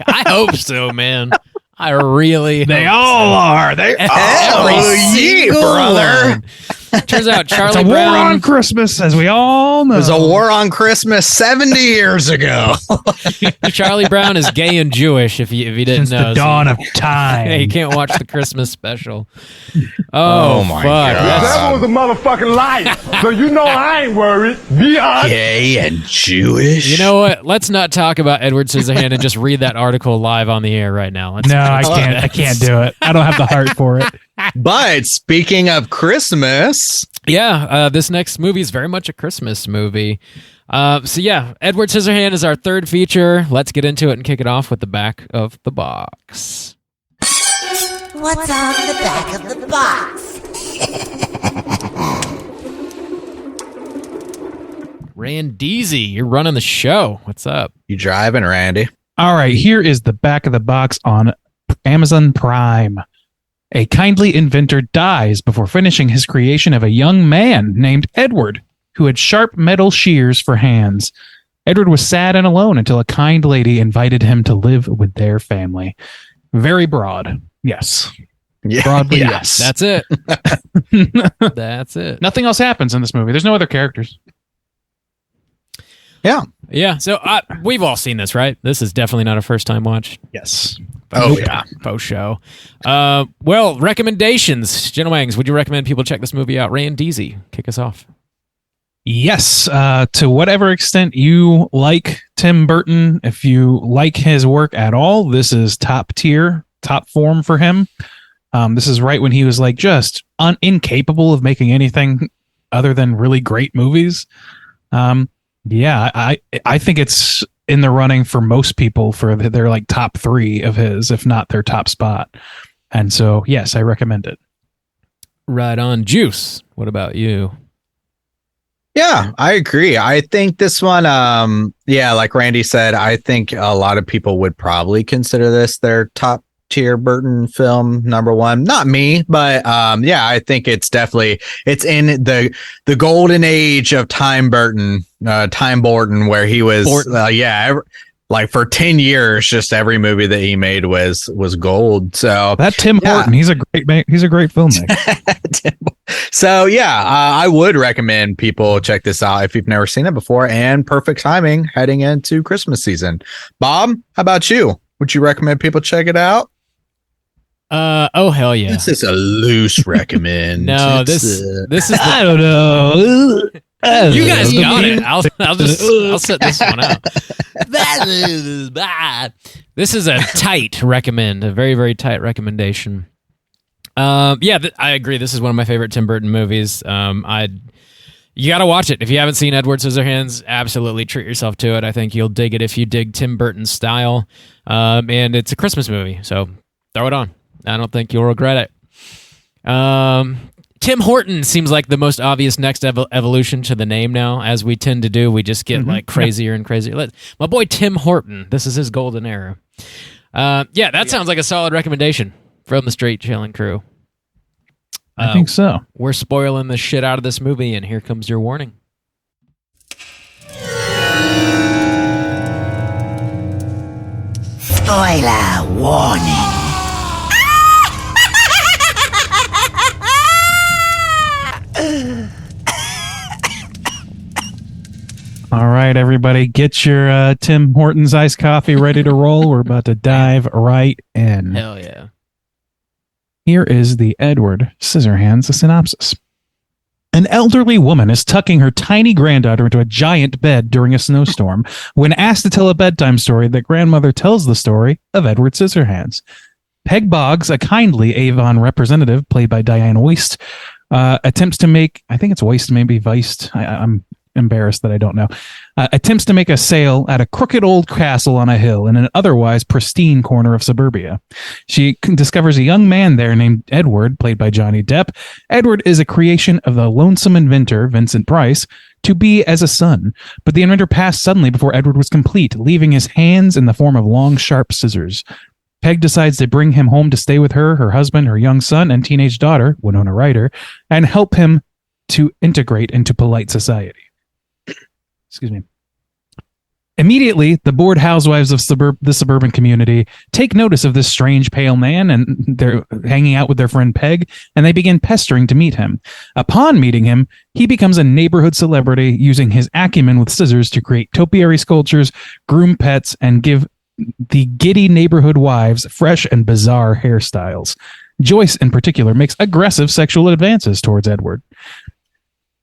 I hope so, man. I really They all are. They all yeah, brother. Turns out It's Charlie a war Brown. on Christmas, as we all know. There's a war on Christmas 70 years ago. Charlie Brown is gay and Jewish. If you didn't Since know, the dawn of time. Yeah, you can't watch the Christmas special. Oh my God. That was a motherfucking lie. So you know I ain't worried. Be honest. Gay and Jewish. You know what? Let's not talk about Edward Scissorhands and just read that article live on the air right now. No, I can't. I can't do it. I don't have the heart for it. But speaking of Christmas, this next movie is very much a Christmas movie. So yeah, Edward Scissorhands is our third feature. Let's get into it and kick it off with the back of the box. What's on the back of the box? Randeezy, you're running the show. What's up? you driving, Randy? All right, here is the back of the box on Amazon Prime. A kindly inventor dies before finishing his creation of a young man named Edward, who had sharp metal shears for hands. Edward was sad and alone until a kind lady invited him to live with their family. Very broad. Yes. Yeah, Broadly, yeah. yes. That's it. That's it. Nothing else happens in this movie. There's no other characters. Yeah. Yeah. So we've all seen this, right? This is definitely not a first time watch. Yes. Oh, yeah. Faux show. Well, recommendations. Jenna Wangs, would you recommend people check this movie out? Randeezy, kick us off. Yes, to whatever extent you like Tim Burton, if you like his work at all, this is top tier, top form for him. This is right when he was like just incapable of making anything other than really great movies. Yeah, I think it's in the running for most people for their like top three of his, if not their top spot. And so, yes, I recommend it. Right on. Juice, what about you? Yeah, I agree. I think this one, like Randy said, I think a lot of people would probably consider this their top tier Burton film, number one. Not me, but I think it's in the golden age of Time Burton, where he was, like for 10 years, just every movie that he made was gold. So that Tim Burton, he's a great filmmaker. So I would recommend people check this out if you've never seen it before, and perfect timing heading into Christmas season. Bob, how about you? Would you recommend people check it out? Oh hell yeah! This is a loose recommend. No, this is. I don't know. You guys got it. I'll set this one out. This is a tight recommend, a very, very tight recommendation. I agree. This is one of my favorite Tim Burton movies. You got to watch it. If you haven't seen Edward Scissorhands, absolutely treat yourself to it. I think you'll dig it if you dig Tim Burton's style. And it's a Christmas movie, so throw it on. I don't think you'll regret it. Tim Horton seems like the most obvious next evolution to the name now. As we tend to do, we just get like crazier and crazier. My boy Tim Horton, this is his golden era. That sounds like a solid recommendation from the Straight Chilling crew. I think so. We're spoiling the shit out of this movie, and here comes your warning. Spoiler warning. All right, everybody, get your Tim Hortons iced coffee ready to roll. We're about to dive right in. Hell yeah. Here is the Edward Scissorhands synopsis. An elderly woman is tucking her tiny granddaughter into a giant bed during a snowstorm. When asked to tell a bedtime story, the grandmother tells the story of Edward Scissorhands. Peg Boggs, a kindly Avon representative played by Diane Weist, attempts to make, I think it's Weist, maybe Weist, I'm embarrassed that I don't know, attempts to make a sale at a crooked old castle on a hill in an otherwise pristine corner of suburbia. She discovers a young man there named Edward, played by Johnny Depp. Edward is a creation of the lonesome inventor, Vincent Price, to be as a son, but the inventor passed suddenly before Edward was complete, leaving his hands in the form of long, sharp scissors. Peg decides to bring him home to stay with her husband, her young son, and teenage daughter, Winona Ryder, and help him to integrate into polite society. Excuse me. Immediately, the bored housewives of the suburban community take notice of this strange pale man, and they're hanging out with their friend Peg, and they begin pestering to meet him. Upon meeting him, he becomes a neighborhood celebrity, using his acumen with scissors to create topiary sculptures, groom pets, and give the giddy neighborhood wives fresh and bizarre hairstyles. Joyce, in particular, makes aggressive sexual advances towards Edward.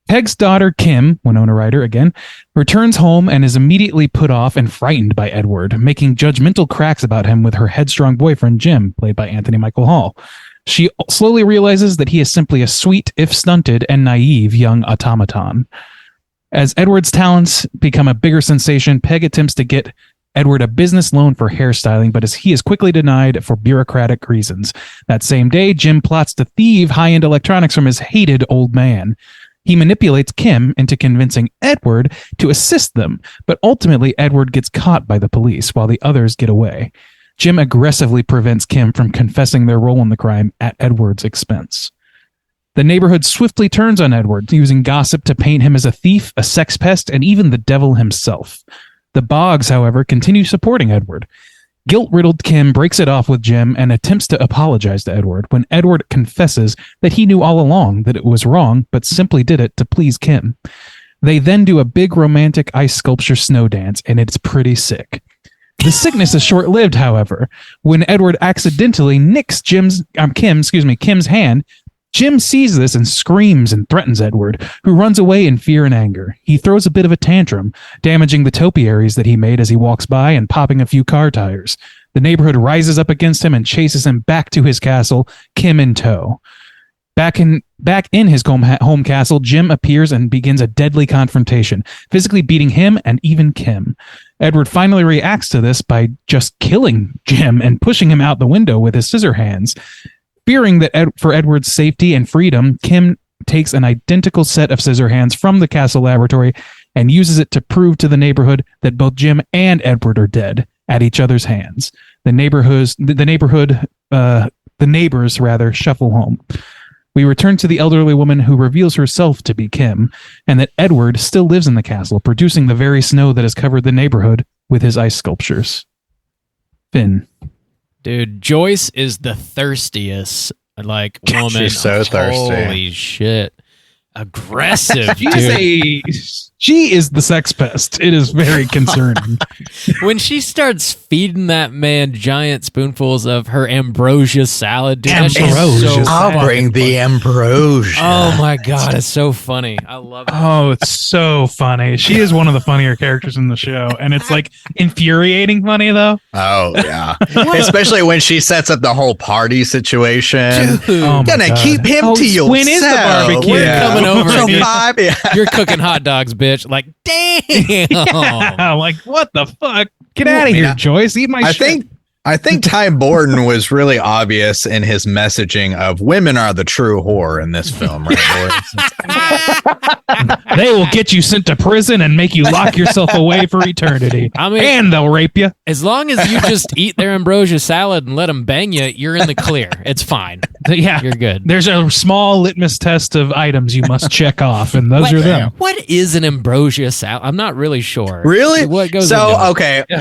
Peg's daughter, Kim, Winona Ryder again, returns home and is immediately put off and frightened by Edward, making judgmental cracks about him with her headstrong boyfriend, Jim, played by Anthony Michael Hall. She slowly realizes that he is simply a sweet, if stunted, and naive young automaton. As Edward's talents become a bigger sensation, Peg attempts to get Edward a business loan for hairstyling, but he is quickly denied for bureaucratic reasons. That same day, Jim plots to thieve high-end electronics from his hated old man. He manipulates Kim into convincing Edward to assist them, but ultimately Edward gets caught by the police while the others get away. Jim aggressively prevents Kim from confessing their role in the crime at Edward's expense. The neighborhood swiftly turns on Edward, using gossip to paint him as a thief, a sex pest, and even the devil himself. The Boggs, however, continue supporting Edward. Guilt-riddled Kim breaks it off with Jim and attempts to apologize to Edward when Edward confesses that he knew all along that it was wrong, but simply did it to please Kim. They then do a big romantic ice sculpture snow dance, and it's pretty sick. The sickness is short-lived, however. When Edward accidentally nicks Kim's hand, Jim sees this and screams and threatens Edward, who runs away in fear and anger. He throws a bit of a tantrum, damaging the topiaries that he made as he walks by and popping a few car tires. The neighborhood rises up against him and chases him back to his castle, Kim in tow. Back in his home castle, Jim appears and begins a deadly confrontation, physically beating him and even Kim. Edward finally reacts to this by just killing Jim and pushing him out the window with his scissor hands. Fearing that for Edward's safety and freedom, Kim takes an identical set of scissor hands from the castle laboratory and uses it to prove to the neighborhood that both Jim and Edward are dead at each other's hands. The neighbors shuffle home. We return to the elderly woman who reveals herself to be Kim, and that Edward still lives in the castle, producing the very snow that has covered the neighborhood with his ice sculptures. Finn. Dude, Joyce is the thirstiest, woman. She's so thirsty. Holy shit. Aggressive, dude. She is the sex pest. It is very concerning. When she starts feeding that man giant spoonfuls of her ambrosia salad, dude, I'll bring the ambrosia. Oh my God, it's so funny. I love it. Oh, it's so funny. She is one of the funnier characters in the show, and it's infuriating funny though. Oh yeah, especially when she sets up the whole party situation. Dude, gonna keep him to yourself. When is the barbecue? We're coming over. So five, You're cooking hot dogs, bitch. Damn. Yeah, what the fuck? Get out of here, Joyce. Eat my shit. I think Tim Burton was really obvious in his messaging of women are the true whore in this film, right, boys? They will get you sent to prison and make you lock yourself away for eternity. And they'll rape you. As long as you just eat their ambrosia salad and let them bang you, you're in the clear. It's fine. Yeah, you're good. There's a small litmus test of items you must check off, and those are them. What is an ambrosia salad? I'm not really sure. Really? What goes so into it? Okay. It's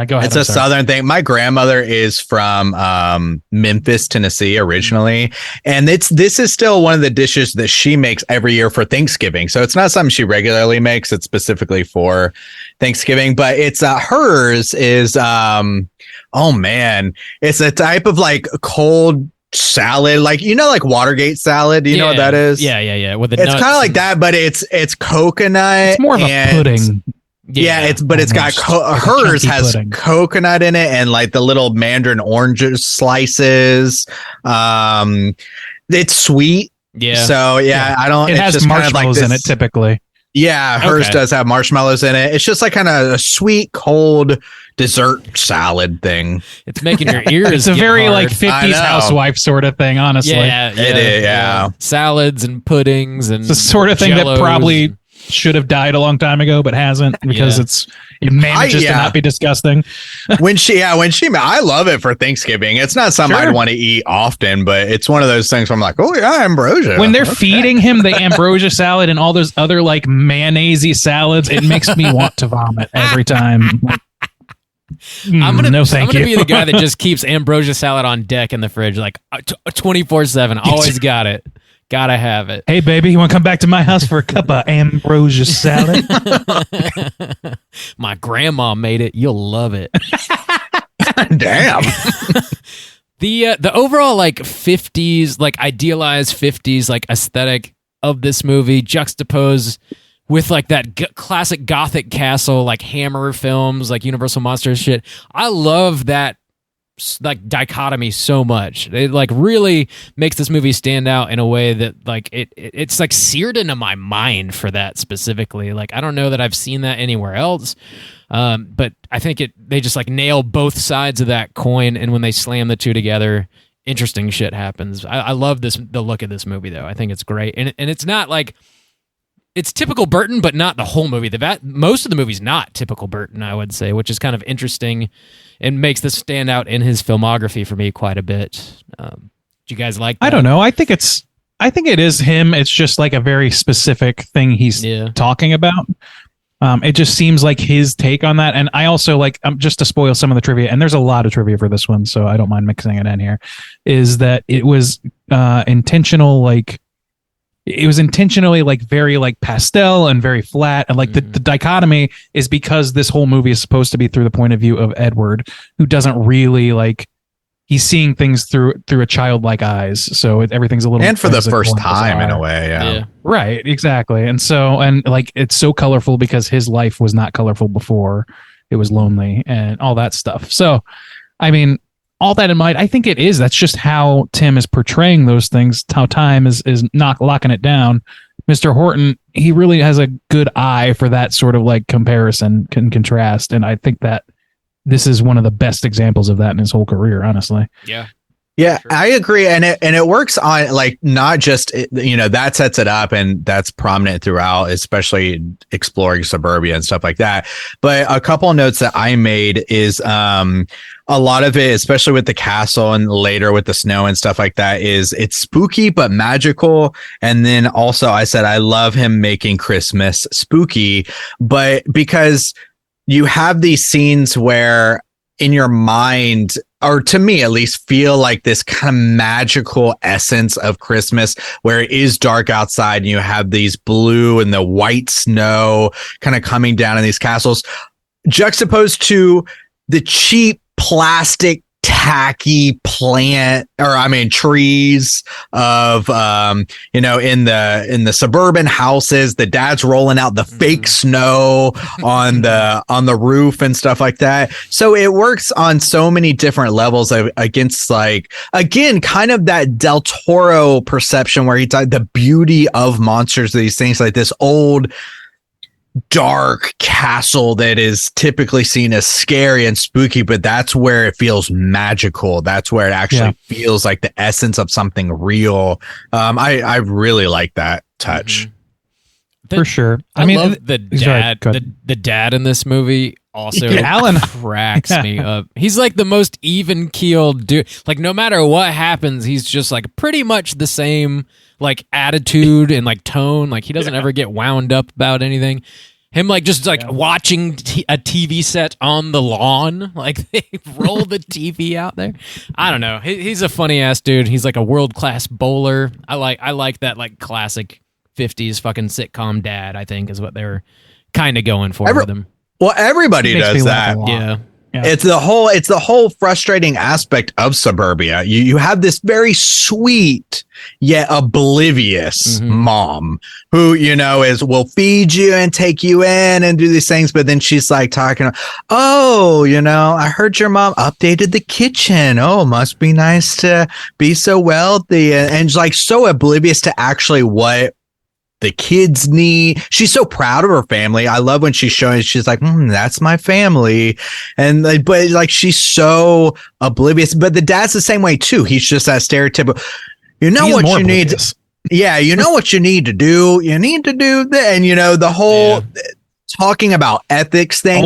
go ahead. It's a Southern thing. My grandmother is from Memphis, Tennessee, originally, and this is still one of the dishes that she makes every year for Thanksgiving. So it's not something she regularly makes. It's specifically for Thanksgiving, but it's hers is oh man, it's a type of cold salad, like Watergate salad. Do you know what that is? Yeah. With it's kind of like that, but it's coconut. It's more of a pudding. Yeah, it's got hers has pudding. Coconut in it and the little mandarin orange slices. It's sweet. Yeah. So I don't. It has marshmallows in it typically. Yeah, hers does have marshmallows in it. It's just kind of a sweet, cold dessert salad thing. It's making your ears. It's a very 50s housewife sort of thing, honestly. Yeah, it is. Yeah, salads and puddings and it's the sort of thing that probably should have died a long time ago but hasn't because it manages to not be disgusting. when she I love it for Thanksgiving. It's not something I'd want to eat often, but it's one of those things where I'm like, oh yeah, ambrosia. When they're feeding him the ambrosia salad and all those other like mayonnaise-y salads, it makes me want to vomit every time. I'm gonna you. be the guy that just keeps ambrosia salad on deck in the fridge, like 24/7. Always got it. Gotta have it. Hey, baby, you want to come back to my house for a cup of ambrosia salad? My grandma made it. You'll love it. Damn. The overall like 50s, like idealized 50s like aesthetic of this movie juxtaposed with like that classic gothic castle, like Hammer films, like Universal Monsters shit. I love that like dichotomy so much. It like really makes this movie stand out in a way that like it's like seared into my mind for that specifically. Like I don't know that I've seen that anywhere else. But I think they just like nail both sides of that coin, and when they slam the two together, interesting shit happens. I love the look of this movie though. I think it's great. And it's not like it's typical Burton, but not the whole movie. Most of the movie's not typical Burton, I would say, which is kind of interesting and makes this stand out in his filmography for me quite a bit. Do you guys like that? I don't know. I think it is him. It's just like a very specific thing he's talking about. It just seems like his take on that. And I also like, just to spoil some of the trivia, and there's a lot of trivia for this one, so I don't mind mixing it in here, is that it was intentional, like, it was intentionally like very like pastel and very flat, and like the dichotomy is because this whole movie is supposed to be through the point of view of Edward, who doesn't really like, he's seeing things through a childlike eyes, so everything's a little, and for the first time in a way. Yeah, right, exactly. And so, and like it's so colorful because his life was not colorful before, it was lonely and all that stuff. So I mean, all that in mind, I think that's just how Tim is portraying those things, how time is not locking it down. Mr. Horton, he really has a good eye for that sort of like comparison and contrast, and I think that this is one of the best examples of that in his whole career, honestly. Yeah. Yeah, sure. I agree. And it works on like not just, that sets it up, and that's prominent throughout, especially exploring suburbia and stuff like that. But a couple of notes that I made is a lot of it, especially with the castle and later with the snow and stuff like that, is it's spooky but magical. And then also I said I love him making Christmas spooky, but because you have these scenes where in your mind, or to me at least, feel like this kind of magical essence of Christmas where it is dark outside and you have these blue and the white snow kind of coming down in these castles, juxtaposed to the cheap plastic tacky trees of in the suburban houses. The dad's rolling out the fake snow on the roof and stuff like that. So it works on so many different levels against, like, again, kind of that Del Toro perception where he thought the beauty of monsters, these things like this old dark castle that is typically seen as scary and spooky, but that's where it feels magical. That's where it actually feels like the essence of something real. I really like that touch. For sure. I mean, love the dad. The dad in this movie also Alan cracks me up. He's like the most even keeled dude. Like no matter what happens, he's just like pretty much the same like attitude and like tone. Like he doesn't ever get wound up about anything. Him like just like watching a TV set on the lawn, like they roll the TV out there. I don't know. He's a funny ass dude. He's like a world class bowler. I like that like classic 50s fucking sitcom dad, I think is what they were kind of going for with him. Well, everybody does that. Yeah. It's the whole frustrating aspect of suburbia. You have this very sweet yet oblivious mom who, will feed you and take you in and do these things. But then she's like talking, I heard your mom updated the kitchen. Oh, must be nice to be so wealthy. And like so oblivious to actually what the kids need. She's so proud of her family. I love when she's showing, she's like, that's my family. And but like, she's so oblivious, but the dad's the same way too. He's just that stereotypical, what you need. yeah, you know what you need to do? You need to do that. And, the whole talking about ethics thing.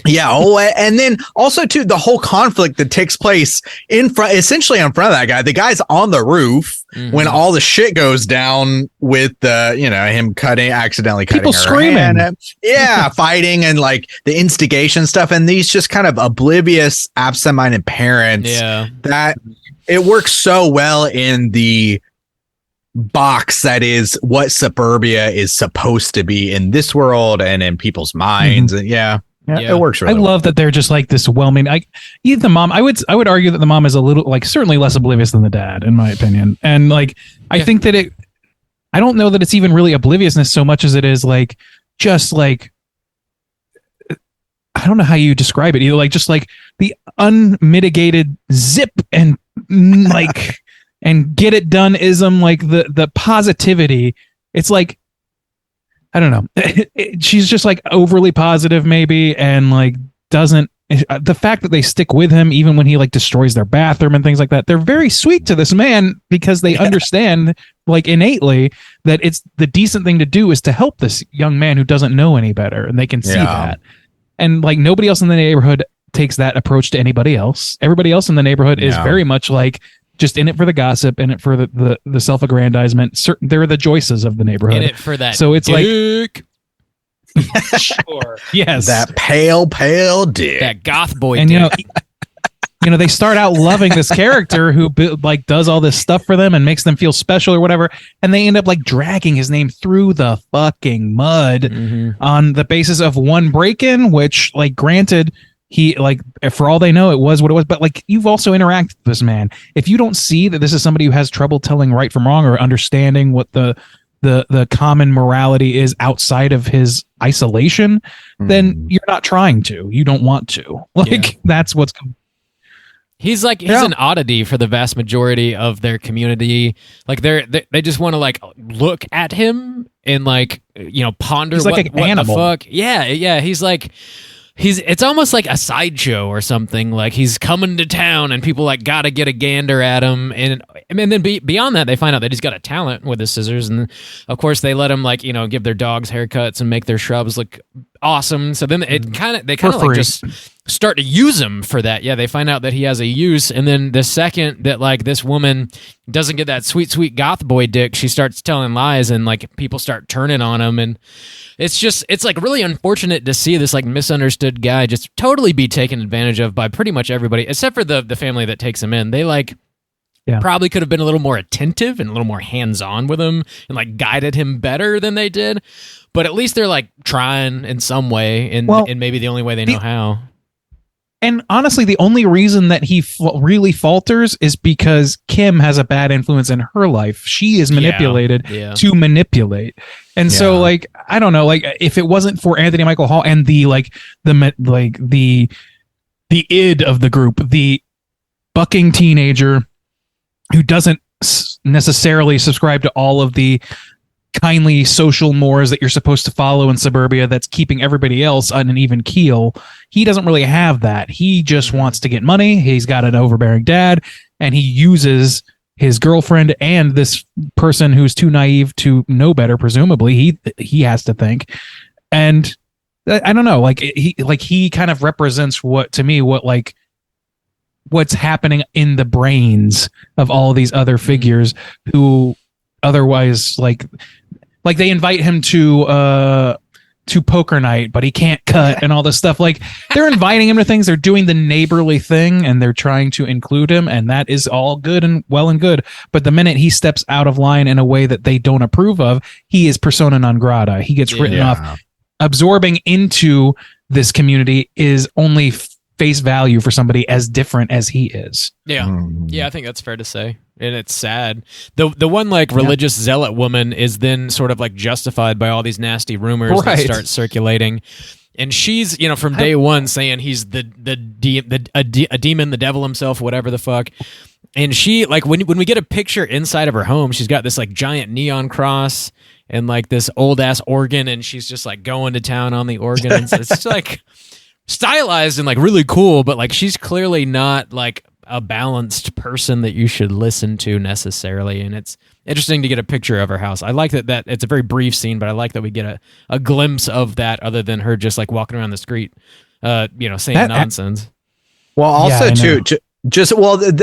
And then also too, the whole conflict that takes place essentially in front of that guy. The guy's on the roof when all the shit goes down with him accidentally cutting people her screaming, hand. Fighting and like the instigation stuff, and these just kind of oblivious, absent-minded parents. Yeah, that it works so well in the box that is what suburbia is supposed to be in this world and in people's minds. And it works really well. I love that they're just like this whelming. Even the mom, I would argue that the mom is a little, like, certainly less oblivious than the dad, in my opinion. And like, I think that I don't know that it's even really obliviousness so much as it is like, just like, I don't know how you describe it either. Like, just like the unmitigated zip and like, and get it done ism, like the positivity. It's like, I don't know. She's just like overly positive maybe. And like, the fact that they stick with him, even when he like destroys their bathroom and things like that, they're very sweet to this man because they understand like innately that it's the decent thing to do is to help this young man who doesn't know any better. And they can see that. And like nobody else in the neighborhood takes that approach to anybody else. Everybody else in the neighborhood is very much like just in it for the gossip, in it for the self-aggrandizement. They're the Joyces of the neighborhood. In it for that. So it's dick. Like, sure, yes, that pale dick, that goth boy. And dick. They start out loving this character who like does all this stuff for them and makes them feel special or whatever, and they end up like dragging his name through the fucking mud on the basis of one break-in, which, like, granted, he, like, for all they know, it was what it was. But like, you've also interacted with this man. If you don't see that this is somebody who has trouble telling right from wrong or understanding what the common morality is outside of his isolation, then you're not trying to. You don't want to. Like, that's what's. He's an oddity for the vast majority of their community. Like they just want to like look at him and like ponder. He's like an animal. The fuck. Yeah. It's almost like a sideshow or something. Like he's coming to town and people like got to get a gander at him. And then beyond that, they find out that he's got a talent with his scissors. And of course they let him like, give their dogs haircuts and make their shrubs look awesome. So then they kind of like just start to use him for that. Yeah. They find out that he has a use. And then the second that like this woman doesn't get that sweet, sweet goth boy dick, she starts telling lies and like people start turning on him. And it's like really unfortunate to see this like misunderstood guy just totally be taken advantage of by pretty much everybody, except for the family that takes him in. They like probably could have been a little more attentive and a little more hands-on with him and like guided him better than they did. But at least they're like trying in some way, and maybe the only way they know how. And honestly, the only reason that he really falters is because Kim has a bad influence in her life. She is manipulated to manipulate. And so, like, I don't know, like, if it wasn't for Anthony Michael Hall and the id of the group, the bucking teenager who doesn't necessarily subscribe to all of the kindly social mores that you're supposed to follow in suburbia, that's keeping everybody else on an even keel. He doesn't really have that. He just wants to get money. He's got an overbearing dad, and he uses his girlfriend and this person who's too naive to know better. Presumably, he has to think. And I don't know, like he kind of represents what's happening in the brains of all these other figures who otherwise like they invite him to poker night, but he can't cut and all this stuff. Like, they're inviting him to things, they're doing the neighborly thing, and they're trying to include him, and that is all good and well and good. But the minute he steps out of line in a way that they don't approve of, he is persona non grata. He gets written off. Absorbing into this community is only face value for somebody as different as he is. Yeah, I think that's fair to say. And it's sad. The one like religious zealot woman is then sort of like justified by all these nasty rumors that start circulating. And she's, from day one saying he's a demon, the devil himself, whatever the fuck. And she, like, when we get a picture inside of her home, she's got this like giant neon cross and like this old ass organ, and she's just like going to town on the organ. And so it's just like stylized and like really cool, but like she's clearly not like a balanced person that you should listen to necessarily. And it's interesting to get a picture of her house. I like that it's a very brief scene, but I like that we get a glimpse of that other than her just like walking around the street, saying nonsense. Well, also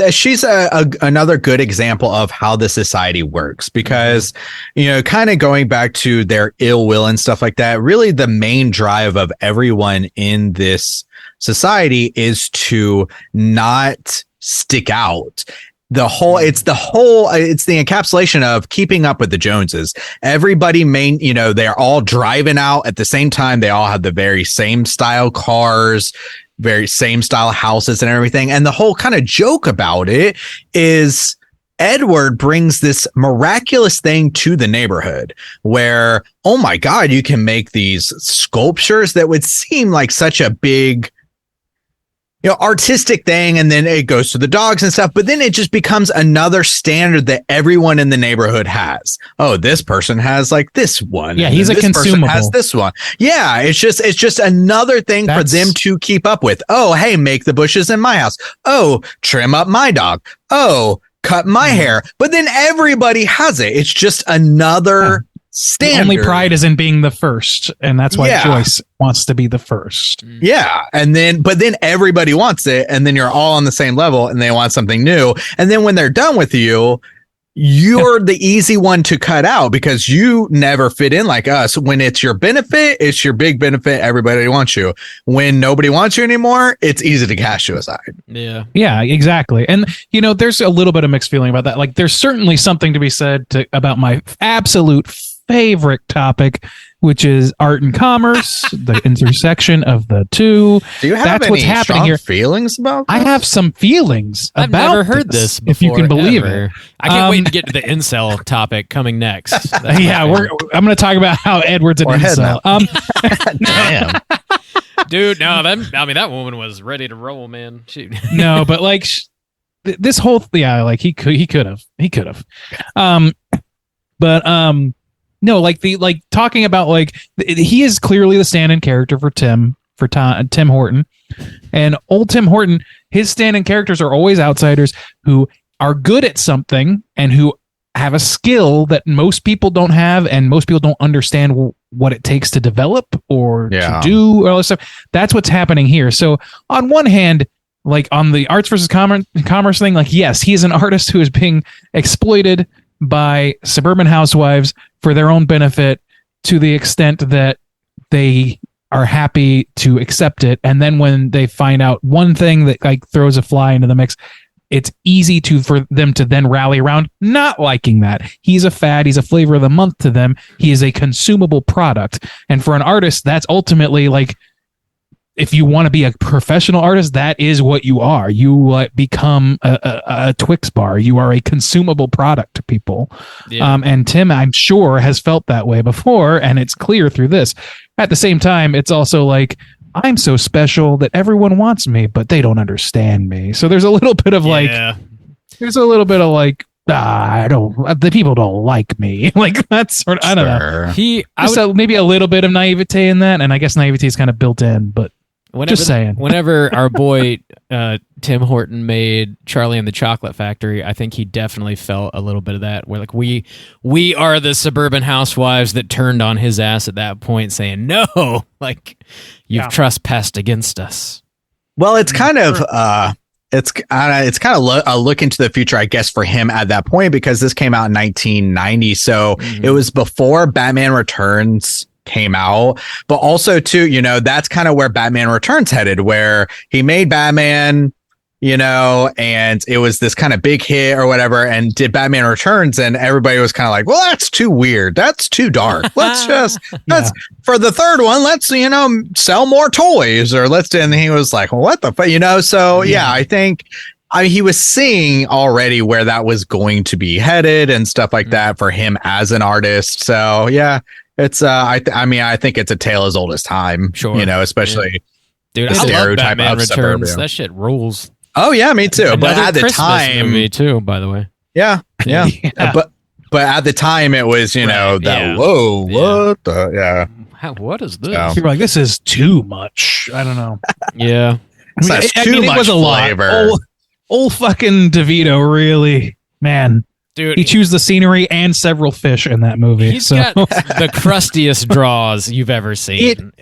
she's another good example of how the society works because, kind of going back to their ill will and stuff like that, really the main drive of everyone in this society is to not stick out. It's the encapsulation of keeping up with the Joneses. Everybody they're all driving out at the same time. They all have the very same style cars, very same style houses and everything. And the whole kind of joke about it is Edward brings this miraculous thing to the neighborhood where, oh my God, you can make these sculptures that would seem like such a big, artistic thing. And then it goes to the dogs and stuff. But then it just becomes another standard that everyone in the neighborhood has. Oh, this person has like this one. Yeah, he's a consumable. Has this one. Yeah, it's just another thing for them to keep up with. Oh, hey, make the bushes in my house. Oh, trim up my dog. Oh, cut my hair. But then everybody has it. It's just another standard. The only pride is in being the first, and that's why Joyce wants to be the first. Yeah, but then everybody wants it, and then you're all on the same level, and they want something new. And then when they're done with you, you're the easy one to cut out because you never fit in like us. When it's your benefit, it's your big benefit. Everybody wants you. When nobody wants you anymore, it's easy to cast you aside. Yeah, exactly. And there's a little bit of mixed feeling about that. Like, there's certainly something to be said about my absolute favorite topic, which is art and commerce, the intersection of the two. Do you have any strong feelings about this? I have some feelings I've about never heard this before, if you can believe it. I can't wait to get to the incel topic coming next. I'm going to talk about how Edward's an incel. Damn. Dude, no, that woman was ready to roll, man. Shoot. No, but like this whole he could have. No, talking about he is clearly the stand-in character for Tim Horton, and old Tim Horton. His stand-in characters are always outsiders who are good at something and who have a skill that most people don't have, and most people don't understand what it takes to develop or to do all this stuff. That's what's happening here. So on one hand, like on the arts versus commerce thing, yes, he is an artist who is being exploited by suburban housewives for their own benefit to the extent that they are happy to accept it. And then when they find out one thing that throws a fly into the mix, it's easy for them to then rally around not liking that. He's a fad. He's a flavor of the month to them. He is a consumable product. And for an artist, that's ultimately if you want to be a professional artist, that is what you are. You become a Twix bar. You are a consumable product to people. Yeah. And Tim, I'm sure, has felt that way before, and it's clear through this. At the same time, it's also I'm so special that everyone wants me, but they don't understand me. So there's a little bit of the people don't like me. That's sort of, I don't know. Maybe a little bit of naivete in that, and I guess naivete is kind of built in, but just saying. Whenever our boy Tim Horton made Charlie and the Chocolate Factory, I think he definitely felt a little bit of that. Where we are the suburban housewives that turned on his ass at that point, saying no, you've trespassed against us. Well, it's kind of a look into the future, I guess, for him at that point, because this came out in 1990, so it was before Batman Returns came out, but also too, that's kind of where Batman Returns headed, where he made Batman, and it was this kind of big hit or whatever, and did Batman Returns, and everybody was kind of like, well, that's too weird, that's too dark, let's for the third one, let's sell more toys, or and he was like, well, what the fuck, so I think he was seeing already where that was going to be headed and stuff like that for him as an artist. So it's I think it's a tale as old as time. Sure, especially dude, the stereotype Batman of Returns. suburbia. That shit rules. Oh yeah, me too. But at the Christmas time, movie too. By the way, yeah. But at the time, it was whoa, what the what is this? People are like, this is too much. I don't know. Yeah, it was a lot. Old fucking DeVito, really, man. Dude, he chews the scenery and several fish in that movie. He's got the crustiest draws you've ever seen.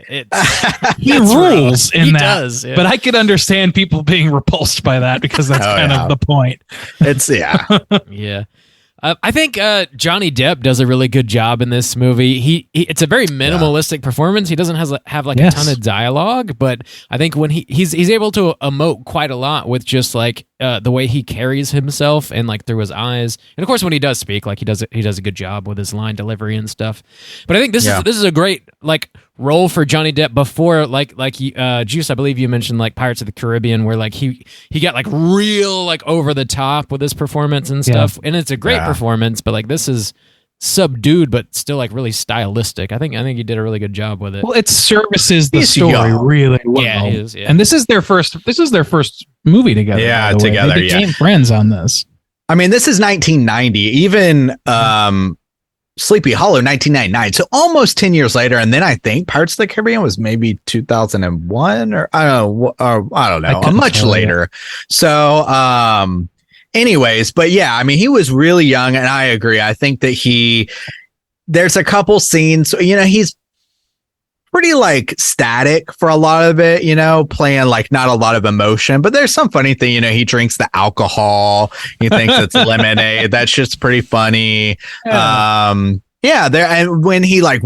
He rules in he that. Does, yeah. But I could understand people being repulsed by that because that's kind of the point. It's yeah. I think Johnny Depp does a really good job in this movie. It's a very minimalistic performance. He doesn't have like a ton of dialogue, but I think when he's able to emote quite a lot with just like the way he carries himself and like through his eyes. And of course, when he does speak, like he does a good job with his line delivery and stuff. But I think this is a great like role for Johnny Depp before like Juice, I believe you mentioned like Pirates of the Caribbean, where like he got like real like over the top with his performance and stuff. And it's a great performance, but like this is subdued but still like really stylistic. I think he did a really good job with it. Well, it services the story really well. Yeah, it is, and this is their first movie together. Yeah, by the way. together. They became friends on this. I mean, this is 1990. Even Sleepy Hollow 1999, so almost 10 years later. And then I think Pirates of the Caribbean was maybe 2001 or I don't know, much later. So anyways, but yeah, I mean, he was really young, and I agree. I think that there's a couple scenes, he's pretty like static for a lot of it, playing like not a lot of emotion, but there's some funny thing, he drinks the alcohol, he thinks it's lemonade. That's just pretty funny. And when he like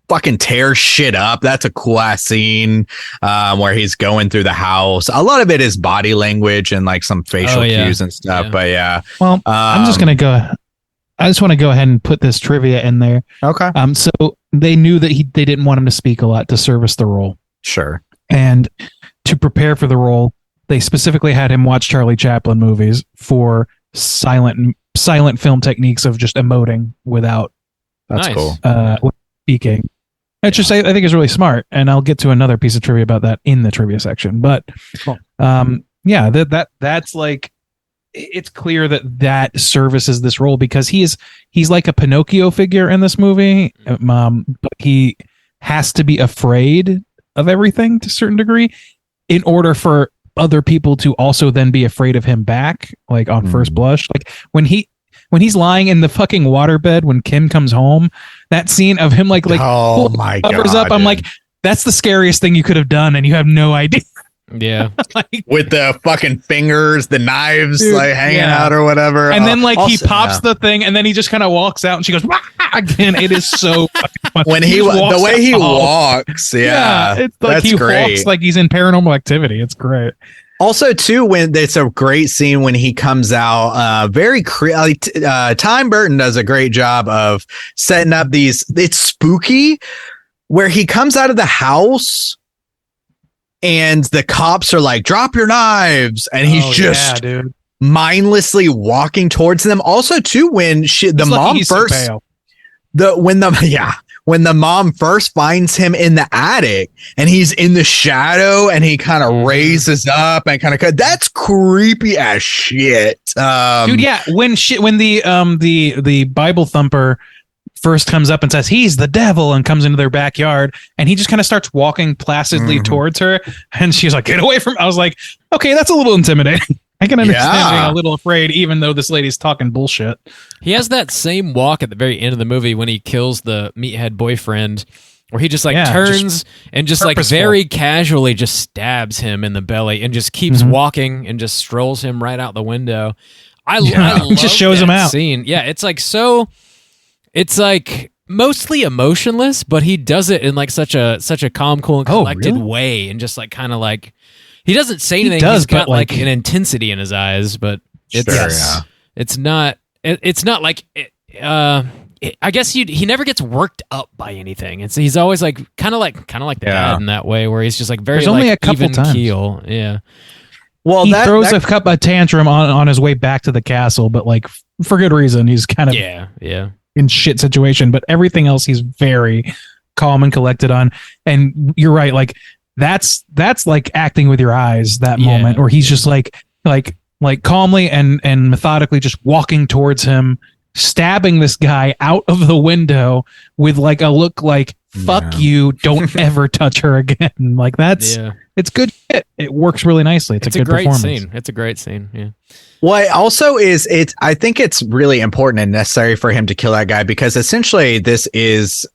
fucking tears shit up, that's a cool ass scene where he's going through the house. A lot of it is body language and like some facial cues and stuff. But well, I just want to go ahead and put this trivia in there. Okay. So they knew that they didn't want him to speak a lot to service the role. Sure. And to prepare for the role, they specifically had him watch Charlie Chaplin movies for silent film techniques of just emoting without cool. Speaking. I think is really smart, and I'll get to another piece of trivia about that in the trivia section. But that's like, it's clear that services this role because he's like a Pinocchio figure in this movie. But he has to be afraid of everything to a certain degree in order for other people to also then be afraid of him back, like on first blush. Like when he's lying in the fucking waterbed when Kim comes home, that scene of him like oh my covers God, up. I'm like, that's the scariest thing you could have done, and you have no idea. Yeah. With the fucking fingers, the knives like hanging out or whatever. And then like he pops the thing, and then he just kind of walks out, and she goes again. It is so fucking funny. When the way he walks, it's like he walks like he's in Paranormal Activity. It's great. Also, too, when it's a great scene when he comes out, Tim Burton does a great job of setting up these. It's spooky where he comes out of the house and the cops are like, "Drop your knives," and he's just mindlessly walking towards them. Also, too, when the mom first, when the mom first finds him in the attic and he's in the shadow and he kind of raises up and kind of, that's creepy as shit. Dude, yeah. When the Bible thumper first comes up and says he's the devil and comes into their backyard, and he just kind of starts walking placidly towards her, and she's like, "Get away from," I was like, okay, that's a little intimidating. I can understand being a little afraid, even though this lady's talking bullshit. He has that same walk at the very end of the movie when he kills the meathead boyfriend, where he just like turns and just like very casually just stabs him in the belly and just keeps walking and just strolls him right out the window. I love he just shows that him out. scene. Yeah, it's like so. It's like mostly emotionless, but he does it in like such a calm, cool, and collected way, and just like kind of like. He doesn't say anything. He's got like an intensity in his eyes, but it's not like I guess he never gets worked up by anything. He's always like kind of like the dad in that way, where he's just like very There's only like a couple even times. keel. Yeah. Well, he throws a tantrum on his way back to the castle, but like for good reason. He's kind of in shit situation, but everything else he's very calm and collected on. And you're right, like. That's like acting with your eyes, that moment, or he's just like calmly and methodically just walking towards him stabbing this guy out of the window with like a look like fuck you, don't ever touch her again. Like that's it's good shit. It works really nicely. It's a good great performance. scene. It's a great scene. Yeah. What also is I think it's really important and necessary for him to kill that guy, because essentially this is,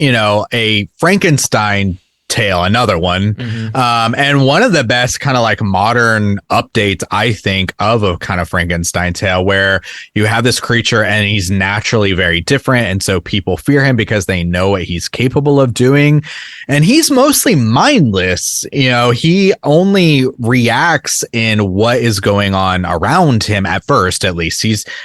a Frankenstein tale, another one. And one of the best kind of like modern updates, I think, of a kind of Frankenstein tale where you have this creature and he's naturally very different. And so people fear him because they know what he's capable of doing. And he's mostly mindless. He only reacts in what is going on around him at first, at least.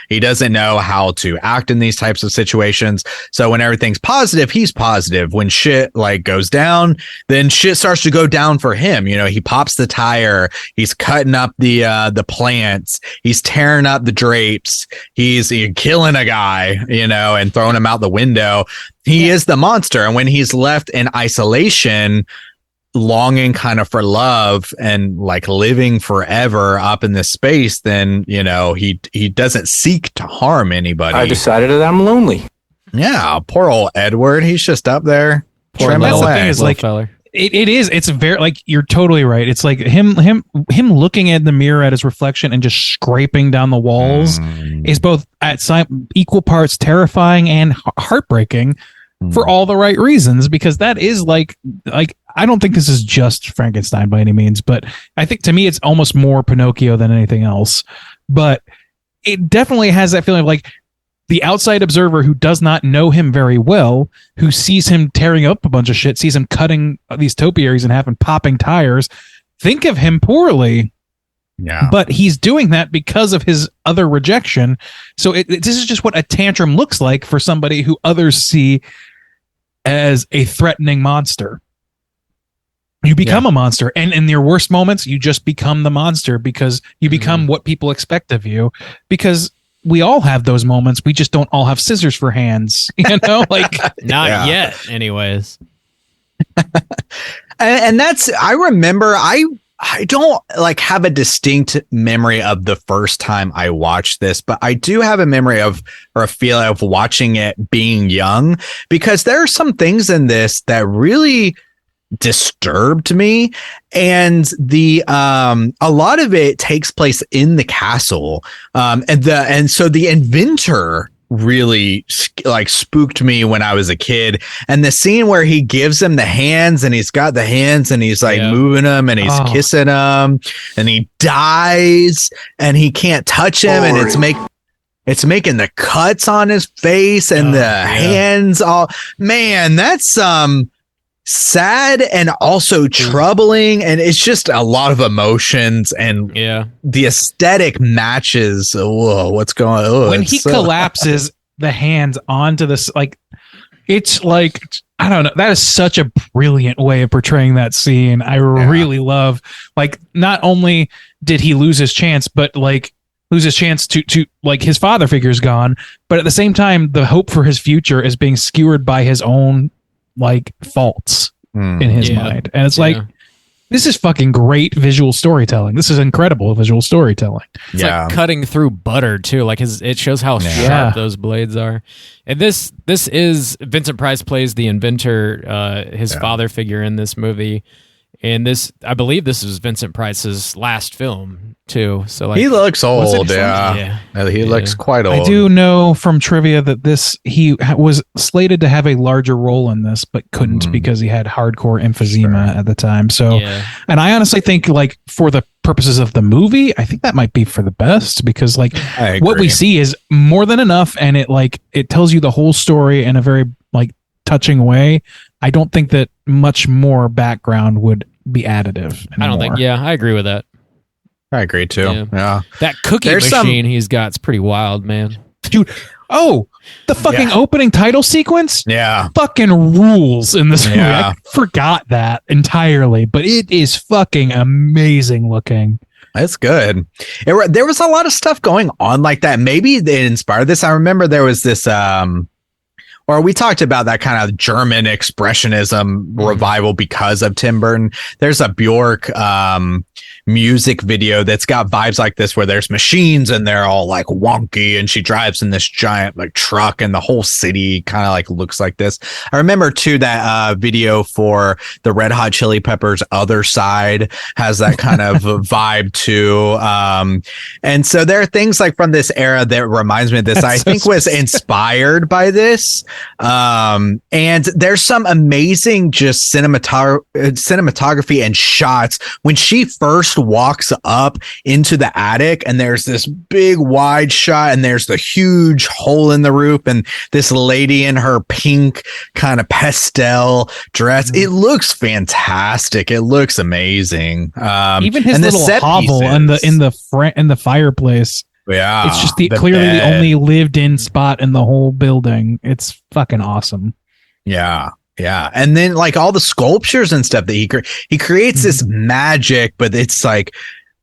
He doesn't know how to act in these types of situations. So when everything's positive, he's positive. When shit like goes down, then shit starts to go down for him. He pops the tire, he's cutting up the plants, he's tearing up the drapes, he's killing a guy, and throwing him out the window. He is the monster. And when he's left in isolation, longing kind of for love and like living forever up in this space, then, he doesn't seek to harm anybody. I decided that I'm lonely. Yeah, poor old Edward. He's just up there. That's the thing is like feller. It is. It's very like you're totally right. It's like him looking at the mirror at his reflection and just scraping down the walls is both at equal parts terrifying and heartbreaking for all the right reasons, because that is like I don't think this is just Frankenstein by any means, but I think to me it's almost more Pinocchio than anything else. But it definitely has that feeling of like the outside observer who does not know him very well, who sees him tearing up a bunch of shit, sees him cutting these topiaries in half and popping tires, think of him poorly. Yeah. But he's doing that because of his other rejection. So this is just what a tantrum looks like for somebody who others see as a threatening monster. You become a monster, and in your worst moments, you just become the monster because you become what people expect of you, because we all have those moments. We just don't all have scissors for hands, like not yet anyways. And that's, I remember, I don't like have a distinct memory of the first time I watched this, but I do have a memory of, or a feeling of watching it being young, because there are some things in this that really disturbed me, and the a lot of it takes place in the castle, and so the inventor really like spooked me when I was a kid. And the scene where he gives him the hands, and he's got the hands and he's like moving them and he's kissing them, and he dies and he can't touch him, and it's making the cuts on his face and the hands all, man, that's sad and also troubling, and it's just a lot of emotions, and the aesthetic matches. Whoa, what's going on? When he collapses the hands onto this, like, it's like, I don't know, that is such a brilliant way of portraying that scene. I really love, like, not only did he lose his chance, but like lose his chance to like his father figure's gone, but at the same time the hope for his future is being skewered by his own like faults in his mind. And it's like, this is fucking great visual storytelling. This is incredible visual storytelling. It's like cutting through butter too. Like it shows how sharp those blades are. And this is Vincent Price plays the inventor, his father figure in this movie. And this, I believe this is Vincent Price's last film too. So like, he looks old. He looks quite old. I do know from trivia that he was slated to have a larger role in this, but couldn't because he had hardcore emphysema at the time. So, and I honestly think like for the purposes of the movie, I think that might be for the best, because like what we see is more than enough. And it tells you the whole story in a very like touching way. I don't think that much more background would be additive anymore. I don't think. Yeah, I agree with that. I agree too. Yeah. That cookie machine he's got is pretty wild, man. Dude. Oh, the fucking opening title sequence. Yeah. Fucking rules in this movie. I forgot that entirely, but it is fucking amazing looking. That's good. There was a lot of stuff going on like that. Maybe they inspired this. I remember there was this, or we talked about that kind of German expressionism revival because of Tim Burton. There's a Bjork music video that's got vibes like this, where there's machines and they're all like wonky, and she drives in this giant like truck, and the whole city kind of like looks like this. I remember too that video for the Red Hot Chili Peppers' Other Side has that kind of vibe too. And so there are things like from this era that reminds me of this. I think was inspired by this. And there's some amazing just cinematography and shots when she first walks up into the attic, and there's this big wide shot, and there's the huge hole in the roof, and this lady in her pink kind of pastel dress. It looks fantastic. It looks amazing. Even his little hovel in the fireplace. Yeah, it's just clearly the only lived-in spot in the whole building. It's fucking awesome. Yeah. And then like all the sculptures and stuff that he creates this magic, but it's like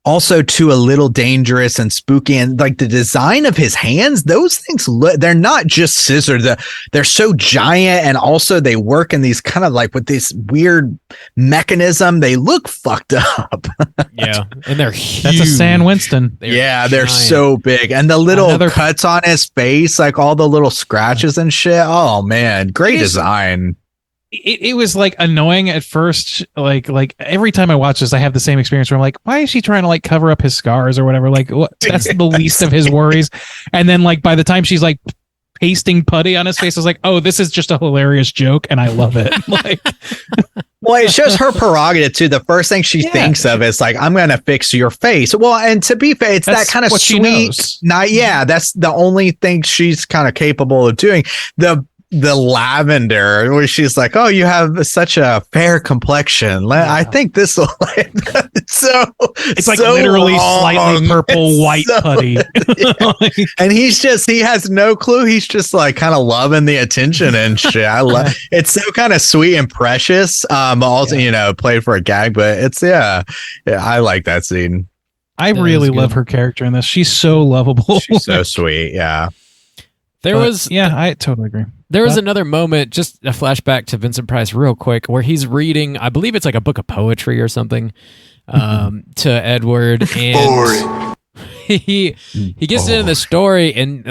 also too a little dangerous and spooky. And like the design of his hands, those things they're not just scissors. They're so giant, and also they work in these kind of like with this weird mechanism. They look fucked up. Yeah, and they're huge. That's a San Winston. They're so big, and the little cuts on his face, like all the little scratches and shit. Oh man, great design. It was like annoying at first. Like every time I watch this, I have the same experience where I'm like, why is she trying to like cover up his scars or whatever? Like that's the least of his worries. And then like by the time she's like pasting putty on his face, I was like, oh, this is just a hilarious joke, and I love it. Like, well, it shows her prerogative too. The first thing she thinks of is like, I'm gonna fix your face. Well, and to be fair, it's that kind of sweet. That's the only thing she's kind of capable of doing. The lavender, where she's like, oh, you have such a fair complexion. I think this will it's like so literally long. Slightly purple white putty. And he has no clue. He's just like kind of loving the attention and shit. I love it's so kind of sweet and precious. Also, played for a gag, but it's I like that scene. I really love her character in this. She's so lovable. She's so sweet. Yeah. I totally agree. There was another moment, just a flashback to Vincent Price real quick, where he's reading, I believe it's like a book of poetry or something, to Edward, and he gets into the story, and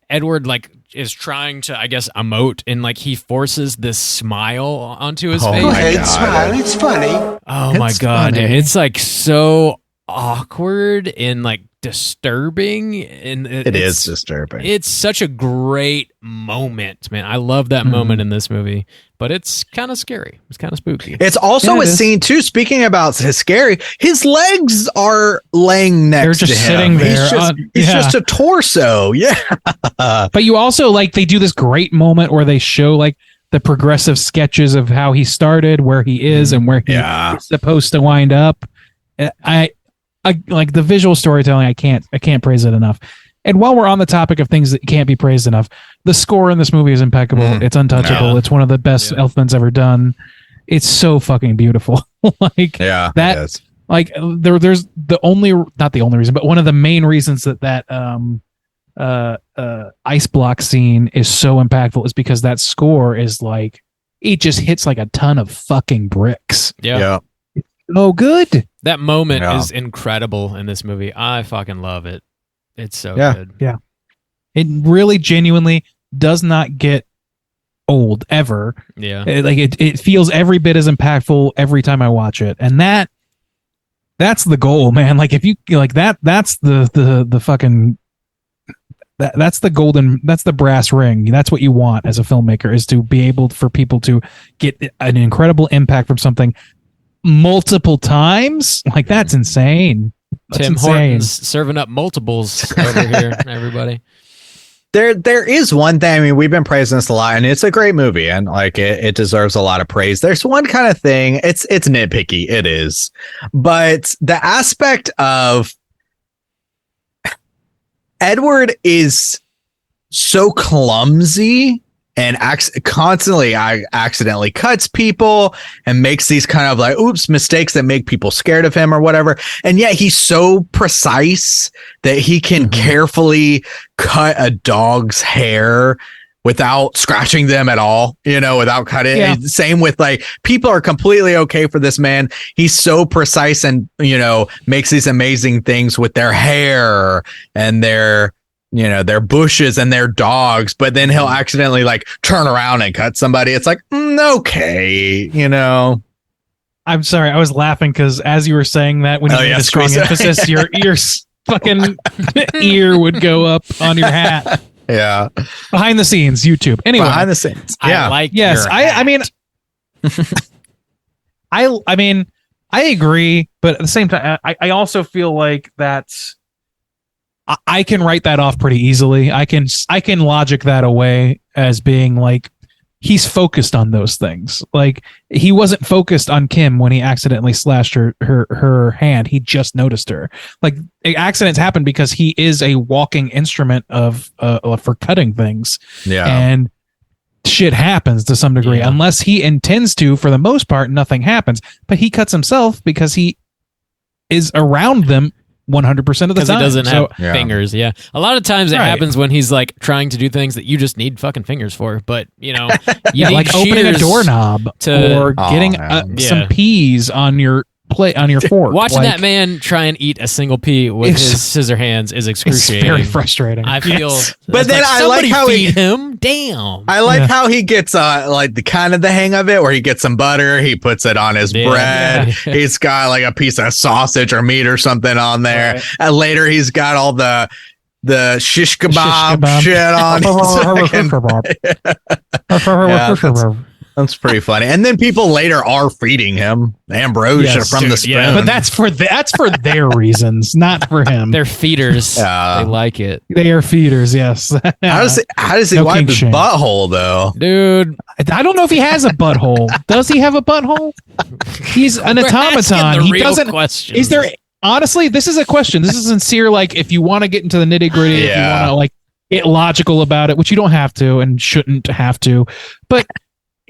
Edward is trying to, I guess, emote, and like he forces this smile onto his face. Go ahead, smile. It's funny. Oh my god, dude. It's like so awkward and like disturbing, and it is disturbing. It's such a great moment, man. I love that moment in this movie, but it's kind of scary. It's kind of spooky. It's also a scene too. Speaking about his scary, his legs are laying next to him. They're just sitting there. He's just a torso. Yeah. But you also they do this great moment where they show like the progressive sketches of how he started, where he is, and where he's supposed to wind up. I like the visual storytelling. I can't praise it enough. And while we're on the topic of things that can't be praised enough, the score in this movie is impeccable. It's untouchable. It's one of the best Elfman's ever done. It's so fucking beautiful. There's the only, not the only reason, but one of the main reasons that ice block scene is so impactful is because that score is like, it just hits like a ton of fucking bricks. Yeah. Oh, good. That moment is incredible in this movie. I fucking love it. It's so good. Yeah. It really genuinely does not get old ever. Yeah. It feels every bit as impactful every time I watch it. And that's the goal, man. Like if you like that's the fucking that's the brass ring. That's what you want as a filmmaker, is to be able for people to get an incredible impact from something multiple times. Like that's insane. Tim Hortons serving up multiples over here, everybody. There is one thing. I mean, we've been praising this a lot, and it's a great movie, and like it deserves a lot of praise. There's one kind of thing. It's nitpicky. It is, but the aspect of Edward is so clumsy and constantly accidentally cuts people and makes these kind of like mistakes that make people scared of him or whatever. And yet he's so precise that he can carefully cut a dog's hair without scratching them at all, without cutting. Yeah. Same with like, people are completely okay for this man. He's so precise and, makes these amazing things with their hair and their bushes and their dogs, but then he'll accidentally like turn around and cut somebody. It's like, okay, I'm sorry, I was laughing because as you were saying that, when you made a strong emphasis, your fucking ear would go up on your hat. Yeah. Behind the scenes, YouTube. Anyway, behind the scenes. Yeah. I like. Yes, I mean, I mean, I agree, but at the same time, I also feel like that's. I can write that off pretty easily. I can logic that away as being like, he's focused on those things. Like, he wasn't focused on Kim when he accidentally slashed her hand. He just noticed her. Like, accidents happen because he is a walking instrument of for cutting things. Yeah. And shit happens to some degree. Unless he intends to, for the most part, nothing happens. But he cuts himself because he is around them 100% of the time. Because he doesn't have fingers. Yeah. A lot of times it happens when he's like trying to do things that you just need fucking fingers for. But, you need like opening a doorknob or getting some peas on your plate, on your fork. Watching that man try and eat a single pea with his scissor hands is excruciating. It's very frustrating. I feel. But then I like how he him. Damn. I like how he gets like the kind of the hang of it, where he gets some butter, he puts it on his bread. Yeah. He's got like a piece of sausage or meat or something on there. Right. And later he's got all the shish kebab shit on. That's pretty funny. And then people later are feeding him ambrosia from the spoon. Yeah. But that's for their reasons, not for him. They're feeders. They like it. They are feeders, yes. How does he wipe his butthole, though? Dude. I don't know if he has a butthole. Does he have a butthole? He's an automaton. He doesn't. Questions. Is there, honestly, this is a question. This is sincere. Like, if you want to get into the nitty gritty, if you want to like get logical about it, which you don't have to and shouldn't have to, but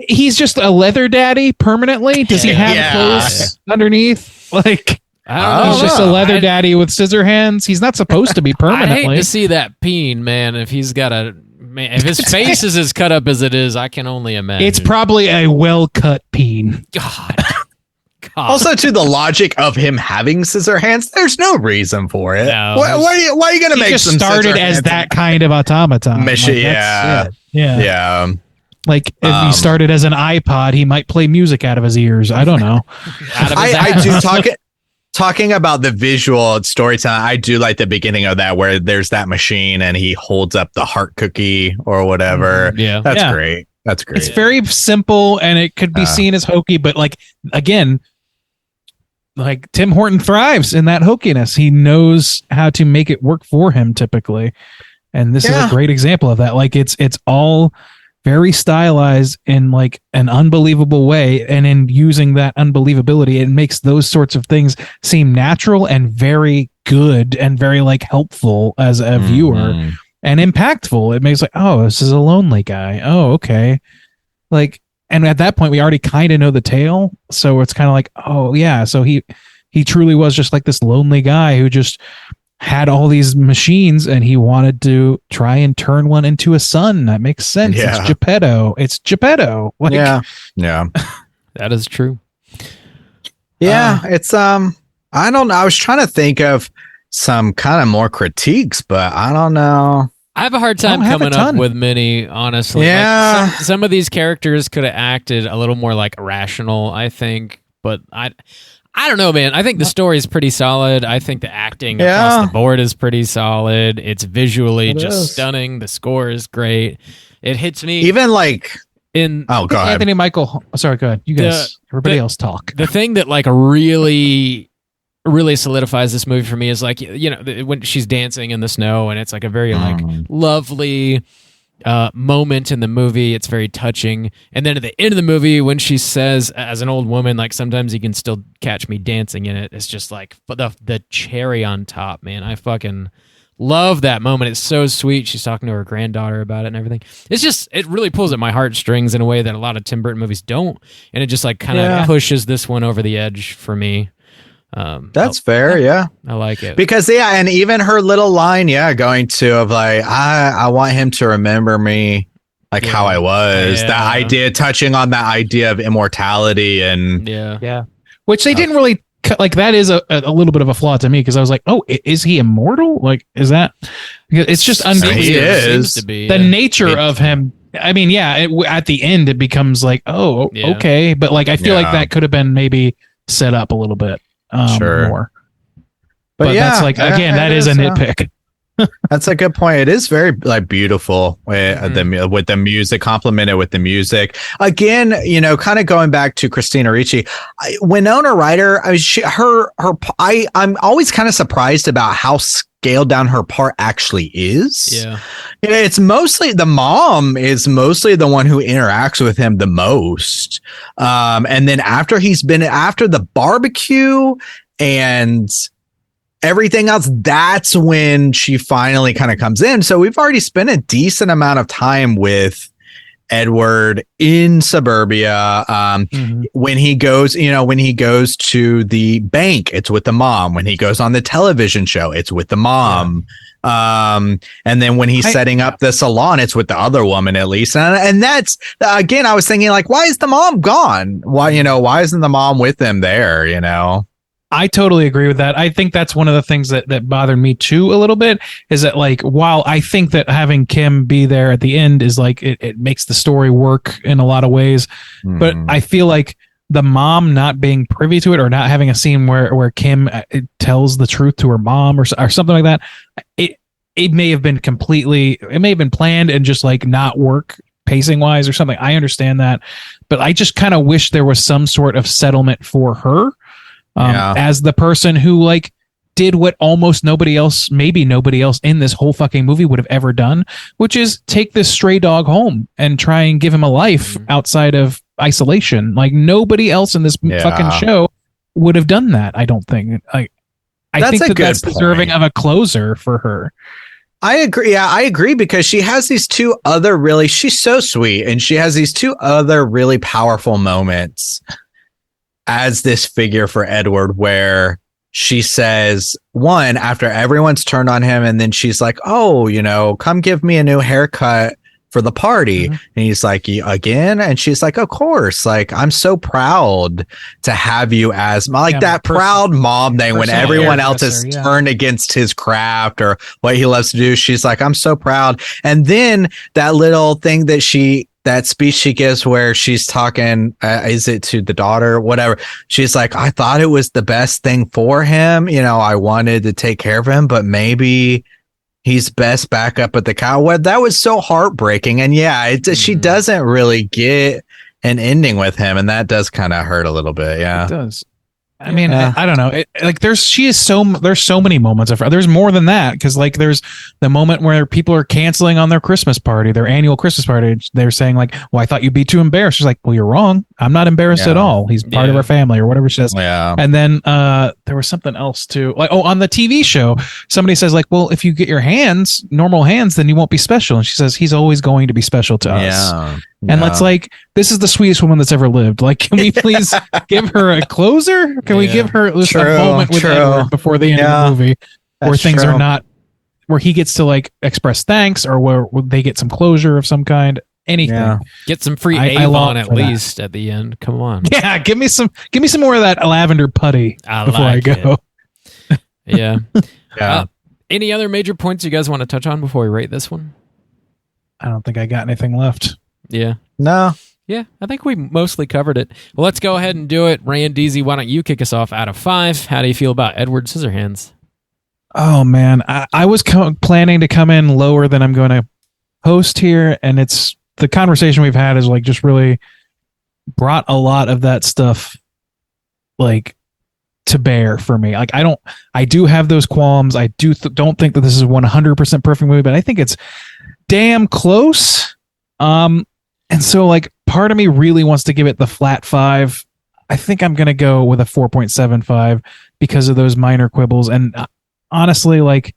he's just a leather daddy permanently. Does he have clothes underneath? Like, I don't know. He's just a leather daddy with scissor hands. He's not supposed to be permanently. I hate to see that peen, man. If he's got if his face is as cut up as it is, I can only imagine. It's probably a well-cut peen. God. Also, to the logic of him having scissor hands, there's no reason for it. No, why are you going to make some? He just started as that kind of automaton. Yeah. Like, if he started as an iPod, he might play music out of his ears. I don't know. I do talking about the visual storytelling. I do like the beginning of that, where there's that machine and he holds up the heart cookie or whatever. Yeah. That's great. That's great. It's very simple and it could be seen as hokey, but like, again, like Tim Horton thrives in that hokiness. He knows how to make it work for him typically. And this is a great example of that. Like, it's all very stylized in like an unbelievable way, and in using that unbelievability, it makes those sorts of things seem natural and very good and very like helpful as a viewer and impactful. It makes like, oh, this is a lonely guy. Oh, okay. Like, and at that point we already kind of know the tale, so it's kind of like, oh yeah, so he truly was just like this lonely guy who just had all these machines and he wanted to try and turn one into a son. That makes sense. Yeah. It's Geppetto. Like, yeah. That is true. Yeah. It's, I don't know. I was trying to think of some kind of more critiques, but I don't know. I have a hard time coming up with many, honestly. Yeah. Like some of these characters could have acted a little more like rational, I think, but I don't know, man. I think the story is pretty solid. I think the acting across the board is pretty solid. It's visually stunning. The score is great. It hits me. Even like in go ahead. Anthony Michael. Sorry, go ahead. You guys, everybody else talk. The thing that like really solidifies this movie for me is like, when she's dancing in the snow and it's like a very like lovely moment in the movie. It's very touching. And then at the end of the movie, when she says, as an old woman, like, sometimes you can still catch me dancing in it, it's just like the cherry on top, man. I fucking love that moment. It's so sweet. She's talking to her granddaughter about it and everything. It's just, it really pulls at my heartstrings in a way that a lot of Tim Burton movies don't. And it just like kind of pushes this one over the edge for me. That's fair. Yeah. I like it because and even her little line, going to of like, I want him to remember me like how I was. That idea, touching on that idea of immortality, and which they didn't really like. That is a little bit of a flaw to me, because I was like, oh, is he immortal? Like, is that? It's just unclear. He is. To be, the nature of him. I mean, at the end it becomes like, oh, okay, but like I feel like that could have been maybe set up a little bit more. But that's like, again, that is a nitpick. That's a good point. It is very like beautiful with the music, complemented with the music. Again, you know, kind of going back to Christina Ricci, Winona Ryder. I'm always kind of surprised about how scaled down her part actually is. Yeah, it's mostly the mom is mostly the one who interacts with him the most. And then after the barbecue and everything else, that's when she finally kind of comes in. So we've already spent a decent amount of time with Edward in suburbia. When he goes to the bank, it's with the mom. When he goes on the television show, it's with the mom. And then when he's setting up the salon, it's with the other woman, at least. And that's, again, I was thinking, like, why is the mom gone? Why isn't the mom with him there, you know? I totally agree with that. I think that's one of the things that bothered me too a little bit, is that, like, while I think that having Kim be there at the end is like, it makes the story work in a lot of ways, but I feel like the mom not being privy to it, or not having a scene where Kim tells the truth to her mom or something like that, it may have been planned and just like not work pacing wise or something. I understand that, but I just kind of wish there was some sort of settlement for her. As the person who like did what almost nobody else in this whole fucking movie would have ever done, which is take this stray dog home and try and give him a life outside of isolation. Like, nobody else in this fucking show would have done that. I don't think. I think that's deserving of a closer for her. I agree. Yeah, I agree, because she has these two other she's so sweet, and she has these two other really powerful moments as this figure for Edward, where she says, one, after everyone's turned on him, and then she's like, oh, you know, come give me a new haircut for the party. And he's like, again? And she's like, of course, like, I'm so proud to have you as that proud mom thing, when everyone else has turned against his craft or what he loves to do. She's like, I'm so proud. And then that little thing that speech she gives where she's talking, is it to the daughter, whatever. She's like, I thought it was the best thing for him. You know, I wanted to take care of him, but maybe he's best back up at the cow. Well, that was so heartbreaking. And she doesn't really get an ending with him. And that does kind of hurt a little bit. Yeah, it does. I mean, I don't know. There's so many moments of her. There's more than that, because like there's the moment where people are canceling on their Christmas party, their annual Christmas party. They're saying like, well, I thought you'd be too embarrassed. She's like, well, you're wrong. I'm not embarrassed at all. He's part of our family, or whatever she says. Yeah. And then there was something else too. Like, on the TV show, somebody says like, well, if you get your normal hands, then you won't be special. And she says, he's always going to be special to us. Yeah. And let's like, this is the sweetest woman that's ever lived. Like, can we please give her a closer? Can we give her a moment with Edward before the end of the movie, where things are not, where he gets to like express thanks, or where they get some closure of some kind? Anything. Get some free Avon at least at the end. Come on. Yeah, give me some more of that lavender putty before I go. Yeah. Any other major points you guys want to touch on before we rate this one? I don't think I got anything left. Yeah. No. Yeah, I think we mostly covered it. Well, let's go ahead and do it. Randeezy, why don't you kick us off out of 5? How do you feel about Edward Scissorhands? Oh, man. I was planning to come in lower than I'm going to host here, and it's the conversation we've had is like just really brought a lot of that stuff like to bear for me. Like, I do have those qualms. I don't think that this is 100% perfect movie, but I think it's damn close. And so like part of me really wants to give it the flat 5. I think I'm going to go with a 4.75 because of those minor quibbles. And honestly, like,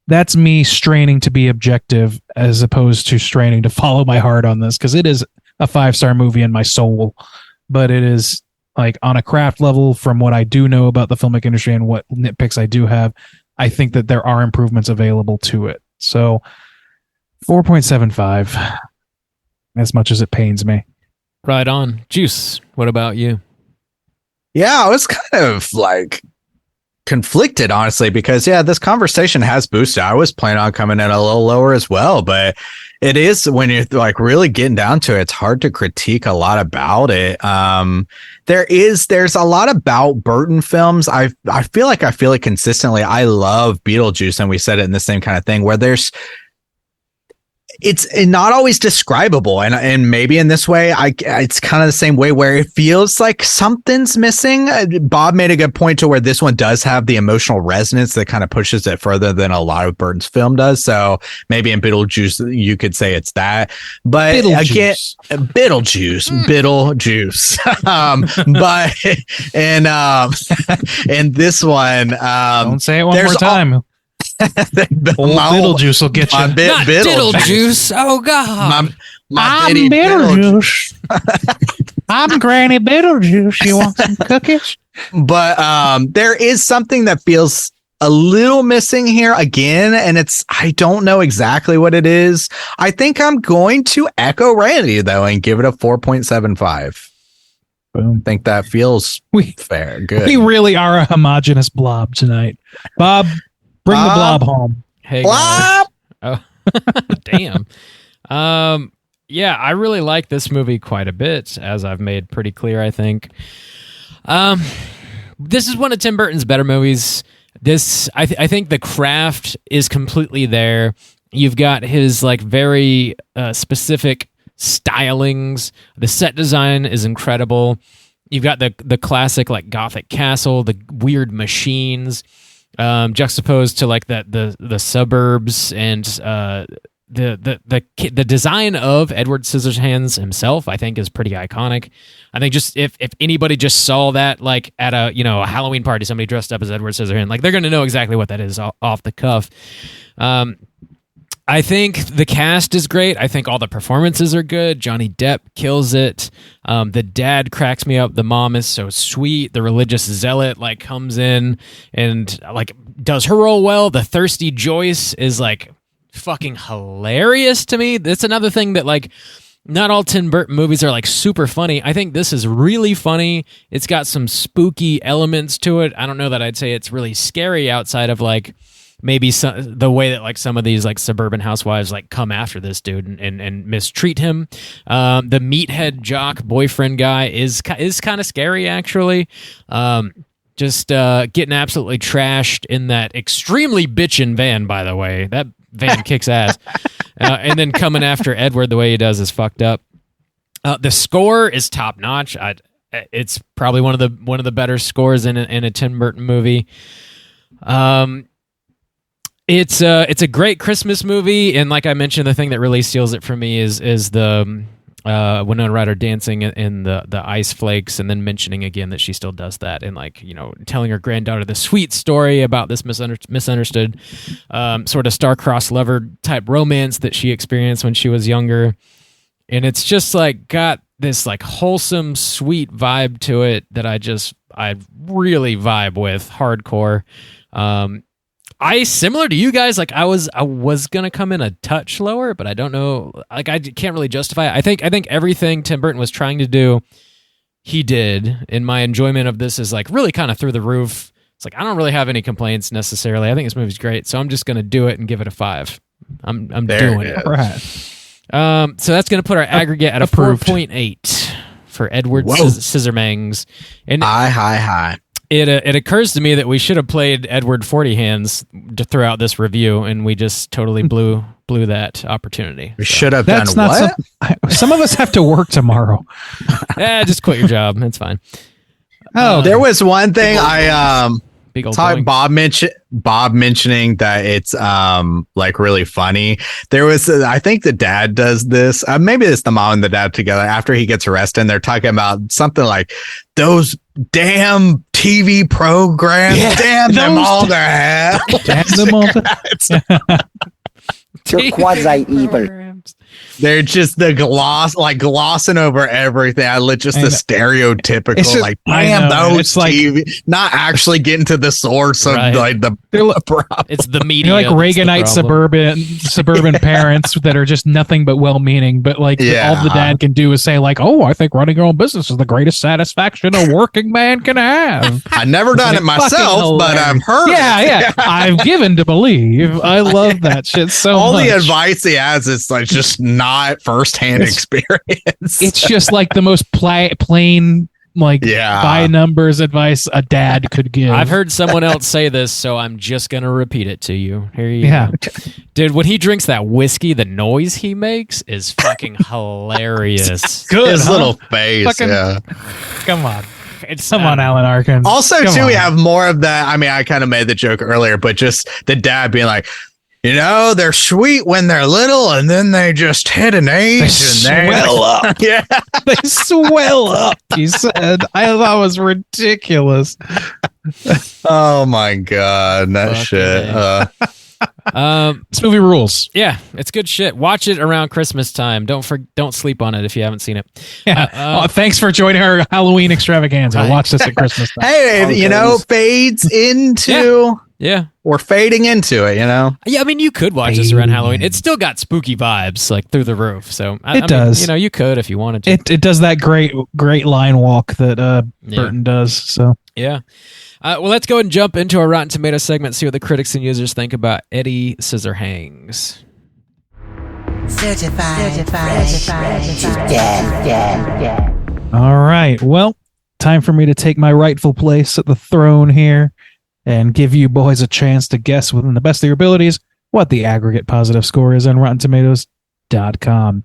that's me straining to be objective as opposed to straining to follow my heart on this, because it is a 5-star movie in my soul, but it is like on a craft level, from what I do know about the filmic industry and what nitpicks I do have, I think that there are improvements available to it. So 4.75. as much as it pains me. Right on. Juice, what about you? Yeah, I was kind of like conflicted, honestly, because this conversation has boosted. I was planning on coming in a little lower as well, but it is, when you're like really getting down to it, it's hard to critique a lot about it. There's a lot about Burton films. I feel it consistently. I love Beetlejuice, and we said it in the same kind of thing, where it's not always describable, and maybe in this way it's kind of the same way, where it feels like something's missing. Bob made a good point to where this one does have the emotional resonance that kind of pushes it further than a lot of Burton's film does. So maybe in Beetlejuice you could say it's that, but again, Beetlejuice. But and this one, don't say it one more time. Beetlejuice will get you. Not Beetlejuice. Oh God. I'm Beetlejuice. I'm Granny Beetlejuice. You want some cookies? But there is something that feels a little missing here again, and I don't know exactly what it is. I think I'm going to echo Randy though and give it a 4.75. Boom. I think that feels fair. Good. We really are a homogenous blob tonight. Bob, bring the blob home. Hey, blob. Oh, damn. Yeah, I really like this movie quite a bit, as I've made pretty clear, I think. This is one of Tim Burton's better movies. I think the craft is completely there. You've got his like very specific stylings. The set design is incredible. You've got the classic like gothic castle, the weird machines, juxtaposed to like the suburbs, and the design of Edward Scissorhands himself, I think, is pretty iconic. I think just if anybody just saw that like at a Halloween party, somebody dressed up as Edward Scissorhands, like they're going to know exactly what that is off the cuff. I think the cast is great. I think all the performances are good. Johnny Depp kills it. The dad cracks me up. The mom is so sweet. The religious zealot like comes in and like does her role well. The thirsty Joyce is like fucking hilarious to me. That's another thing that like not all Tim Burton movies are like super funny. I think this is really funny. It's got some spooky elements to it. I don't know that I'd say it's really scary outside of like maybe the way that like some of these like suburban housewives like come after this dude and mistreat him. The meathead jock boyfriend guy is kind of scary actually. Just getting absolutely trashed in that extremely bitchin' van, by the way. That van kicks ass. And then coming after Edward the way he does is fucked up. The score is top notch. It's probably one of the better scores in a Tim Burton movie. It's a great Christmas movie, and like I mentioned, the thing that really seals it for me is the Winona Ryder dancing in the ice flakes, and then mentioning again that she still does that, and like telling her granddaughter the sweet story about this misunderstood sort of star-crossed lover type romance that she experienced when she was younger, and it's just like got this like wholesome, sweet vibe to it that I really vibe with hardcore. Similar to you guys, like I was gonna come in a touch lower, but I don't know, like I can't really justify it. I think everything Tim Burton was trying to do, he did, and my enjoyment of this is like really kind of through the roof. It's like I don't really have any complaints necessarily. I think this movie's great, so I'm just gonna do it and give it a 5. I'm doing it. Right. So that's gonna put our aggregate at a 4.8 for Edward Scissorhands. And high. It occurs to me that we should have played Edward 40 Hands throughout this review, and we just totally blew that opportunity. We should have done what? Some of us have to work tomorrow. Just quit your job. It's fine. There was one thing big old Bob mentioning that it's like really funny. There was I think the dad does this. Maybe it's the mom and the dad together after he gets arrested. And they're talking about something like those damn TV programs. Yeah, damn them all to hell. Damn them all to You're quasi-evil. They're just the glossing over everything. Just the stereotypical, just, like, damn, those like TV, not actually getting to the source of like the problem. It's the media. They're like Reaganite suburban parents that are just nothing but well-meaning, but like all the dad can do is say like, "Oh, I think running your own business is the greatest satisfaction a working man can have." I've never done it myself, but I've heard. Yeah. I've given to believe. I love that shit so all much. The advice he has is like just not firsthand experience. It's just like the most plain, like by numbers advice a dad could give. I've heard someone else say this, so I'm just gonna repeat it to you. Here you go. Dude, when he drinks that whiskey, the noise he makes is fucking hilarious. Good, his little face. Come on. Come on, Alan Arkin. Also, we have more of that. I mean, I kind of made the joke earlier, but just the dad being like, they're sweet when they're little, and then they just hit an age and swell up. Yeah, they swell up. He said, "I thought it was ridiculous." Oh my god, that shit. This movie rules. Yeah, it's good shit. Watch it around Christmas time. Don't sleep on it if you haven't seen it. Yeah. Thanks for joining our Halloween extravaganza. Right. Watch this at Christmas time. Hey, fades into. Yeah. We're fading into it, Yeah, I mean, you could watch this around Halloween. It's still got spooky vibes, like through the roof. So it does. You could if you wanted to. It does that great line walk that Burton does. So yeah. Well, let's go ahead and jump into our Rotten Tomatoes segment. See what the critics and users think about Eddie Scissorhands. Certified fresh to death. All right. Well, time for me to take my rightful place at the throne here and give you boys a chance to guess within the best of your abilities what the aggregate positive score is on RottenTomatoes.com.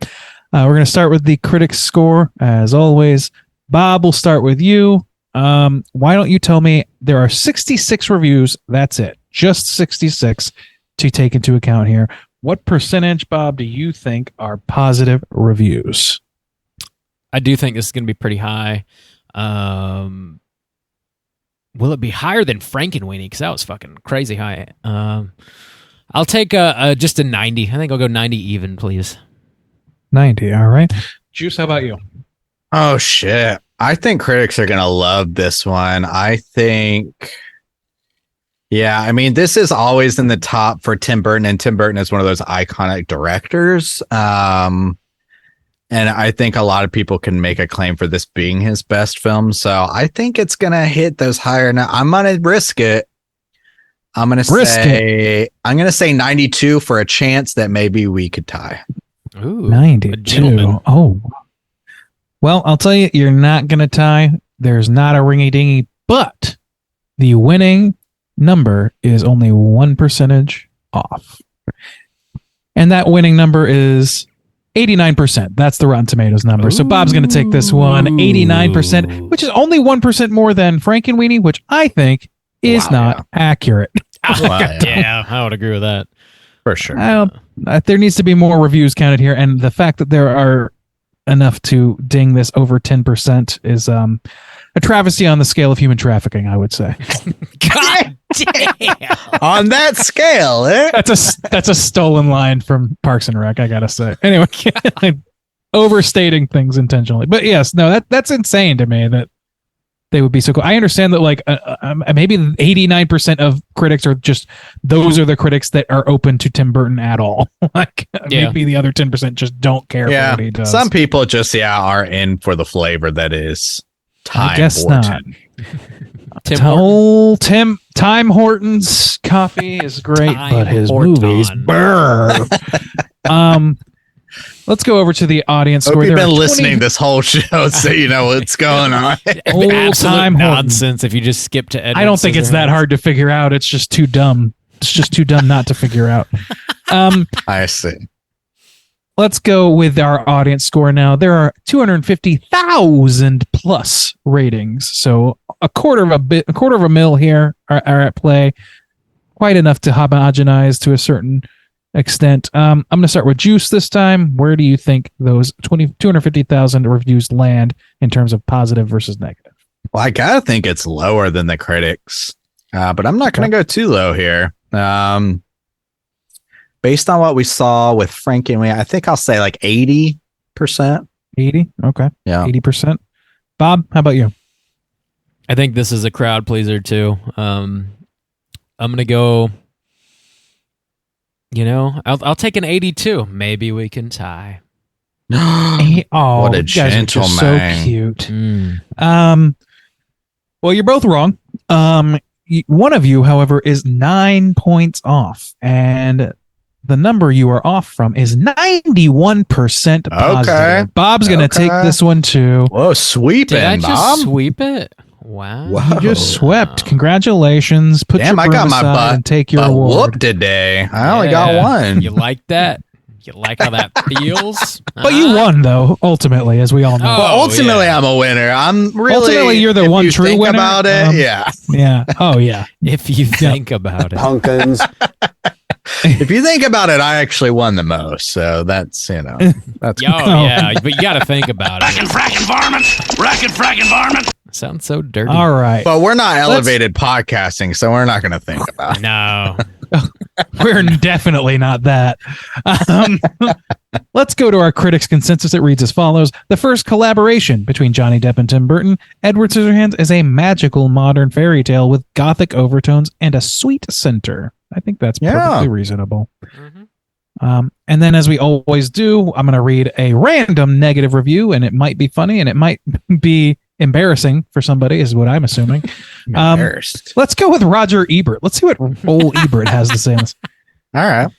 We're going to start with the critics score. As always, Bob, we'll start with you. Why don't you tell me there are 66 reviews. That's it. Just 66 to take into account here. What percentage, Bob, do you think are positive reviews? I do think this is going to be pretty high. Will it be higher than Frankenweenie? Because that was fucking crazy high. I'll take just a 90. I think I'll go 90 even, please. 90, all right. Juice, how about you? Oh, shit. I think critics are going to love this one. I think... Yeah, I mean, this is always in the top for Tim Burton, and Tim Burton is one of those iconic directors. And I think a lot of people can make a claim for this being his best film. So I think it's going to hit those higher. Now, I'm going to risk it. I'm going to say 92 for a chance that maybe we could tie. Ooh, 92. Oh. Well, I'll tell you, you're not going to tie. There's not a ringy-dingy, but the winning number is only 1% off. And that winning number is 89%. That's the Rotten Tomatoes number. Ooh. So Bob's going to take this one, 89%, which is only 1% more than Frankenweenie, which I think is not accurate. Yeah, I would agree with that. For sure. There needs to be more reviews counted here, and the fact that there are enough to ding this over 10% is a travesty on the scale of human trafficking, I would say. God damn. On that scale, eh? That's a stolen line from Parks and Rec, I gotta say. Anyway, overstating things intentionally. But yes, no, that's insane to me that they would be so cool. I understand that like maybe 89% of critics are just, those are the critics that are open to Tim Burton at all. Maybe the other 10% just don't care for what he does. Some people just are in for the flavor that is Time I guess Horton. Not. Time Horton's coffee is great, but his movies burn. Let's go over to the audience score. Hope you've been listening this whole show, so you know what's going on. Absolute nonsense if you just skip to Edward I don't think it's that hard to figure out. It's just too dumb. It's just too dumb not to figure out. I see. Let's go with our audience score now. There are 250,000 plus ratings, so a quarter of a mil here are at play. Quite enough to homogenize to a certain extent. I'm going to start with Juice this time. Where do you think those 250,000 reviews land in terms of positive versus negative? Well, I gotta think it's lower than the critics, but I'm not going to go too low here. based on what we saw with Frankenweenie, I think I'll say like 80%. 80? Okay. Yeah. 80%. Bob, how about you? I think this is a crowd pleaser too. I'm gonna go. I'll take an 82. Maybe we can tie. Oh, what a you guys are just so gentleman. cute. Well, you're both wrong. One of you, however, is 9 points off, and the number you are off from is 91% positive. Okay. Bob's going to take this one too. Whoa, sweeping, Did I just Bob. sweep it? Wow. You just swept. Congratulations. Put Damn, your I got broom my aside butt and take your butt award. whooped today. I only got Yeah. one. You like that? You like how that feels? But you won, though, ultimately, as we all know. Well, ultimately, I'm a winner. I'm really. Ultimately, you're the if one you true think winner. about it, yeah. Yeah. Oh, yeah. If you think about it. Pumpkins. If you think about it, I actually won the most. So that's that's. Yeah, but you got to think about it. Frackin' varmint. Sounds so dirty. All right. But we're not elevated podcasting, so we're not going to think about it. No. We're definitely not that. Let's go to our critics' consensus. It reads as follows. The first collaboration between Johnny Depp and Tim Burton, Edward Scissorhands is a magical modern fairy tale with gothic overtones and a sweet center. I think that's perfectly reasonable. And then, as we always do, I'm going to read a random negative review, and it might be funny, and it might be embarrassing for somebody, is what I'm assuming. Embarrassed. Let's go with Roger Ebert. Let's see what old Ebert has to say on this. All right.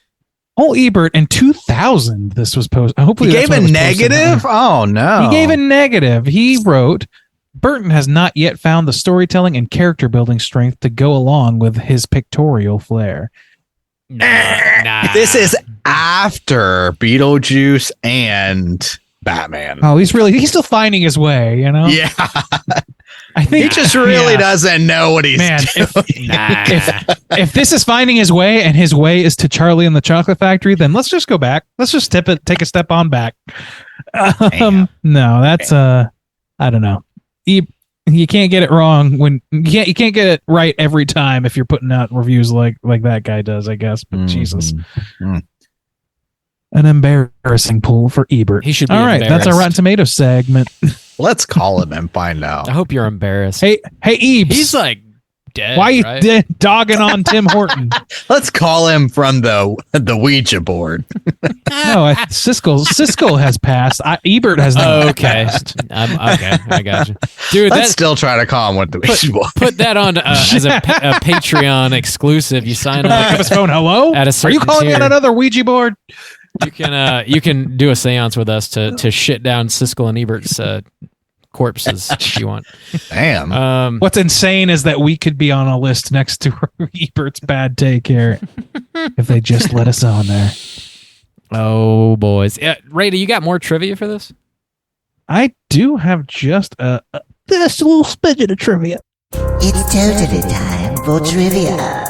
Old Ebert in 2000, this was posted. Hopefully, He that's gave when a it was posted. negative? Oh, no. He gave a negative. He wrote, Burton has not yet found the storytelling and character building strength to go along with his pictorial flair. Nah. This is after Beetlejuice and Batman. Oh, he's still finding his way, you know? Yeah. I think He just really doesn't know what he's doing. If this is finding his way and his way is to Charlie and the Chocolate Factory, then let's just go back. Let's just take a step on back. No, that's I don't know. You can't get it wrong when you can't get it right every time if you're putting out reviews like that guy does, I guess. But Jesus. An embarrassing pull for Ebert. He should be all right. That's our embarrassed. Rotten Tomatoes segment. Let's call him and find out. I hope you're embarrassed. Hey, Ebes. He's like dead. Why you right? dogging on Tim Horton? Let's call him from the Ouija board. No, Siskel has passed. Ebert has not. Okay. Okay. I got you. Dude, Let's still try to call him with the Ouija board. put that on as a Patreon exclusive. You sign up. Pick up his phone. Hello? At a Are certain you calling tier. in another Ouija board? You can do a seance with us to shit down Siskel and Ebert's corpses if you want. Damn. What's insane is that we could be on a list next to Ebert's bad take here if they just let us on there. Oh, boys. Rada, you got more trivia for this? I do have just this little smidget of trivia. It's totally time for trivia.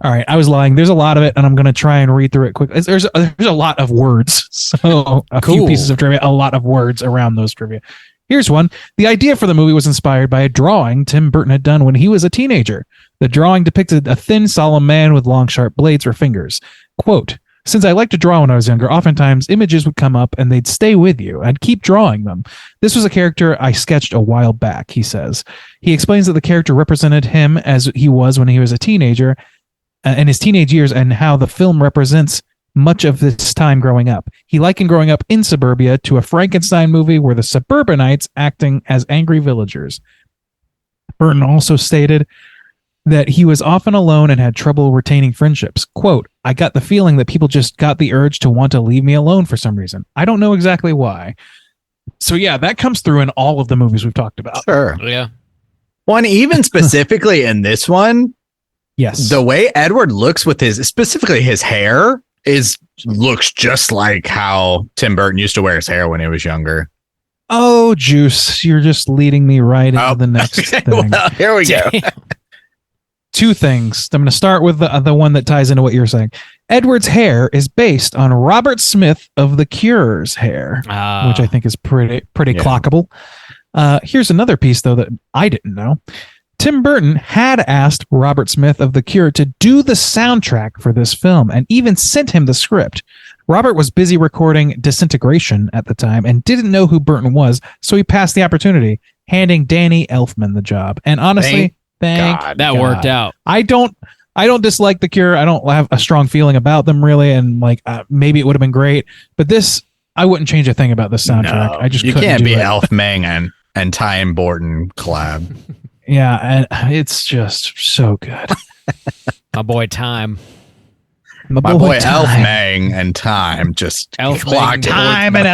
All right, I was lying. There's a lot of it, and I'm going to try and read through it quickly. There's a lot of words, so a few pieces of trivia, a lot of words around those trivia. Here's one. The idea for the movie was inspired by a drawing Tim Burton had done when he was a teenager. The drawing depicted a thin, solemn man with long, sharp blades for fingers. Quote, since I liked to draw when I was younger, oftentimes images would come up and they'd stay with you. I'd keep drawing them. This was a character I sketched a while back, he says. He explains that the character represented him as he was when he was a teenager, in his teenage years, and how the film represents much of this time growing up. He likened growing up in suburbia to a Frankenstein movie where the suburbanites acting as angry villagers. Burton also stated that he was often alone and had trouble retaining friendships. Quote, I got the feeling that people just got the urge to want to leave me alone for some reason. I don't know exactly why. So yeah, that comes through in all of the movies we've talked about. Sure. Yeah. One, even specifically in this one, yes, the way Edward looks with specifically his hair looks just like how Tim Burton used to wear his hair when he was younger. Oh, Juice, you're just leading me right into the next thing. Well, here we go. Two things. I'm going to start with the one that ties into what you're saying. Edward's hair is based on Robert Smith of The Cure's hair, which I think is pretty clockable. Here's another piece, though, that I didn't know. Tim Burton had asked Robert Smith of The Cure to do the soundtrack for this film and even sent him the script. Robert was busy recording Disintegration at the time and didn't know who Burton was, so he passed the opportunity, handing Danny Elfman the job. And honestly, thank God that worked out. I don't dislike The Cure. I don't have a strong feeling about them really, and like maybe it would have been great, but this I wouldn't change a thing about this soundtrack. No, I just you couldn't can't do be it. Elfman and Tim Burton collab. Yeah, and it's just so good. My boy Time. My boy Elfman and Time just Elfman. Time and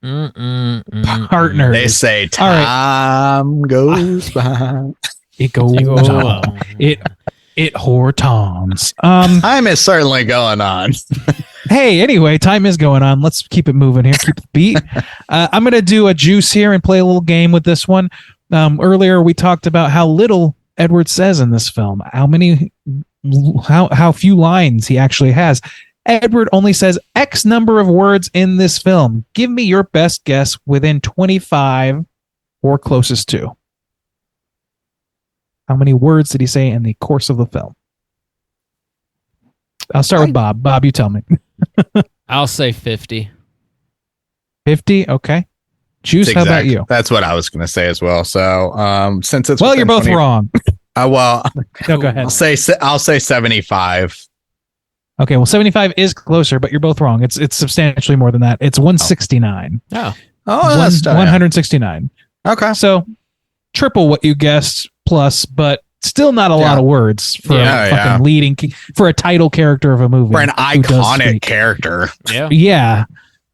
Elfman. Partners. They say time goes by. It goes on. It whore toms. Time is certainly going on. Hey, anyway, time is going on. Let's keep it moving here. Keep the beat. I'm going to do a juice here and play a little game with this one. Earlier, we talked about how little Edward says in this film, how few lines he actually has. Edward only says X number of words in this film. Give me your best guess within 25 or closest to. How many words did he say in the course of the film? I'll start with Bob. Bob, you tell me. I'll say 50. 50? Okay. Juice, how about you? That's what I was going to say as well. So, since it's you're both wrong. Well, no, go ahead. I'll say 75. Okay, well, 75 is closer, but you're both wrong. It's substantially more than that. It's 169. Oh, that's 169. Okay, so triple what you guessed plus, but still not a lot of words for a fucking leading for a title character of a movie, for an iconic character. Yeah.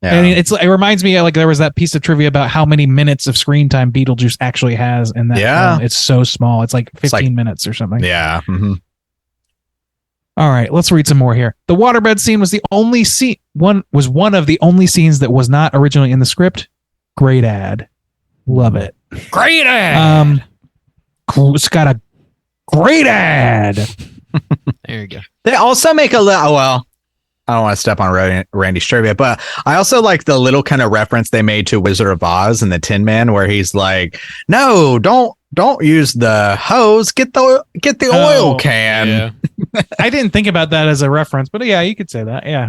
I mean, it reminds me like there was that piece of trivia about how many minutes of screen time Beetlejuice actually has in that film. It's so small. It's like 15 minutes or something. Yeah. Mm-hmm. All right, let's read some more here. The waterbed scene was one of the only scenes that was not originally in the script. Great ad. Love it. Great ad. It's got a great ad. There you go. They also make a little, well, I don't want to step on Randy's trivia, but I also like the little kind of reference they made to Wizard of Oz and the Tin Man, where he's like, "No, don't use the hose. Get the oil can." Yeah. I didn't think about that as a reference, but yeah, you could say that. Yeah.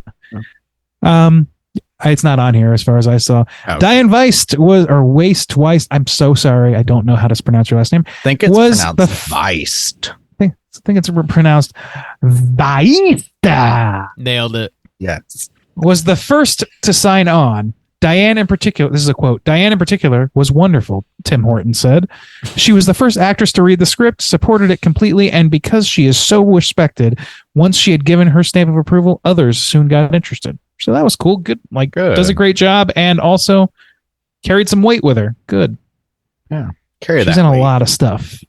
It's not on here as far as I saw. Okay. Diane Weist. I'm so sorry. I don't know how to pronounce your last name. I think it's pronounced Weist. I think it's pronounced Vaista. Nailed it. Yes. Was the first to sign on. Diane in particular, this is a quote, Diane in particular was wonderful, Tim Horton said. She was the first actress to read the script, supported it completely, and because she is so respected, once she had given her stamp of approval, others soon got interested. So that was cool. Good. Does a great job and also carried some weight with her. Good. Yeah. She's in a lot of stuff.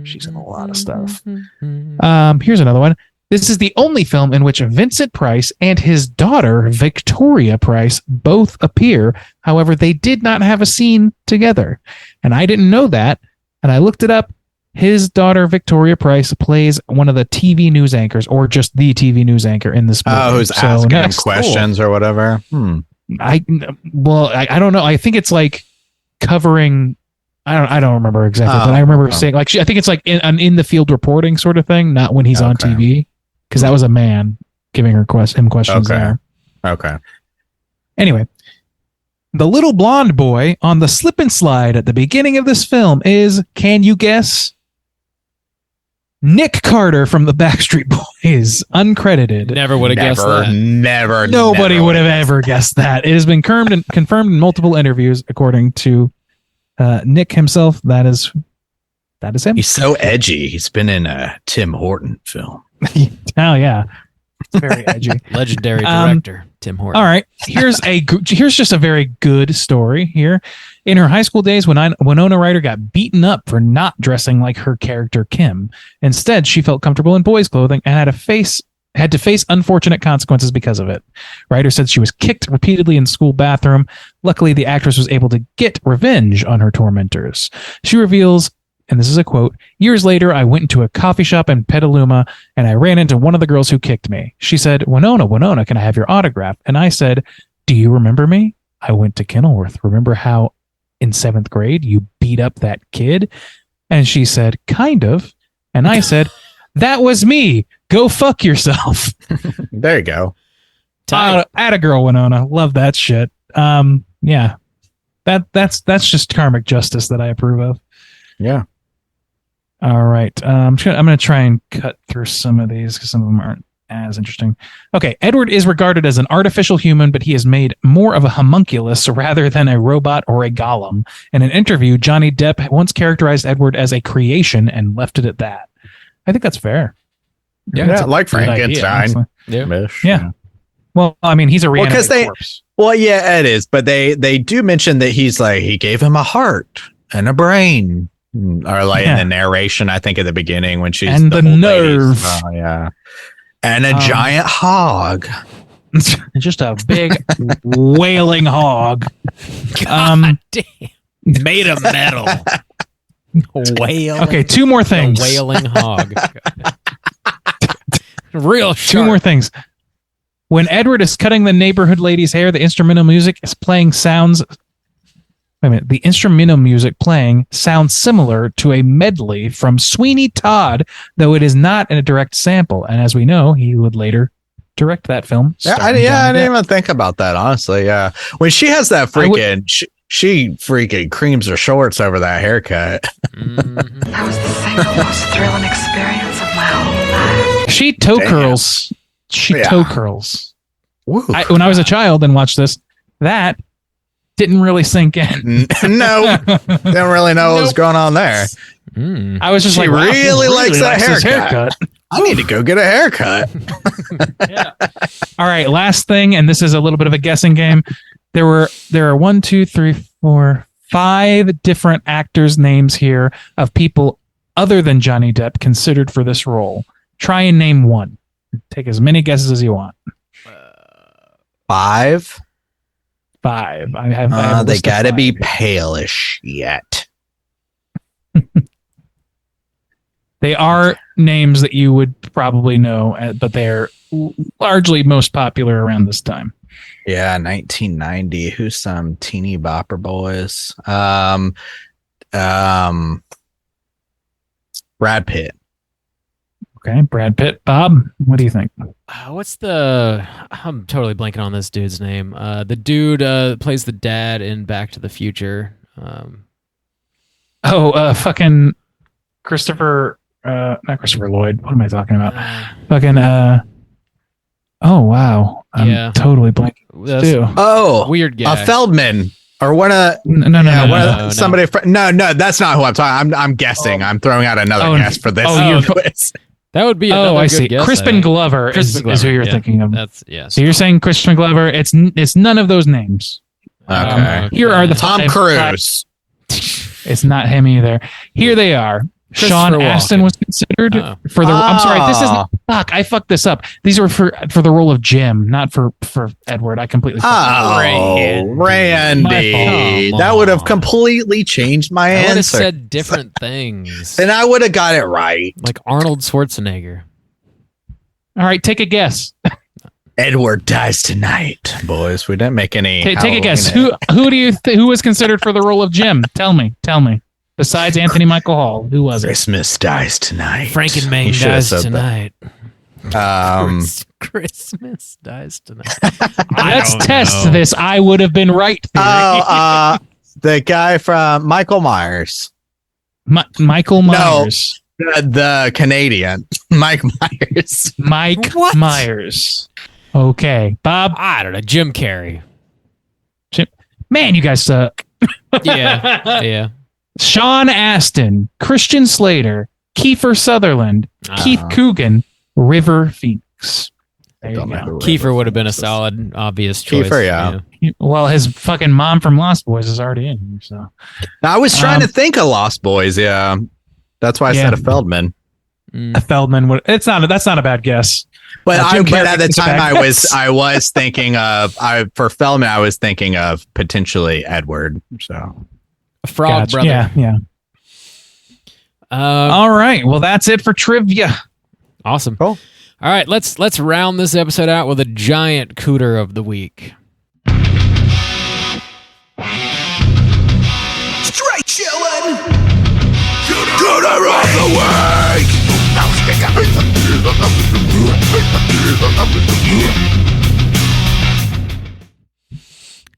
She's in a lot of stuff. Here's another one. This is the only film in which Vincent Price and his daughter, Victoria Price, both appear. However, they did not have a scene together. And I didn't know that. And I looked it up. His daughter, Victoria Price, plays one of the TV news anchors, or just the TV news anchor in this movie. Oh, who's asking him questions or whatever? I don't know. I think it's like covering... I don't remember exactly, but I remember saying I think it's like in the field reporting sort of thing, not when he's on TV, because that was a man giving him questions there. Okay. Anyway, the little blonde boy on the slip and slide at the beginning of this film is, can you guess? Nick Carter from the Backstreet Boys, uncredited. Never would have guessed that. Nobody would have ever guessed that. It has been confirmed in multiple interviews, according to Nick himself. That is him. He's so edgy. He's been in a Tim Horton film. Oh yeah, it's very edgy. Legendary director Tim Horton. All right, here's just a very good story here. In her high school days, when Winona Ryder got beaten up for not dressing like her character Kim, instead she felt comfortable in boys' clothing and had to face unfortunate consequences because of it. Ryder said she was kicked repeatedly in the school bathroom. Luckily, the actress was able to get revenge on her tormentors. She reveals, and this is a quote, "Years later, I went into a coffee shop in Petaluma and I ran into one of the girls who kicked me. She said, 'Winona, can I have your autograph?' And I said, 'Do you remember me? I went to Kenilworth. Remember how in 7th grade you beat up that kid?' And she said, kind of. And I said, that was me. Go fuck yourself. There you go. Atta girl, Winona. Love that shit. Yeah. That's just karmic justice that I approve of. Yeah. All right. I'm going to try and cut through some of these because some of them aren't as interesting. Okay. Edward is regarded as an artificial human, but he is made more of a homunculus rather than a robot or a golem. In an interview, Johnny Depp once characterized Edward as a creation and left it at that. I think that's fair. Yeah, like Frankenstein. Yeah. Well, I mean, he's a reanimated corpse. Well, yeah, it is. But they do mention that he gave him a heart and a brain. Or like in the narration, I think at the beginning when she's and the nerve. Oh, yeah. And a giant hog. Just a big wailing hog. God damn. Made of metal. Wailing. Okay, two more things. Wailing hog. Real sharp. Two more things. When Edward is cutting the neighborhood lady's hair, the instrumental music is playing sounds. Wait a minute. The instrumental music playing sounds similar to a medley from Sweeney Todd, though it is not in a direct sample. And as we know, he would later direct that film. I didn't even think about that, honestly. Yeah. When she has that freaking, she freaking creams her shorts over that haircut. That was the single most thrilling experience of my whole life. She toe curls. Toe curls. When I was a child and watched this, that didn't really sink in. No, didn't really know what was going on there. I was just she really likes that haircut. I need to go get a haircut. Yeah. All right, last thing, and this is a little bit of a guessing game. There are 1, 2, 3, 4, 5 different actors' names here of people other than Johnny Depp considered for this role. Try and name one. Take as many guesses as you want. 5. I have they gotta be palish yet. They are names that you would probably know, but they're largely most popular around this time. Yeah, 1990. Who's some teeny bopper boys? Brad Pitt. Okay, Brad Pitt. Bob, what do you think? I'm totally blanking on this dude's name. The dude plays the dad in Back to the Future. Fucking Christopher, not Christopher Lloyd. What am I talking about? Oh, wow. I'm totally blanking too. Oh, weird guy. Feldman. Or one of No. somebody. No, that's not who I'm talking. I'm guessing. I'm throwing out another guess for this. Quiz. That would be another I good see. guess. Crispin Glover is who you're thinking of. So you're saying Crispin Glover. It's none of those names. Okay. Here are the Tom Cruise. It's not him either. Here they are. Sean Astin was considered for the. I'm sorry. This is I fucked this up. These were for the role of Jim, not for Edward. I completely. Randy. That would have completely changed my answer. I would have said different things. Then I would have got it right. Like Arnold Schwarzenegger. All right, take a guess. Edward dies tonight, boys. We didn't make any. Take a guess. Who do you who was considered for the role of Jim? Tell me. Besides Anthony Michael Hall, who was it? Christmas dies tonight. Frankenweenie dies tonight. Christmas dies tonight. Let's test this. I would have been right. The guy from Michael Myers. Michael Myers. No, the Canadian. Mike Myers. Myers. Okay, Bob. I don't know. Jim Carrey. Man, you guys suck. Yeah. Sean Astin, Christian Slater, Kiefer Sutherland, Keith Coogan, River Phoenix. There you go. Kiefer would have been a solid, obvious choice. Kiefer, yeah. Well, his fucking mom from Lost Boys is already in here. So I was trying to think of Lost Boys. Yeah, that's why I said a Feldman. A Feldman would. That's not a bad guess. But at the time I was thinking of for Feldman. I was thinking of potentially Edward. So. Frog brother. Yeah. All right. Well, that's it for trivia. Awesome. Cool. All right. Let's round this episode out with a giant cooter of the week. Straight chillin'. Cooter of the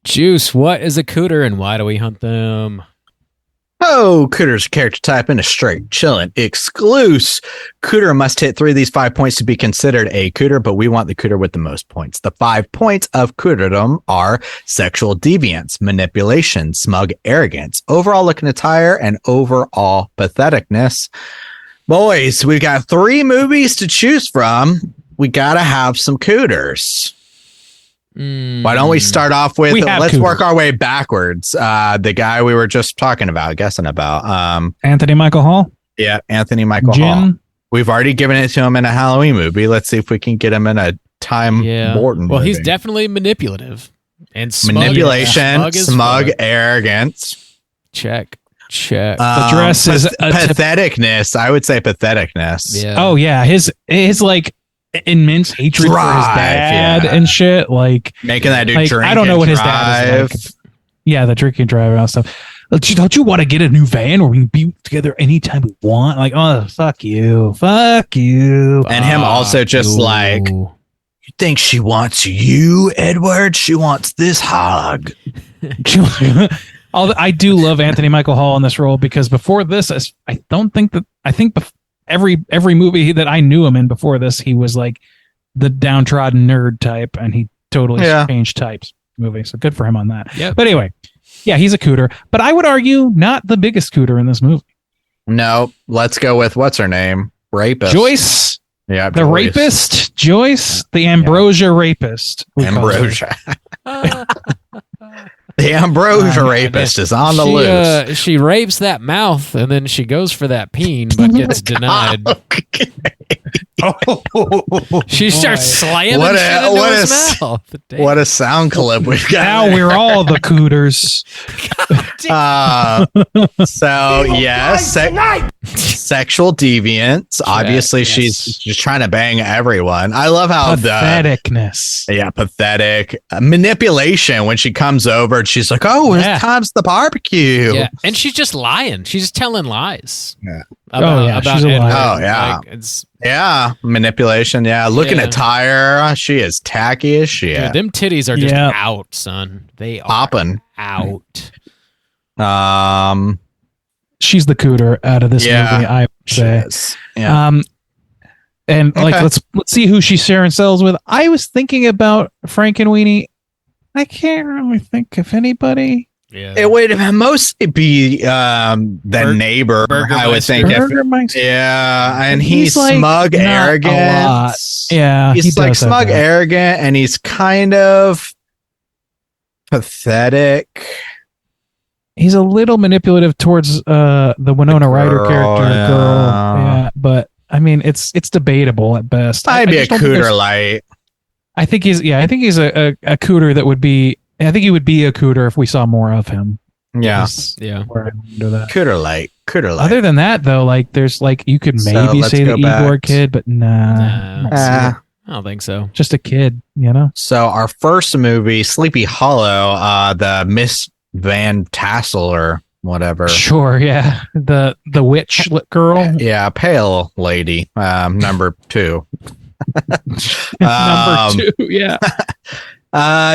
Juice, what is a cooter and why do we hunt them? Oh, Cooter's character type in a straight, chillin', exclusive. Cooter must hit 3 of these 5 points to be considered a cooter, but we want the cooter with the most points. The 5 points of cooterdom are sexual deviance, manipulation, smug arrogance, overall looking attire, and overall patheticness. Boys, we've got 3 movies to choose from. We gotta have some cooters. Why don't we start off with, let's work our way backwards. The guy we were just guessing about. Anthony Michael Hall? Yeah, Anthony Michael Hall. We've already given it to him in a Halloween movie. Let's see if we can get him in a Tim Burton movie. He's definitely manipulative. And smug. Manipulation, smug arrogance. Check. The dress is patheticness. I would say patheticness. Yeah. Oh, yeah. His like immense hatred for his dad and shit, like making that dude drink. I don't know what his dad is like. Yeah, the drink and drive and all stuff. Don't you want to get a new van where we can be together anytime we want? Like, oh, fuck you. And him also just like, you think she wants you, Edward? She wants this hog. I do love Anthony Michael Hall in this role because before this, I think every movie that I knew him in before this, he was like the downtrodden nerd type, and he totally changed types movie. So good for him on that. Yep. But anyway, yeah, he's a cooter, but I would argue not the biggest cooter in this movie. No, let's go with what's her name? Rapist. Joyce. Yeah, the rapist. Joyce, the Ambrosia rapist. Ambrosia. The Ambrosia rapist is on the loose. She rapes that mouth and then she goes for that peen but gets denied. She starts slamming shit into his mouth. What a sound clip we've got. Now we're all the cooters. So yes, sexual deviance. Obviously, she's just trying to bang everyone. I love how patheticness. Pathetic manipulation. When she comes over, she's like, "Oh, it's time's the barbecue." Yeah, and she's just lying. She's just telling lies. Yeah. About she's a liar. Oh yeah. Like, manipulation. Yeah, looking at attire, she is tacky as shit. Dude, them titties are just out, son. They are popping out. She's the cooter out of this movie, I would say. Yeah. And like, let's see who she's sharing cells with. I was thinking about Frankenweenie. I can't really think of anybody. Yeah. It would mostly be the neighbor, I would think. And he's like smug, arrogant. Yeah, he's like smug, arrogant, and he's kind of pathetic. He's a little manipulative towards the Winona Ryder character, girl. Yeah, but I mean, it's debatable at best. I'd be a cooter light. I think he's a cooter that would be. I think he would be a cooter if we saw more of him. Yeah. Where I'm into that. Cooter light. Other than that, though, like there's like you could maybe say the Igor kid, but nah. I don't think so. Just a kid, you know. So our first movie, Sleepy Hollow, the Miss Van Tassel or whatever. Sure, yeah. The witch girl. Yeah, pale lady. Number 2. Number 2, yeah.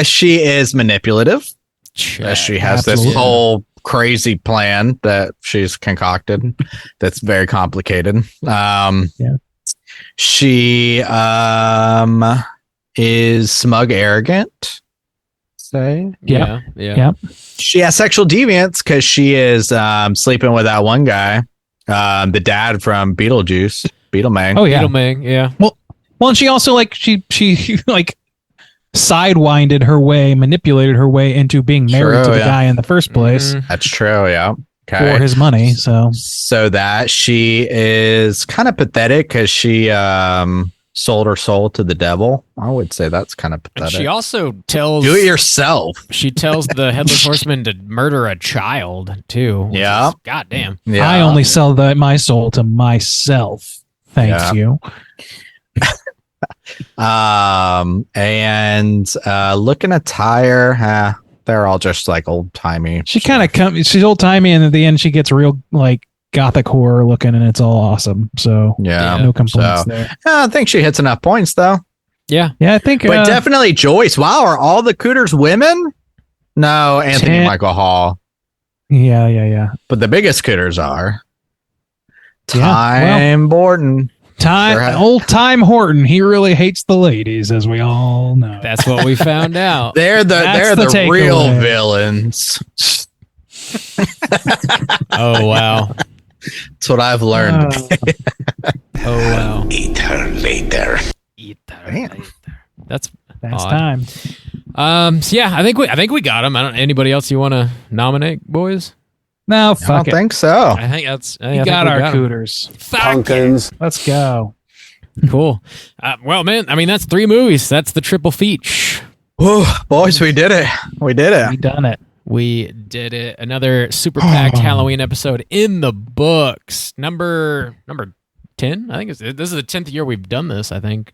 She is manipulative. She has this whole crazy plan that she's concocted that's very complicated. She is smug, arrogant. Yeah. She has sexual deviance because she is sleeping with that one guy, the dad from Beetlejuice, Beetlemang. Oh yeah, Beetlemang. Yeah. Well, and she also like she like sidewinded her way, manipulated her way into being married to the guy in the first place. That's true. Yeah. For his money. So that she is kind of pathetic because she sold her soul to the devil. I would say that's kind of pathetic. And she also tells do it yourself. She tells the Headless Horseman to murder a child too. Yeah. Goddamn. Yeah. I only sell my soul to myself. Thanks you. And looking attire, they're all just like old timey. She kind of she's old timey, and at the end she gets real like gothic horror looking, and it's all awesome. So no complaints there. I think she hits enough points though. Yeah, I think. But definitely Joyce. Wow, are all the Cooters women? No, Anthony Michael Hall. Yeah. But the biggest Cooters are Tim Burton. Old Time Horton. He really hates the ladies, as we all know. That's what we found out. They're the real villains. Oh wow. That's what I've learned. Oh wow. Eat her later. That's time. So yeah, I think we got him. Anybody else you want to nominate, boys? No, I don't think so. I think that's. We got our Cooters. Pumpkins. Let's go. Cool. Well, man, I mean that's 3 movies. That's the triple feature. Whew, boys, we did it. We did it. We done it. We did it. Another super packed Halloween episode in the books. Number 10. I think this is the 10th year we've done this. I think.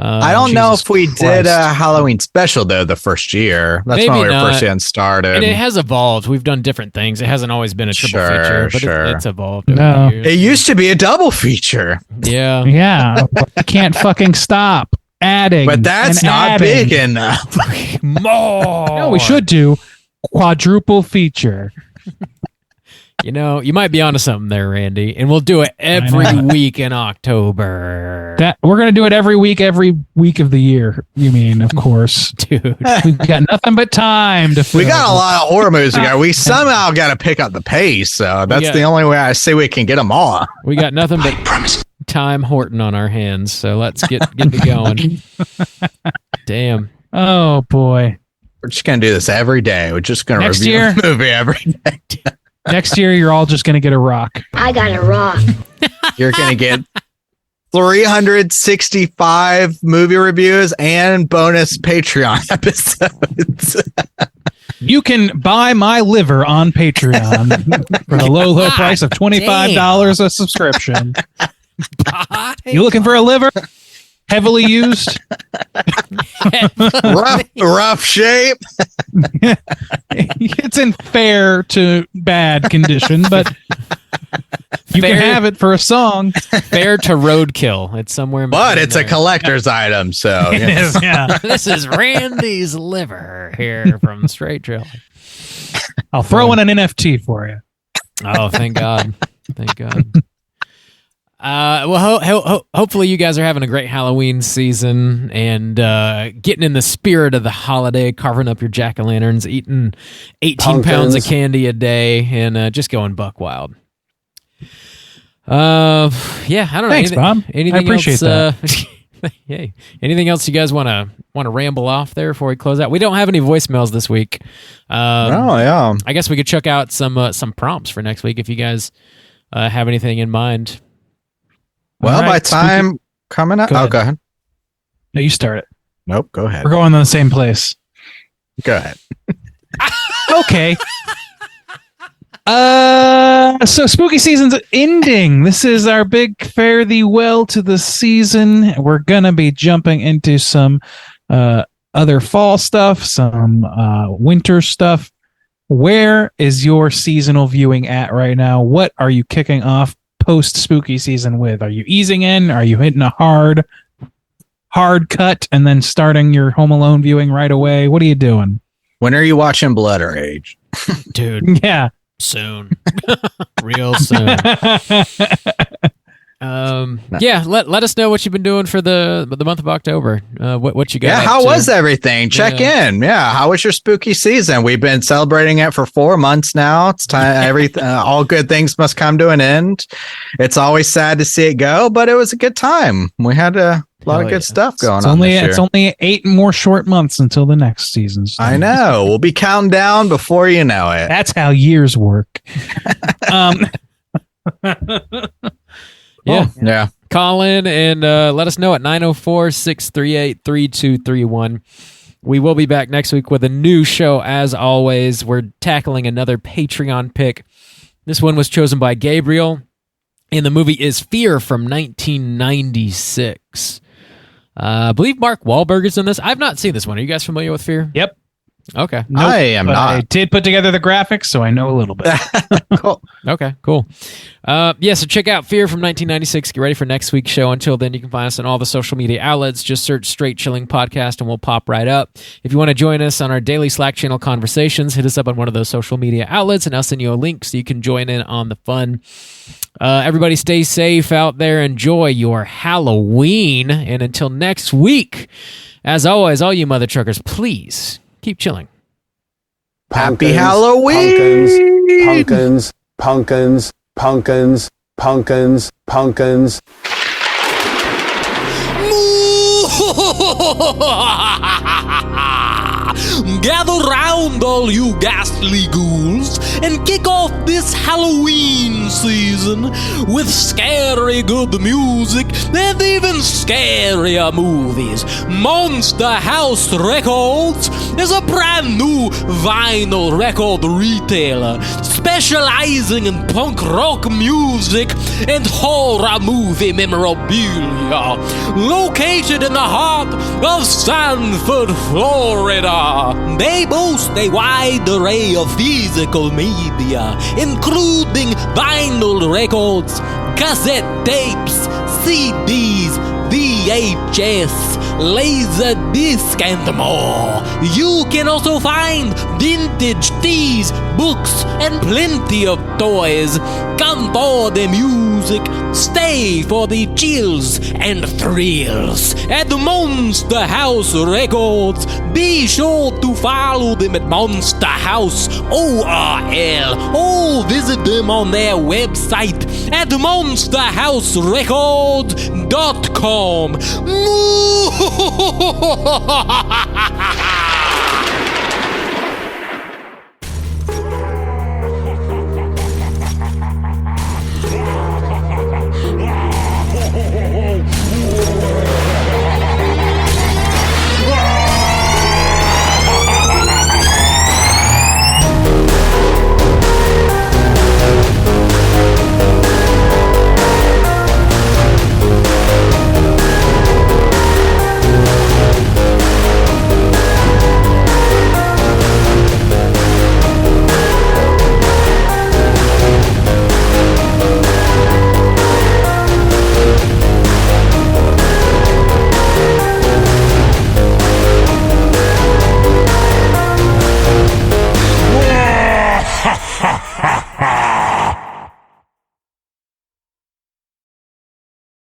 I don't know if we did a Halloween special though the first year. That's when we were first getting started. And it has evolved. We've done different things. It hasn't always been a triple feature, but it's evolved. No. Over the years. It used to be a double feature. Yeah. Yeah. I can't fucking stop adding. But that's not big enough. More. No, we should do quadruple feature. You know, you might be onto something there, Randy, and we'll do it every week in October. We're gonna do it every week of the year. You mean, of course, dude? We've got nothing but time to. We got a lot of horror movies to go. We somehow got to pick up the pace. So that's the only way I see we can get them all. We got nothing but time Horton on our hands. So let's get to going. Damn. Oh boy. We're just gonna do this every day. We're just gonna Next review year? the movie every day. Next year, you're all just gonna get a rock. I got a rock. You're gonna get 365 movie reviews and bonus Patreon episodes. You can buy my liver on Patreon for the low price of $25 a subscription. You looking for a liver? Heavily used? rough shape. It's in fair to bad condition, but you can have it for a song. Fair to roadkill. It's somewhere. But it's a collector's item, so it is, yeah. This is Randy's liver here from Straight Trail. I'll throw in an NFT for you. Oh, thank God. Thank God. Well, hopefully you guys are having a great Halloween season and getting in the spirit of the holiday, carving up your jack-o'-lanterns, eating 18 pounds of candy a day, and just going buck wild. Yeah, I don't know. Thanks, Bob. Anything I appreciate else, that. Hey, anything else you guys want to ramble off there before we close out? We don't have any voicemails this week. Yeah. I guess we could check out some prompts for next week if you guys have anything in mind. Well, by time coming up. Go ahead. No, you start it. Nope, go ahead. We're going to the same place. Go ahead. Okay. So spooky season's ending. This is our big fare thee well to the season. We're gonna be jumping into some other fall stuff, some winter stuff. Where is your seasonal viewing at right now? What are you kicking off post spooky season with? Are you easing in? Are you hitting a hard cut and then starting your Home Alone viewing right away? What are you doing? When are you watching Blood Rage? Dude. Yeah. Soon. Real soon. Yeah, let us know what you've been doing for the month of October. What you got? Yeah, how was everything? Check in. Yeah, how was your spooky season? We've been celebrating it for 4 months now. It's time. All good things must come to an end. It's always sad to see it go, but it was a good time. We had a lot of good stuff going on. It's only 8 more short months until the next season. I know. We'll be counting down before you know it. That's how years work. Yeah. Call in and let us know at 904-638-3231. We will be back next week with a new show. As always, we're tackling another Patreon pick. This one was chosen by Gabriel, and the movie is Fear from 1996. I believe Mark Wahlberg is in this. I've not seen this one. Are you guys familiar with Fear? Yep. Okay. Nope, I am but not. I did put together the graphics, so I know a little bit. Cool. Okay, cool. So check out Fear from 1996. Get ready for next week's show. Until then, you can find us on all the social media outlets. Just search Straight Chilling Podcast and we'll pop right up. If you want to join us on our daily Slack channel conversations, hit us up on one of those social media outlets and I'll send you a link so you can join in on the fun. Everybody stay safe out there. Enjoy your Halloween. And until next week, as always, all you mother truckers, please keep chilling. Happy Halloween! Pumpkins, pumpkins, pumpkins, pumpkins, pumpkins. Gather round, all you ghastly ghouls, and kick off this Halloween season with scary good music and even scarier movies. Monster House Records is a brand new vinyl record retailer specializing in punk rock music and horror movie memorabilia. Located in the heart of Sanford, Florida, they boast a wide array of physical media, including vinyl records, cassette tapes, CDs, VHS, Laserdisc, and more. You can also find vintage tees, books, and plenty of toys. Come for the music, stay for the chills and thrills. At the Monster House Records, be sure to follow them at Monster House ORL or visit them on their website at monsterhouserecords.com.